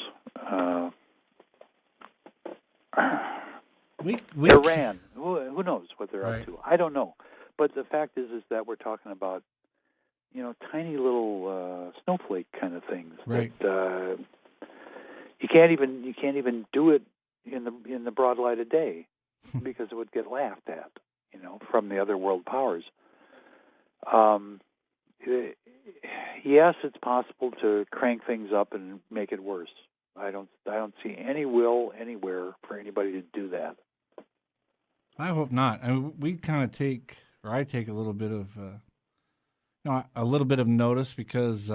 Iran. Who knows what they're up to? I don't know. But the fact is that we're talking about, tiny little snowflake kind of things. Right. That, you can't even do it in the broad light of day because it would get laughed at, from the other world powers. Yes, it's possible to crank things up and make it worse. I don't see any will anywhere for anybody to do that. I hope not. I mean, I take a little bit of notice because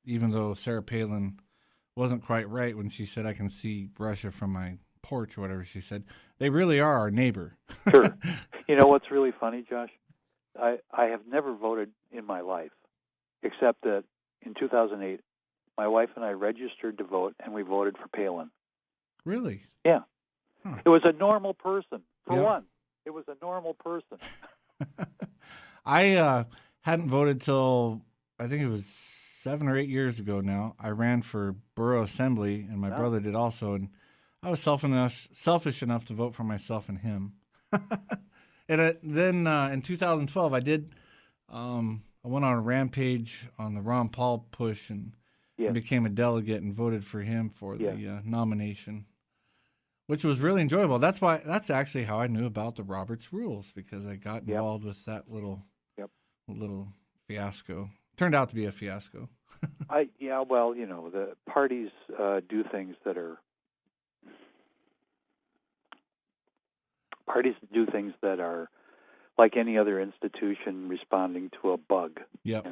even though Sarah Palin wasn't quite right when she said I can see Russia from my porch or whatever she said, they really are our neighbor. Sure. You know what's really funny, Josh? I have never voted in my life, except that in 2008, my wife and I registered to vote, and we voted for Palin. Really? Yeah. Huh. It was a normal person, for one. It was a normal person. I hadn't voted till, I think it was 7 or 8 years ago now. I ran for borough assembly, and my brother did also, and I was selfish enough to vote for myself and him. And then in 2012, I did. I went on a rampage on the Ron Paul push and became a delegate and voted for him for the nomination, which was really enjoyable. That's actually how I knew about the Roberts Rules, because I got involved with that little fiasco. Turned out to be a fiasco. The parties do things that are. Parties do things that are like any other institution responding to a bug. Yep.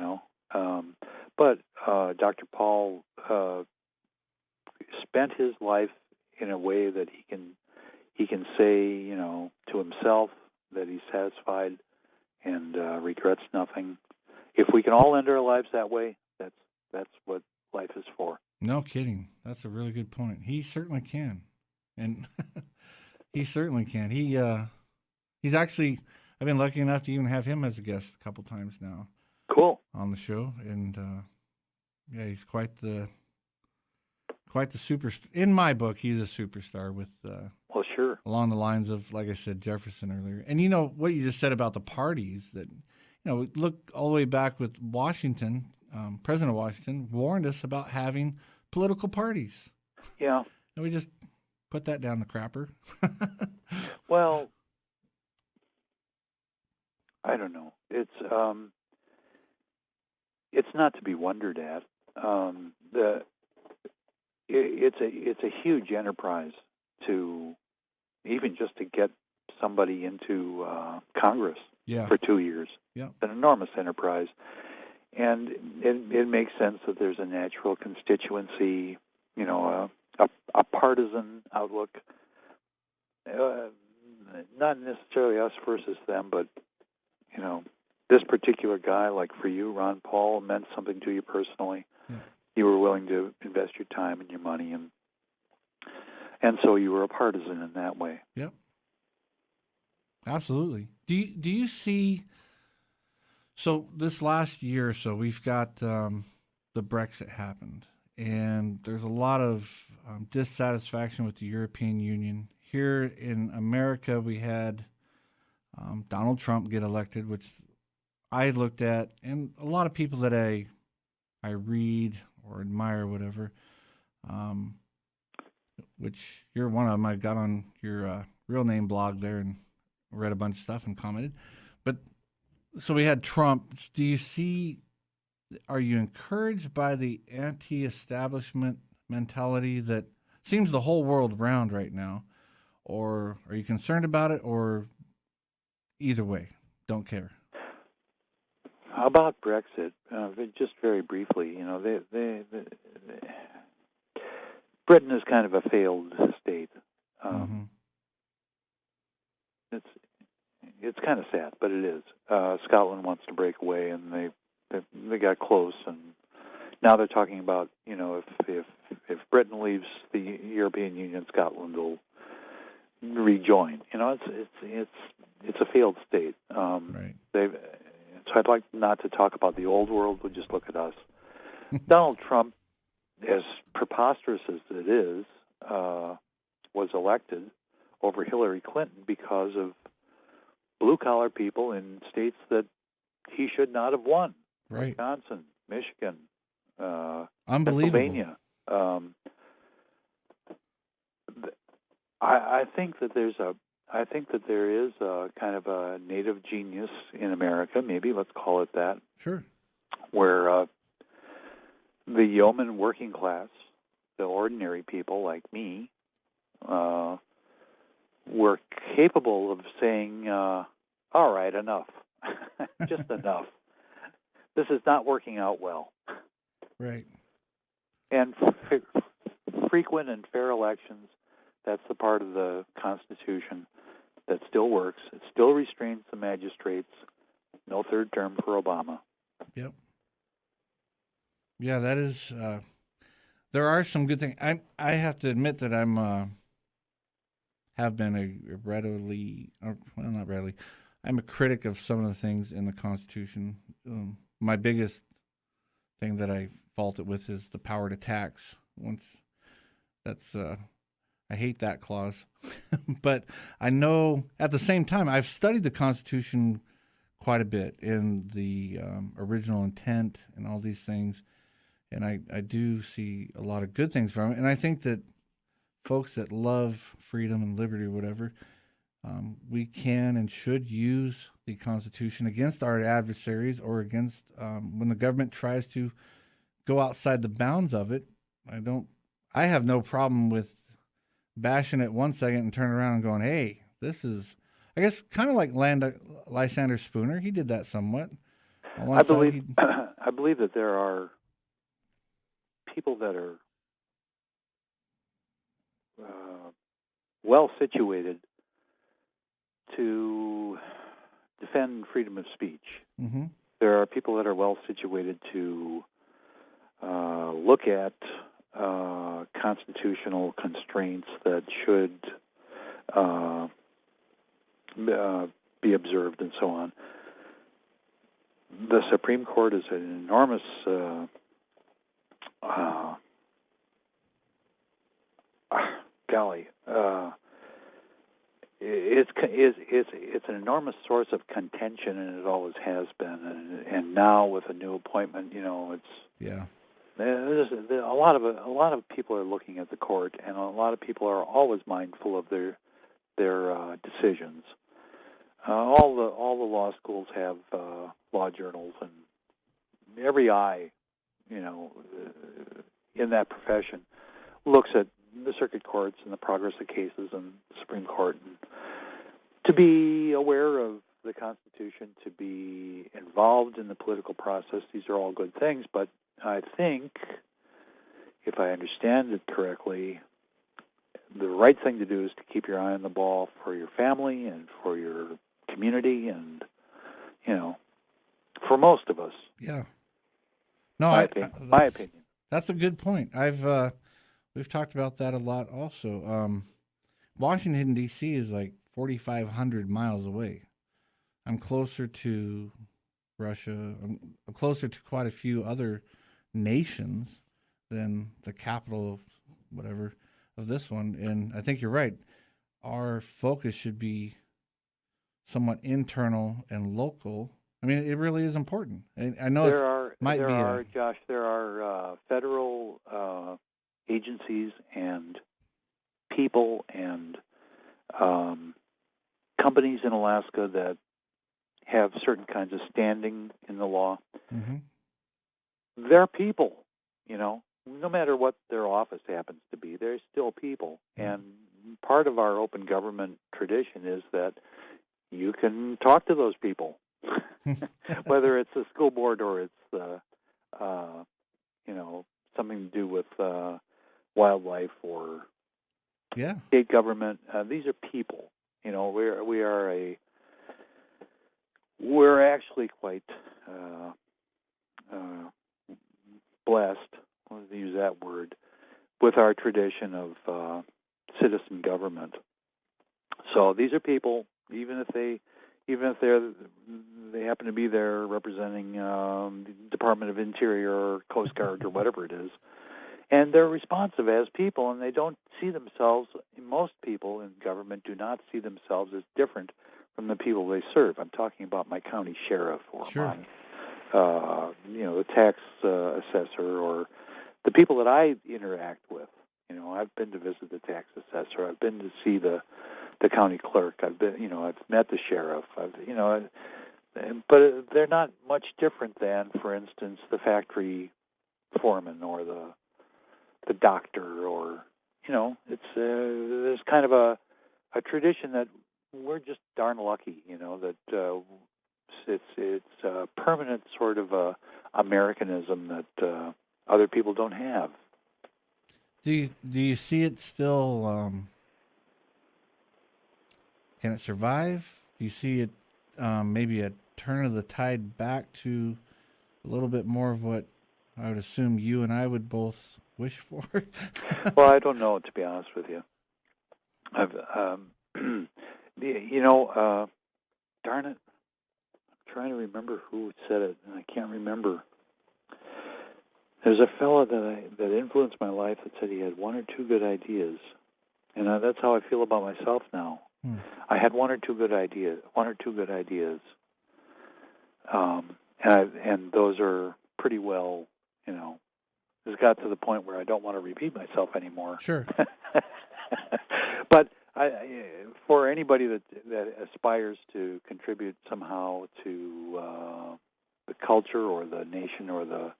But Dr. Paul spent his life in a way that he can say, to himself that he's satisfied and regrets nothing. If we can all end our lives that way, that's what life is for. No kidding. That's a really good point. He certainly can. And he certainly can. He's actually, I've been lucky enough to even have him as a guest a couple times now. Cool. On the show. And yeah, he's quite the superstar. In my book, he's a superstar with well, sure. Along the lines of, like I said, Jefferson earlier. And you know what you just said about the parties, that, you know, look all the way back with Washington. President Washington warned us about having political parties. Yeah. And we just put that down the crapper. Well, I don't know. It's not to be wondered at. It's a huge enterprise to even just to get somebody into Congress for 2 years. Yeah. It's an enormous enterprise. And it makes sense that there's a natural constituency, you know, a partisan outlook. Not necessarily us versus them, but, you know, this particular guy, like for you, Ron Paul, meant something to you personally. Yeah. You were willing to invest your time and your money, and so you were a partisan in that way. Yep. Absolutely. Do you see? So this last year or so, we've got the Brexit happened, and there's a lot of dissatisfaction with the European Union. Here in America, we had Donald Trump get elected, which I looked at, and a lot of people that I read or admire, whatever, which you're one of them. I got on your real name blog there and read a bunch of stuff and commented. But so we had Trump. Do you see, are you encouraged by the anti-establishment mentality that seems the whole world round right now? Or are you concerned about it, or either way, don't care? How about Brexit? Just very briefly, you know, Britain is kind of a failed state. It's kind of sad, but it is. Scotland wants to break away, and they got close, and now they're talking about, you know, if Britain leaves the European Union, Scotland will rejoin. You know, it's a failed state. Right. So I'd like not to talk about the old world, but just look at us. Donald Trump, as preposterous as it is, was elected over Hillary Clinton because of blue-collar people in states that he should not have won. Right. Wisconsin, Michigan, Unbelievable. Pennsylvania. I think that there is a kind of a native genius in America, maybe let's call it that. Sure. Where the yeoman working class, the ordinary people like me, were capable of saying, all right, enough. Just enough. This is not working out well. Right. And frequent and fair elections, that's the part of the Constitution that still works. It still restrains the magistrates. No third term for Obama. Yep. Yeah, that is. There are some good things. I have to admit that have been not readily. I'm a critic of some of the things in the Constitution. My biggest thing that I fault it with is the power to tax. I hate that clause. But I know at the same time, I've studied the Constitution quite a bit in the original intent and all these things. And I do see a lot of good things from it. And I think that folks that love freedom and liberty or whatever, we can and should use the Constitution against our adversaries or against when the government tries to go outside the bounds of it. I have no problem with bashing it 1 second and turn around and going, hey, this is, I guess, kind of like Lysander Spooner. He did that somewhat. I believe that there are people that are well situated to defend freedom of speech. Mm-hmm. There are people that are well situated to look at constitutional constraints that should be observed and so on. The Supreme Court is an enormous it's an enormous source of contention, and it always has been. And now with a new appointment, it's There's a lot of people are looking at the court, and a lot of people are always mindful of their decisions. All the law schools have law journals, and every eye, in that profession, looks at the circuit courts and the progress of cases and the Supreme Court. And to be aware of the Constitution, to be involved in the political process, these are all good things. But I think, if I understand it correctly, the right thing to do is to keep your eye on the ball for your family and for your community and, for most of us. Yeah. No, my opinion. That's a good point. We've talked about that a lot also. Washington, D.C. is like 4,500 miles away. I'm closer to Russia. I'm closer to quite a few other nations than the capital of this one. And I think you're right. Our focus should be somewhat internal and local. I mean, it really is important. I know Josh, there are federal agencies and people and companies in Alaska that have certain kinds of standing in the law. Mm-hmm. They're people, no matter what their office happens to be, they're still people. And part of our open government tradition is that you can talk to those people, whether it's the school board or it's something to do with wildlife or state government. These are people. We're actually quite blessed, let's use that word, with our tradition of citizen government. So these are people, even if they happen to be there representing the Department of Interior or Coast Guard or whatever it is, and they're responsive as people, and they don't see themselves. Most people in government do not see themselves as different from the people they serve. I'm talking about my county sheriff or my the tax assessor or the people that I interact with. I've been to visit the tax assessor. I've been to see the county clerk. I've met the sheriff. But they're not much different than, for instance, the factory foreman or the doctor, or there's kind of a tradition that we're just darn lucky, that it's a permanent sort of Americanism that other people don't have. Do you see it still? Can it survive? Do you see it maybe a turn of the tide back to a little bit more of what I would assume you and I would both wish for? Well, I don't know, to be honest with you. Darn it, I'm trying to remember who said it, and I can't remember. There's a fellow that influenced my life that said he had one or two good ideas, and that's how I feel about myself now. I had one or two good ideas, and those are pretty well, it's got to the point where I don't want to repeat myself anymore. Sure. But for anybody that aspires to contribute somehow to the culture or the nation or the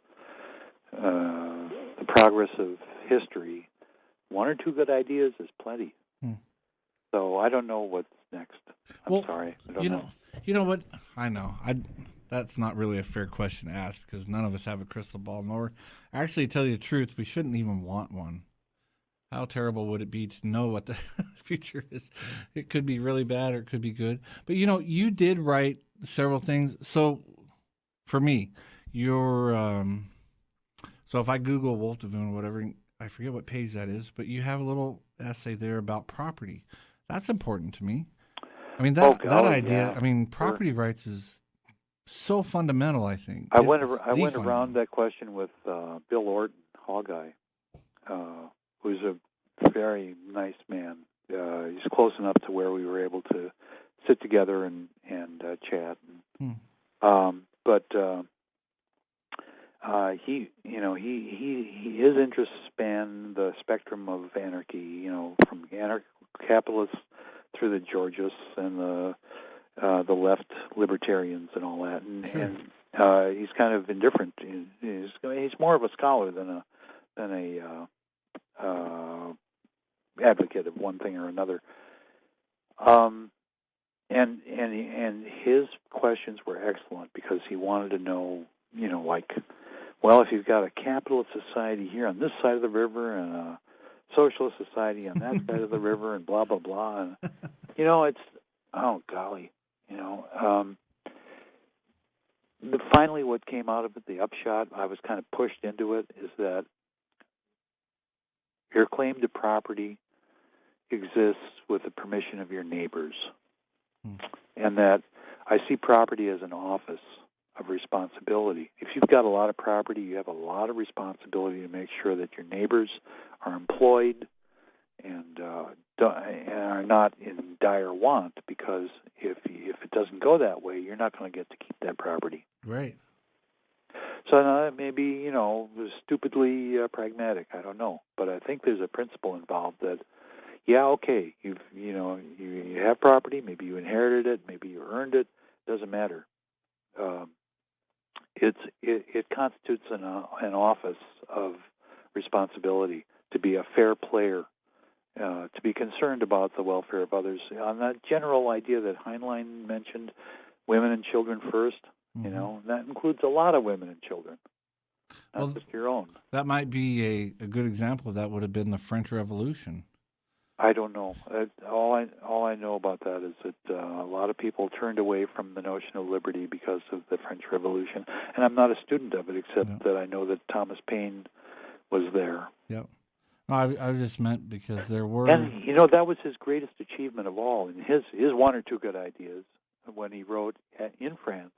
progress of history, one or two good ideas is plenty. So I don't know what's next. I'm sorry. I don't know. You know what? I know. That's not really a fair question to ask because none of us have a crystal ball. Nor, actually, to tell you the truth, we shouldn't even want one. How terrible would it be to know what the future is? It could be really bad or it could be good. But, you did write several things. So, for me, so if I Google Wolf Devoon, whatever, I forget what page that is, but you have a little essay there about property. That's important to me. I mean, that idea, yeah. I mean, property rights is so fundamental, I think. I went around that question with Bill Orton, Hawkeye, who's a very nice man. He's close enough to where we were able to sit together and chat. But he his interests span the spectrum of anarchy. From capitalists through the Georgists and the left libertarians and all that, and he's kind of indifferent. He's more of a scholar than a advocate of one thing or another. And his questions were excellent because he wanted to know, well, if you've got a capitalist society here on this side of the river and a socialist society on that side of the river and blah, blah, blah. And, it's, oh, golly, finally what came out of it, the upshot, I was kind of pushed into it, is that your claim to property exists with the permission of your neighbors. And that I see property as an office of responsibility. If you've got a lot of property, you have a lot of responsibility to make sure that your neighbors are employed and are not in dire want, because if it doesn't go that way, you're not going to get to keep that property. Right. So that may be, stupidly pragmatic. I don't know, but I think there's a principle involved that, yeah, okay, you have property. Maybe you inherited it. Maybe you earned it. Doesn't matter. It constitutes an office of responsibility to be a fair player, to be concerned about the welfare of others. On that general idea that Heinlein mentioned, women and children first. That includes a lot of women and children, not just your own. That might be a good example of that. Would have been the French Revolution. I don't know. All I know about that is that a lot of people turned away from the notion of liberty because of the French Revolution, and I'm not a student of it, except that I know that Thomas Paine was there. Yep. No, I just meant because there were, and that was his greatest achievement of all. And his one or two good ideas when he wrote in France,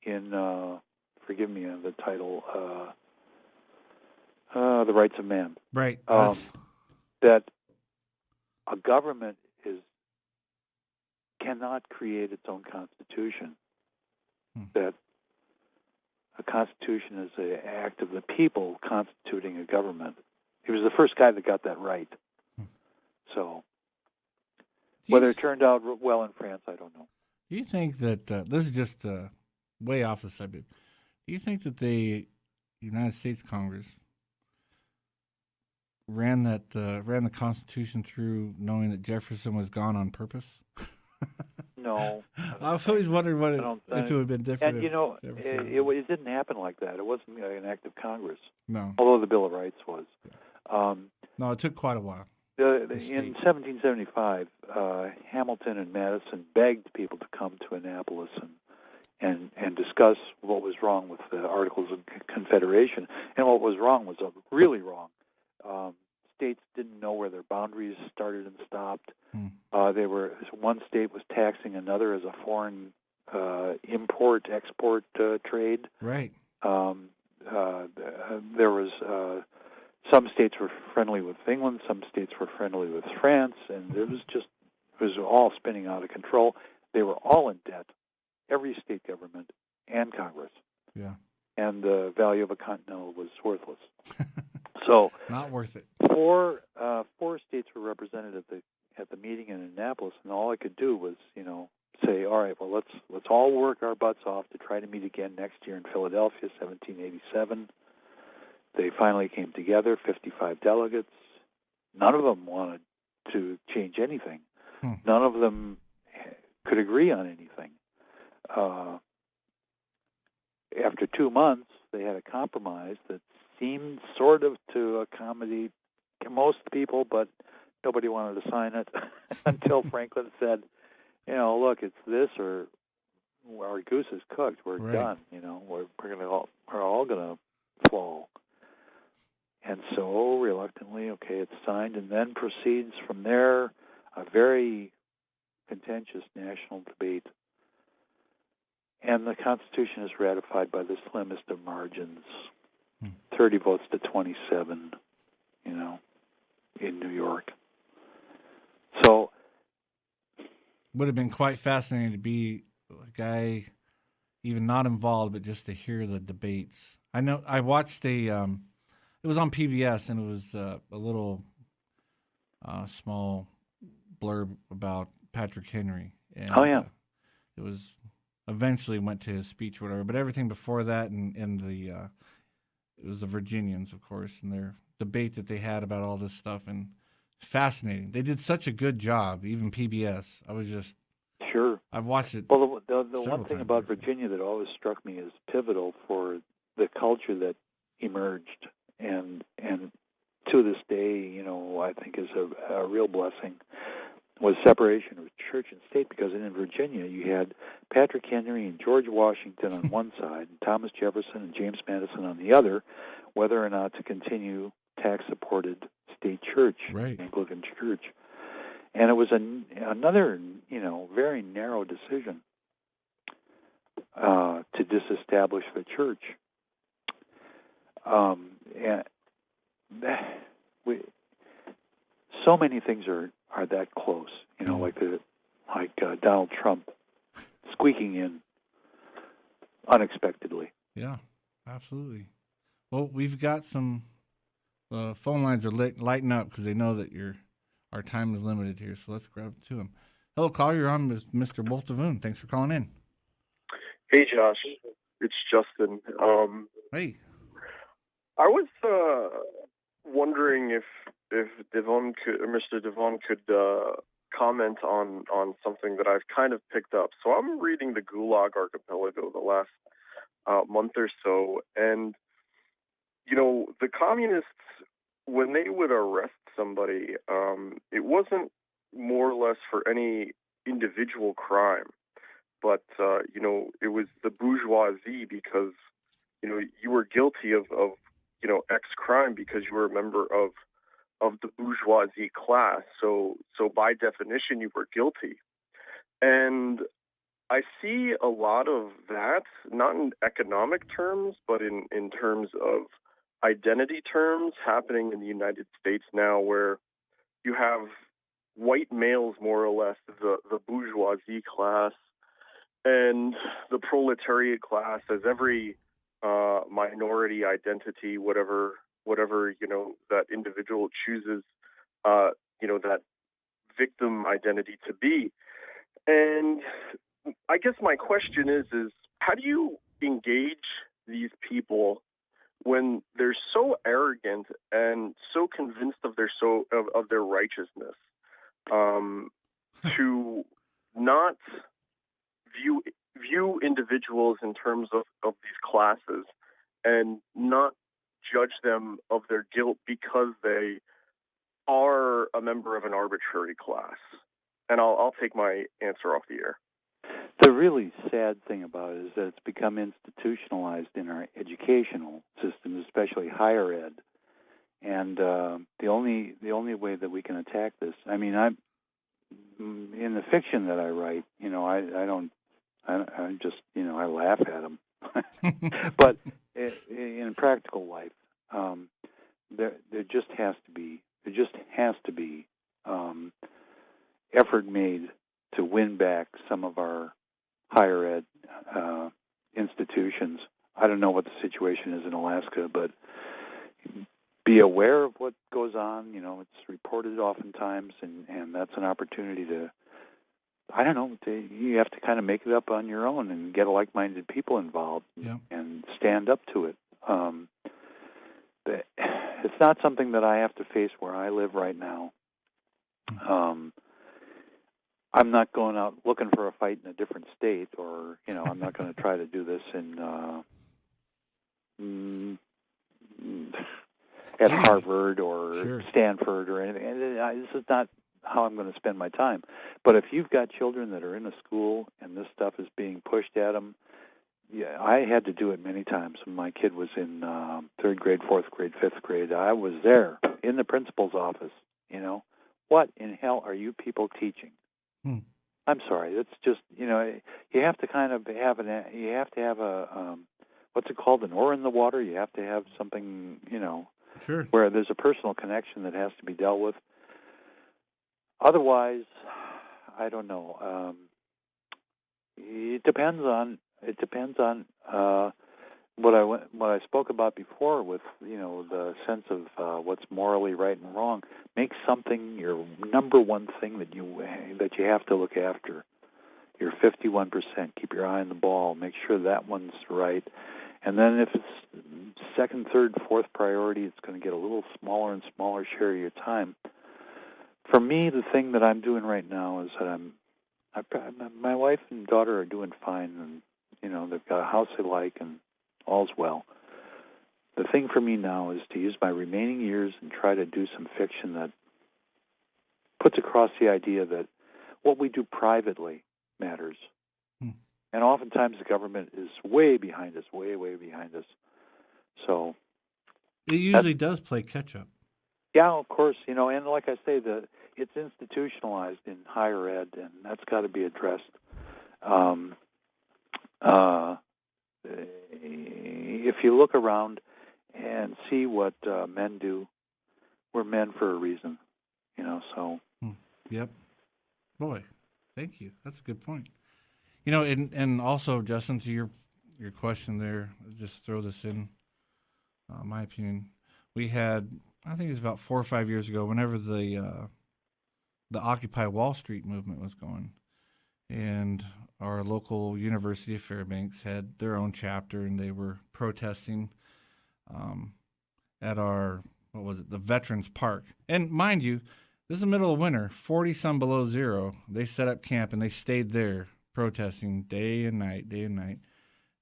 in forgive me the title, The Rights of Man. Right. That a government cannot create its own constitution. That a constitution is an act of the people constituting a government. He was the first guy that got that right. So, whether it turned out well in France, I don't know. Do you think that this is just way off the subject? Do you think that the United States Congress ran the Constitution through knowing that Jefferson was gone on purpose? No. I've always wondered if it would have been different. And it didn't happen like that. It wasn't an act of Congress. No. Although the Bill of Rights was. No, it took quite a while. In 1775, Hamilton and Madison begged people to come to Annapolis and discuss what was wrong with the Articles of Confederation. And what was wrong was really wrong. States didn't know where their boundaries started and stopped. One state was taxing another as a foreign import-export trade. Right. There was some states were friendly with England, some states were friendly with France, and it was all spinning out of control. They were all in debt, every state government and Congress. Yeah. And the value of a continental was worthless. So not worth it. Four states were represented at the meeting in Annapolis, and all I could do was, say, all right, well, let's all work our butts off to try to meet again next year in Philadelphia, 1787. They finally came together, 55 delegates. None of them wanted to change anything. None of them could agree on anything. After 2 months, they had a compromise that seemed sort of to accommodate most people, but nobody wanted to sign it until Franklin said, look, it's this or our goose is cooked. We're done. We're all going to fall. And so, reluctantly, okay, it's signed, and then proceeds from there a very contentious national debate. And the Constitution is ratified by the slimmest of margins, 30 votes to 27, in New York. So, would have been quite fascinating to be a guy, even not involved, but just to hear the debates. I know I watched it was on PBS, and it was a little small blurb about Patrick Henry. And, it was eventually went to his speech or whatever, but everything before that and it was the Virginians, of course, and their debate that they had about all this stuff, and fascinating. They did such a good job, even PBS. I was just... Sure. I've watched it. Well, the one thing times, about Virginia that always struck me as pivotal for the culture that emerged, and to this day, I think is a real blessing, was separation of church and state. Because in Virginia, you had Patrick Henry and George Washington on one side, and Thomas Jefferson and James Madison on the other, whether or not to continue tax-supported state church, Anglican church. And it was another, very narrow decision to disestablish the church. So many things are that close, like Donald Trump squeaking in unexpectedly. Yeah, absolutely. Well, we've got some phone lines are lighting up because they know that our time is limited here, so let's grab to him. Hello, caller. You're on with Mr. Wolf Devoon. Thanks for calling in. Hey, Josh. It's Justin. Hey. I was wondering if Devoon could, or Mr. Devoon could comment on something that I've kind of picked up. So I'm reading the Gulag Archipelago the last month or so, and the communists, when they would arrest somebody, it wasn't more or less for any individual crime, but it was the bourgeoisie, because you were guilty of X crime because you were a member of the bourgeoisie class. So by definition, you were guilty. And I see a lot of that, not in economic terms, but in terms of identity terms, happening in the United States now, where you have white males, more or less, the bourgeoisie class, and the proletariat class as every minority identity, whatever that individual chooses, that victim identity to be. And I guess my question is how do you engage these people when they're so arrogant and so convinced of their righteousness, to not view individuals in terms of these classes and not judge them of their guilt because they are a member of an arbitrary class? And I'll take my answer off the air. The really sad thing about it is that it's become institutionalized in our educational systems, especially higher ed. And the only way that we can attack this, I mean, I'm in the fiction that I write, I laugh at them. But in practical life, there just has to be effort made to win back some of our higher ed institutions. I don't know what the situation is in Alaska, but be aware of what goes on. It's reported oftentimes, and that's an opportunity to, you have to kind of make it up on your own and get like-minded people involved and stand up to it. It's not something that I have to face where I live right now. I'm not going out looking for a fight in a different state, or, I'm not going to try to do this at Harvard or Stanford or anything. This is not how I'm going to spend my time. But if you've got children that are in a school and this stuff is being pushed at them, yeah, I had to do it many times when my kid was in third grade, fourth grade, fifth grade. I was there in the principal's office. What in hell are you people teaching? I'm sorry. It's just you have to kind of have a what's it called, an oar in the water. You have to have something Sure. where there's a personal connection that has to be dealt with. Otherwise, I don't know. It depends on what I spoke about before with the sense of what's morally right and wrong. Make something your number one thing that you have to look after. Your 51%. Keep your eye on the ball. Make sure that one's right. And then if it's second, third, fourth priority, it's going to get a little smaller and smaller share of your time. For me, the thing that I'm doing right now is that my wife and daughter are doing fine, and they've got a house they like, and all's well. The thing for me now is to use my remaining years and try to do some fiction that puts across the idea that what we do privately matters. And oftentimes the government is way behind us, way, way behind us. So it usually does play catch up. Yeah, of course, and like I say, it's institutionalized in higher ed, and that's got to be addressed. If you look around and see what men do, we're men for a reason, so. Yep. Boy, thank you. That's a good point. And also, Justin, to your question there, I'll just throw this in, my opinion. We had, I think it was about 4 or 5 years ago, whenever the Occupy Wall Street movement was going, and our local University of Fairbanks had their own chapter, and they were protesting at our, the Veterans Park. And mind you, this is the middle of winter, 40-some below zero. They set up camp, and they stayed there protesting day and night.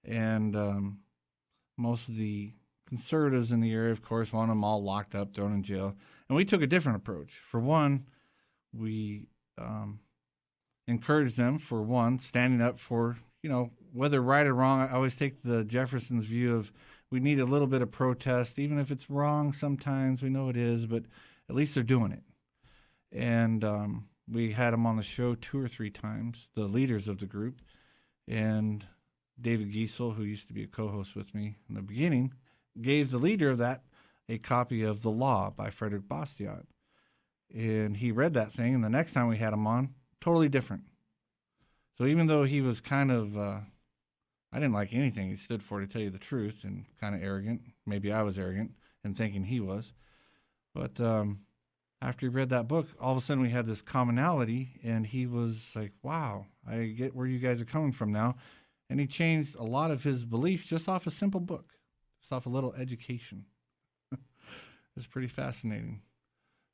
And most of the conservatives in the area, of course, want them all locked up, thrown in jail. And we took a different approach. For one, we encouraged them, standing up for, whether right or wrong. I always take the Jefferson's view of we need a little bit of protest, even if it's wrong sometimes. We know it is, but at least they're doing it. And we had them on the show 2 or 3 times, the leaders of the group. And David Giesel, who used to be a co-host with me in the beginning, gave the leader of that a copy of The Law by Frederick Bastiat. And he read that thing, and the next time we had him on, totally different. So even though he was kind of, I didn't like anything he stood for, to tell you the truth, and kind of arrogant. Maybe I was arrogant in thinking he was. But after he read that book, all of a sudden we had this commonality, and he was like, wow, I get where you guys are coming from now. And he changed a lot of his beliefs just off a simple book, just off a little education. It's pretty fascinating.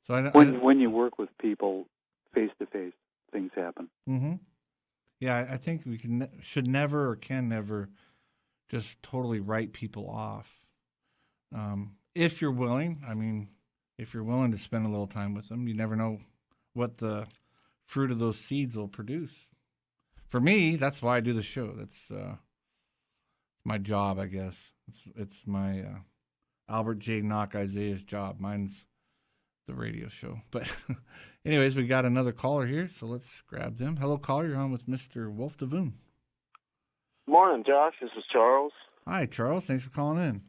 So when you work with people face to face, things happen. Mm-hmm. Yeah, I think we should never or can never just totally write people off. If you're willing, if you're willing to spend a little time with them, you never know what the fruit of those seeds will produce. For me, that's why I do the show. That's my job, I guess. It's my Albert J. Nock Isaiah's job. Mine's the radio show. But anyways, we got another caller here, so let's grab them. Hello, caller. You're on with Mr. Wolf Devoon. Morning, Josh. This is Charles. Hi, Charles. Thanks for calling in.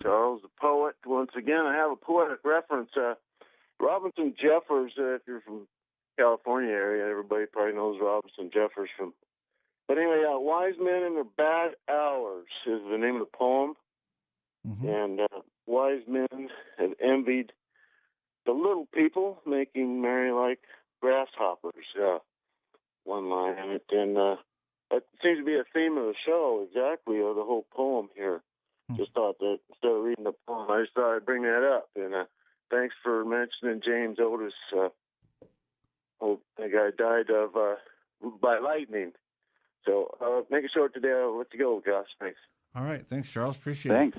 Charles, the poet. Once again, I have a poetic reference. Robinson Jeffers, if you're from California area, everybody probably knows Robinson Jeffers from. But anyway, Wise Men in Their Bad Hours is the name of the poem. Mm-hmm. And wise men have envied the little people, making merry like grasshoppers. One line in it. And it seems to be a theme of the show, exactly, of the whole poem here. Just thought that instead of reading the poem, I just thought I'd bring that up. And thanks for mentioning James Otis. The guy died of by lightning. So make it short today. I'll let you go, Josh. Thanks. All right. Thanks, Charles. Appreciate it. Thanks.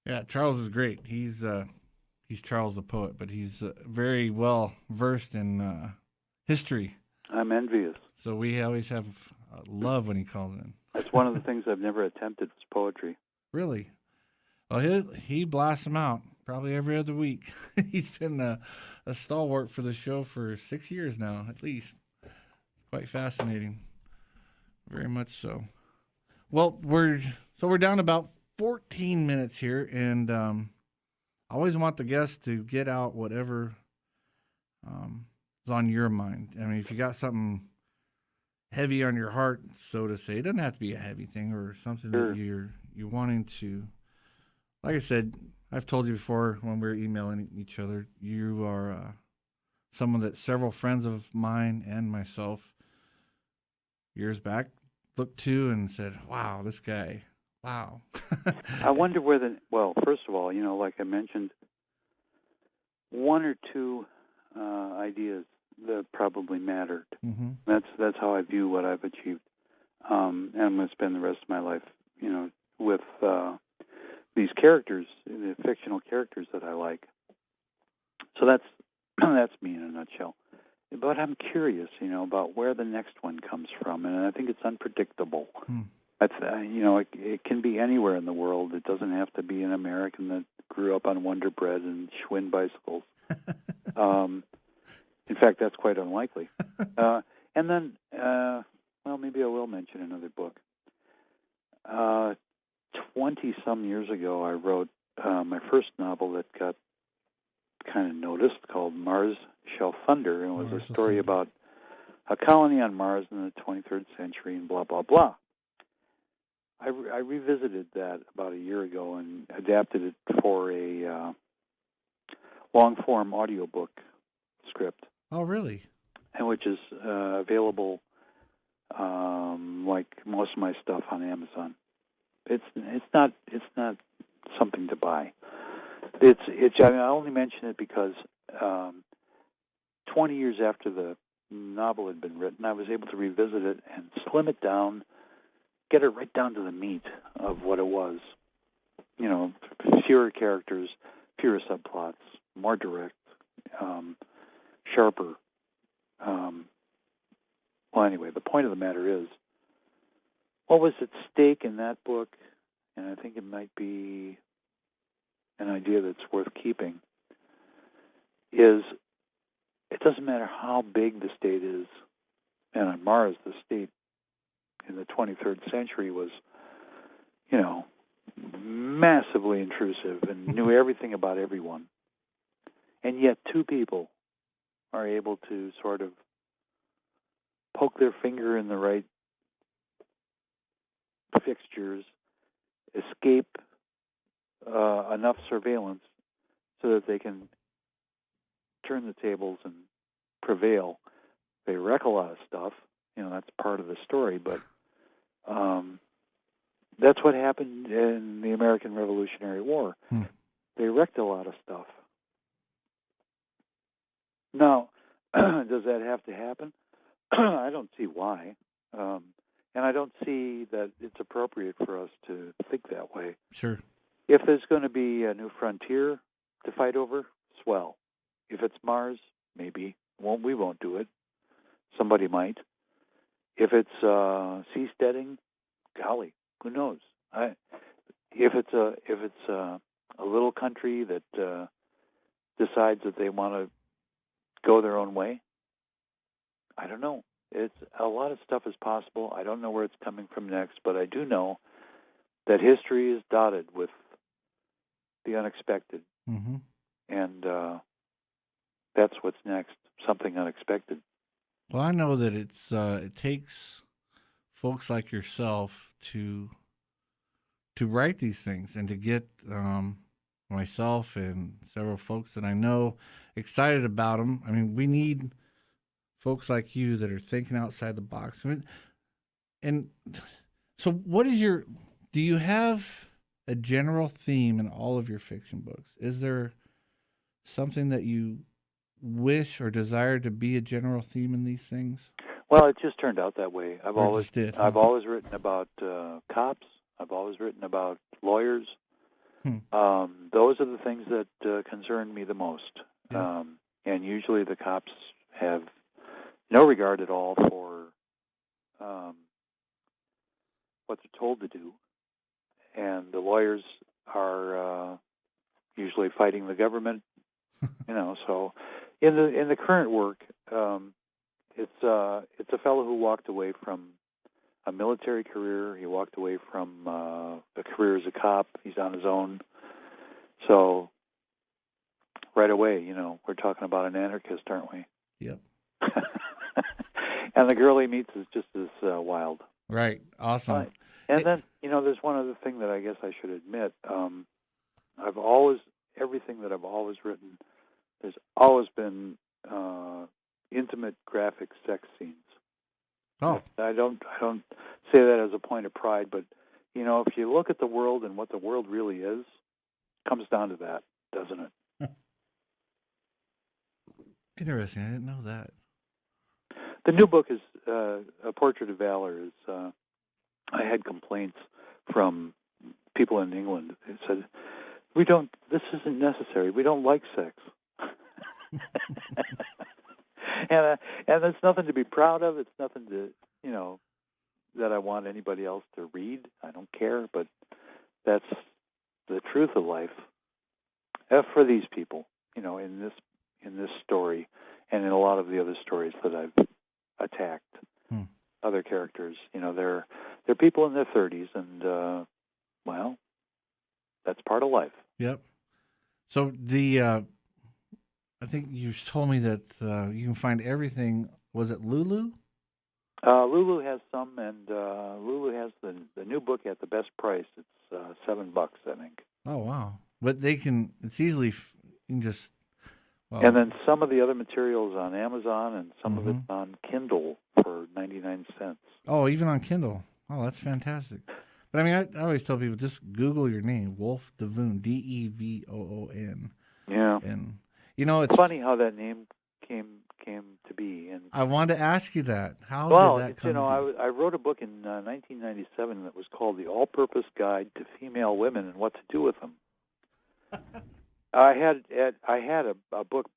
Yeah, Charles is great. He's Charles the poet, but he's very well versed in history. I'm envious. So we always have love when he calls in. That's one of the things I've never attempted is poetry. Really? Well, he blasts them out probably every other week. He's been a stalwart for the show for 6 years now, at least. It's quite fascinating. Very much so. Well, we're down about 14 minutes here, and I always want the guests to get out whatever is on your mind. I mean, if you got something heavy on your heart, so to say, it doesn't have to be a heavy thing or something that you're wanting to. Like I said, I've told you before when we were emailing each other, you are someone that several friends of mine and myself years back looked to and said, wow, this guy, wow. I wonder well, first of all, like I mentioned, one or two ideas that probably mattered. Mm-hmm. That's how I view what I've achieved. And I'm going to spend the rest of my life, with these characters, the fictional characters that I like. So that's me in a nutshell. But I'm curious, about where the next one comes from, and I think it's unpredictable. That's it can be anywhere in the world. It doesn't have to be an American that grew up on Wonder Bread and Schwinn bicycles. In fact, that's quite unlikely. And then, maybe I will mention another book. 20-some years ago, I wrote my first novel that got kind of noticed, called Mars Shall Thunder, and it was a story about a colony on Mars in the 23rd century and blah, blah, blah. I revisited that about a year ago and adapted it for a long-form audiobook script. Oh, really? And which is available, like most of my stuff, on Amazon. It's not something to buy. I only mention it because 20 years after the novel had been written, I was able to revisit it and slim it down, get it right down to the meat of what it was. Fewer characters, fewer subplots, more direct, sharper. Well, anyway, the point of the matter is, what was at stake in that book, and I think it might be an idea that's worth keeping, is it doesn't matter how big the state is, and on Mars, the state in the 23rd century was, massively intrusive and knew everything about everyone. And yet two people are able to sort of poke their finger in the right fixtures, escape enough surveillance so that they can turn the tables and prevail. They wreck a lot of stuff. That's part of the story, but that's what happened in the American Revolutionary War. They wrecked a lot of stuff. Now, does that have to happen? I don't see why. And I don't see that it's appropriate for us to think that way. Sure. If there's going to be a new frontier to fight over, swell. If it's Mars, maybe. We won't do it. Somebody might. If it's seasteading, golly, who knows? If it's a little country that decides that they want to go their own way, I don't know. It's a lot of stuff is possible. I don't know where it's coming from next, but I do know that history is dotted with the unexpected, and that's what's next. Something unexpected. Well, I know that it takes folks like yourself to write these things and to get myself and several folks that I know excited about them. I mean, we need folks like you that are thinking outside the box. I mean, and so do you have a general theme in all of your fiction books? Is there something that you wish or desire to be a general theme in these things? Well, it just turned out that way. I've Or always just did, huh? I've always written about cops. I've always written about lawyers. Those are the things that concern me the most. Yeah. And usually the cops have no regard at all for what they're told to do, and the lawyers are usually fighting the government. So in the current work, it's a fellow who walked away from a military career. He walked away from a career as a cop. He's on his own. So right away, we're talking about an anarchist, aren't we? Yep. And the girl he meets is just as wild. Right. Awesome. And then, there's one other thing that I guess I should admit. Everything that I've always written, there's always been intimate graphic sex scenes. Oh. I don't say that as a point of pride, but, if you look at the world and what the world really is, it comes down to that, doesn't it? Interesting. I didn't know that. The new book is A Portrait of Valor. I had complaints from people in England. They said, this isn't necessary. We don't like sex. and it's nothing to be proud of. It's nothing to, that I want anybody else to read. I don't care, but that's the truth of life. For these people, in this story, and in a lot of the other stories that I've attacked, other characters, they're people in their 30s, and that's part of life. Yep. So I think you told me that you can find everything. Was it Lulu? Lulu has some, and Lulu has the new book at the best price. It's $7, I think. Oh wow! But it's easily you can just. Well, and then some of the other materials on Amazon, and some of it's on Kindle for 99 cents. Oh, even on Kindle. Oh, that's fantastic. But I mean, I always tell people, just Google your name, Wolf Devoon, Devoon. Yeah. And it's funny how that name came to be. And I wanted to ask you that. How did that come to be? I wrote a book in 1997 that was called The All-Purpose Guide to Female Women and What to Do with Them. I had a book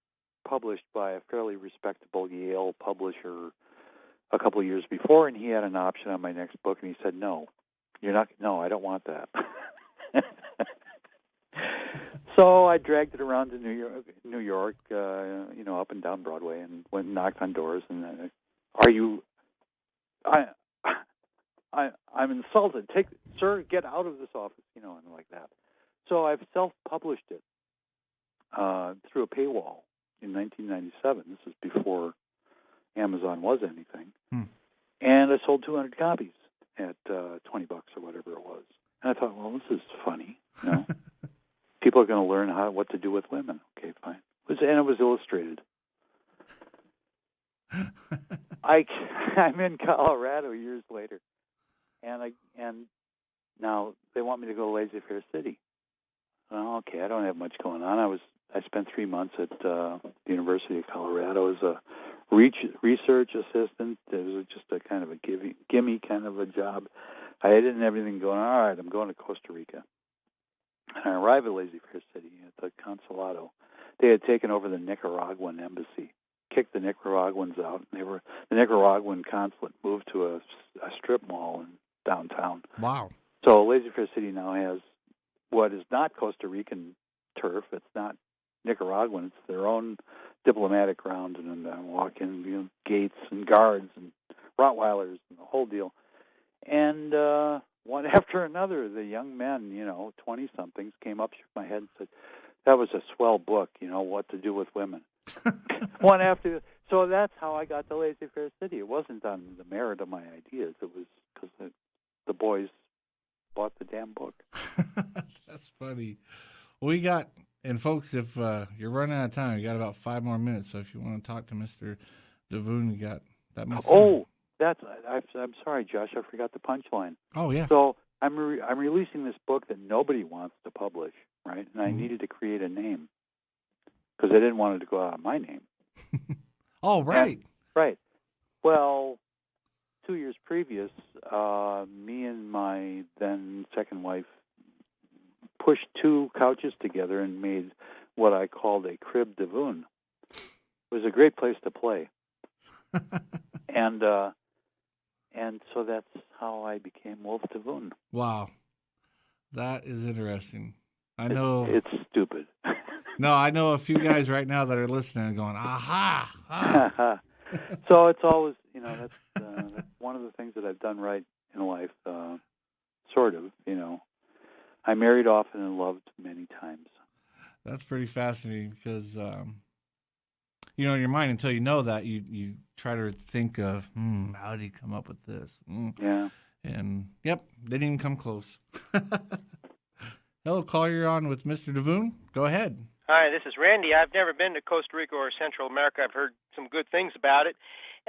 published by a fairly respectable Yale publisher a couple of years before, and he had an option on my next book, and he said, "No, I don't want that." So I dragged it around to New York, up and down Broadway, and went and knocked on doors. And I'm insulted. Sir, get out of this office, and like that. So I've self-published it through a paywall in 1997. This is before Amazon was anything, and I sold 200 copies at $20 or whatever it was. And I thought, well, this is funny, People are going to learn what to do with women. Okay, fine. And it was illustrated. I'm in Colorado years later, and now they want me to go to Laissez-Faire City. Well, okay, I don't have much going on. I spent 3 months at the University of Colorado as a research assistant. It was just a kind of a gimme kind of a job. I didn't have anything going on. All right, I'm going to Costa Rica. And I arrived at Laissez-Faire City at the Consulado. They had taken over the Nicaraguan embassy, kicked the Nicaraguans out. And the Nicaraguan consulate moved to a strip mall in downtown. Wow. So Laissez-Faire City now has what is not Costa Rican turf. It's not Nicaraguan. It's their own diplomatic ground. And I walk in, gates and guards and Rottweilers and the whole deal. And one after another, the young men, 20-somethings, came up, shook my head, and said, "That was a swell book, What to Do with Women." One after. So that's how I got to Laissez-Faire City. It wasn't on the merit of my ideas. It was because the boys bought the damn book. That's funny. And folks, if you're running out of time, you got about 5 more minutes. So if you want to talk to Mr. Devoon, you got that much time. Oh, I'm sorry, Josh. I forgot the punchline. Oh, yeah. So I'm releasing this book that nobody wants to publish, right? And I needed to create a name because I didn't want it to go out of my name. Oh, right. Right. Well, 2 years previous, me and my then second wife pushed 2 couches together and made what I called a crib Devoon. It was a great place to play. and so that's how I became Wolf Devoon. Wow, that is interesting. I know it's stupid. No, I know a few guys right now that are listening and going, aha. Ah. So it's always, that's one of the things that I've done right in life, sort of, I married often and loved many times. That's pretty fascinating because, in your mind, until you know that, you try to think of, how did he come up with this? Yeah. And, yep, didn't even come close. Hello, caller, you're on with Mr. Devoon. Go ahead. Hi, this is Randy. I've never been to Costa Rica or Central America. I've heard some good things about it.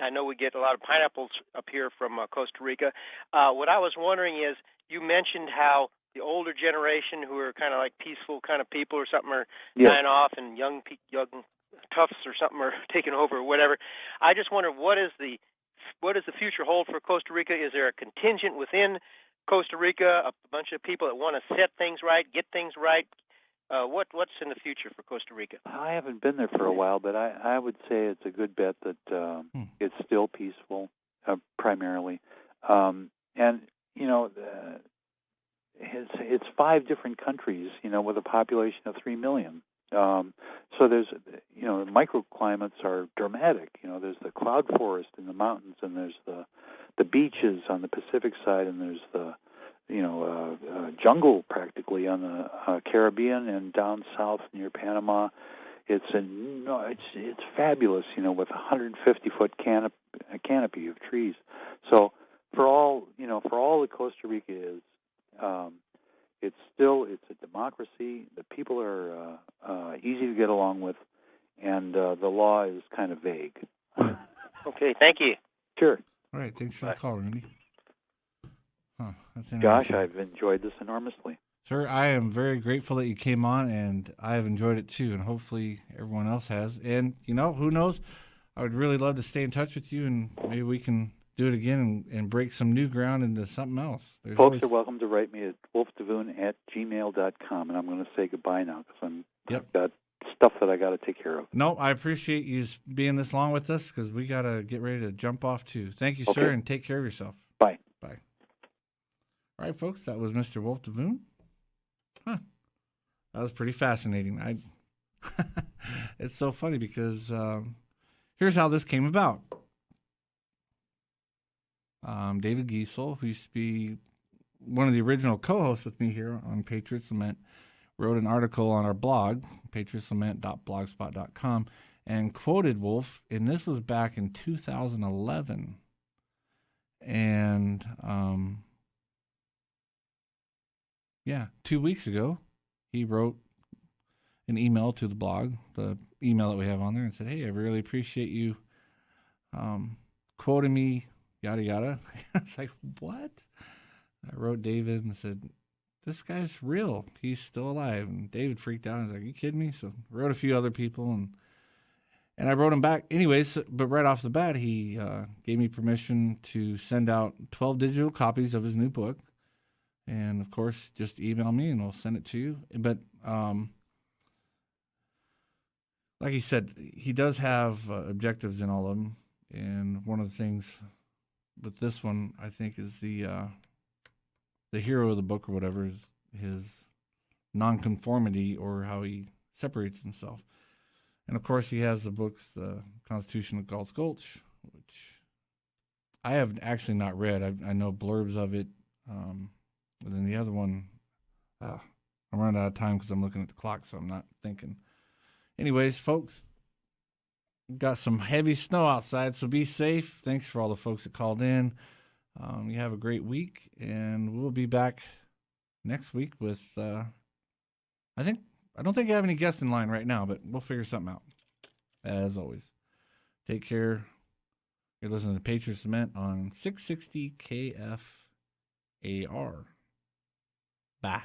I know we get a lot of pineapples up here from Costa Rica. What I was wondering is, you mentioned how the older generation, who are kind of like peaceful kind of people or something, are dying off, and young toughs or something are taking over or whatever. I just wonder, what does the future hold for Costa Rica? Is there a contingent within Costa Rica, a bunch of people that want to set things right, get things right? What's in the future for Costa Rica? I haven't been there for a while, but I would say it's a good bet that it's still peaceful, primarily. It's 5 different countries, with a population of 3 million. So there's, microclimates are dramatic. There's the cloud forest in the mountains, and there's the beaches on the Pacific side, and there's the jungle practically on the Caribbean, and down south near Panama. It's fabulous, with 150-foot canopy of trees. So for all that Costa Rica is, it's a democracy. The people are easy to get along with, and the law is kind of vague. Okay, thank you. Sure. All right, thanks for the call, Randy. That's Josh, I've enjoyed this enormously. Sir, I am very grateful that you came on, and I have enjoyed it too, and hopefully everyone else has. And, who knows? I would really love to stay in touch with you, and maybe we can do it again and break some new ground into something else. Folks are welcome to write me at wolfdevoon@gmail.com, and I'm going to say goodbye now because I've got stuff that I got to take care of. No, I appreciate you being this long with us because we got to get ready to jump off too. Thank you, sir, and take care of yourself. Bye. Bye. All right, folks, that was Mr. Wolf Devoon. That was pretty fascinating. It's so funny because here's how this came about. David Giesel, who used to be one of the original co-hosts with me here on Patriot Lament, wrote an article on our blog, patriotslament.blogspot.com, and quoted Wolf, and this was back in 2011. And 2 weeks ago, he wrote an email to the blog, the email that we have on there, and said, hey, I really appreciate you quoting me, yada, yada. I was like, what? I wrote David and said, this guy's real. He's still alive. And David freaked out. I was like, are you kidding me? So I wrote a few other people, and I wrote him back. Anyways, but right off the bat, he gave me permission to send out 12 digital copies of his new book. And, of course, just email me and I'll send it to you. But like he said, he does have objectives in all of them. And one of the things with this one, I think, is the hero of the book or whatever is his nonconformity, or how he separates himself. And, of course, he has the books, The Constitution of Galt's Gulch, which I have actually not read. I know blurbs of it. And then the other one, I'm running out of time because I'm looking at the clock, so I'm not thinking. Anyways, folks, got some heavy snow outside, so be safe. Thanks for all the folks that called in. You have a great week, and we'll be back next week with, I don't think I have any guests in line right now, but we'll figure something out, as always. Take care. You're listening to Patriot Cement on 660 KFAR. Bye.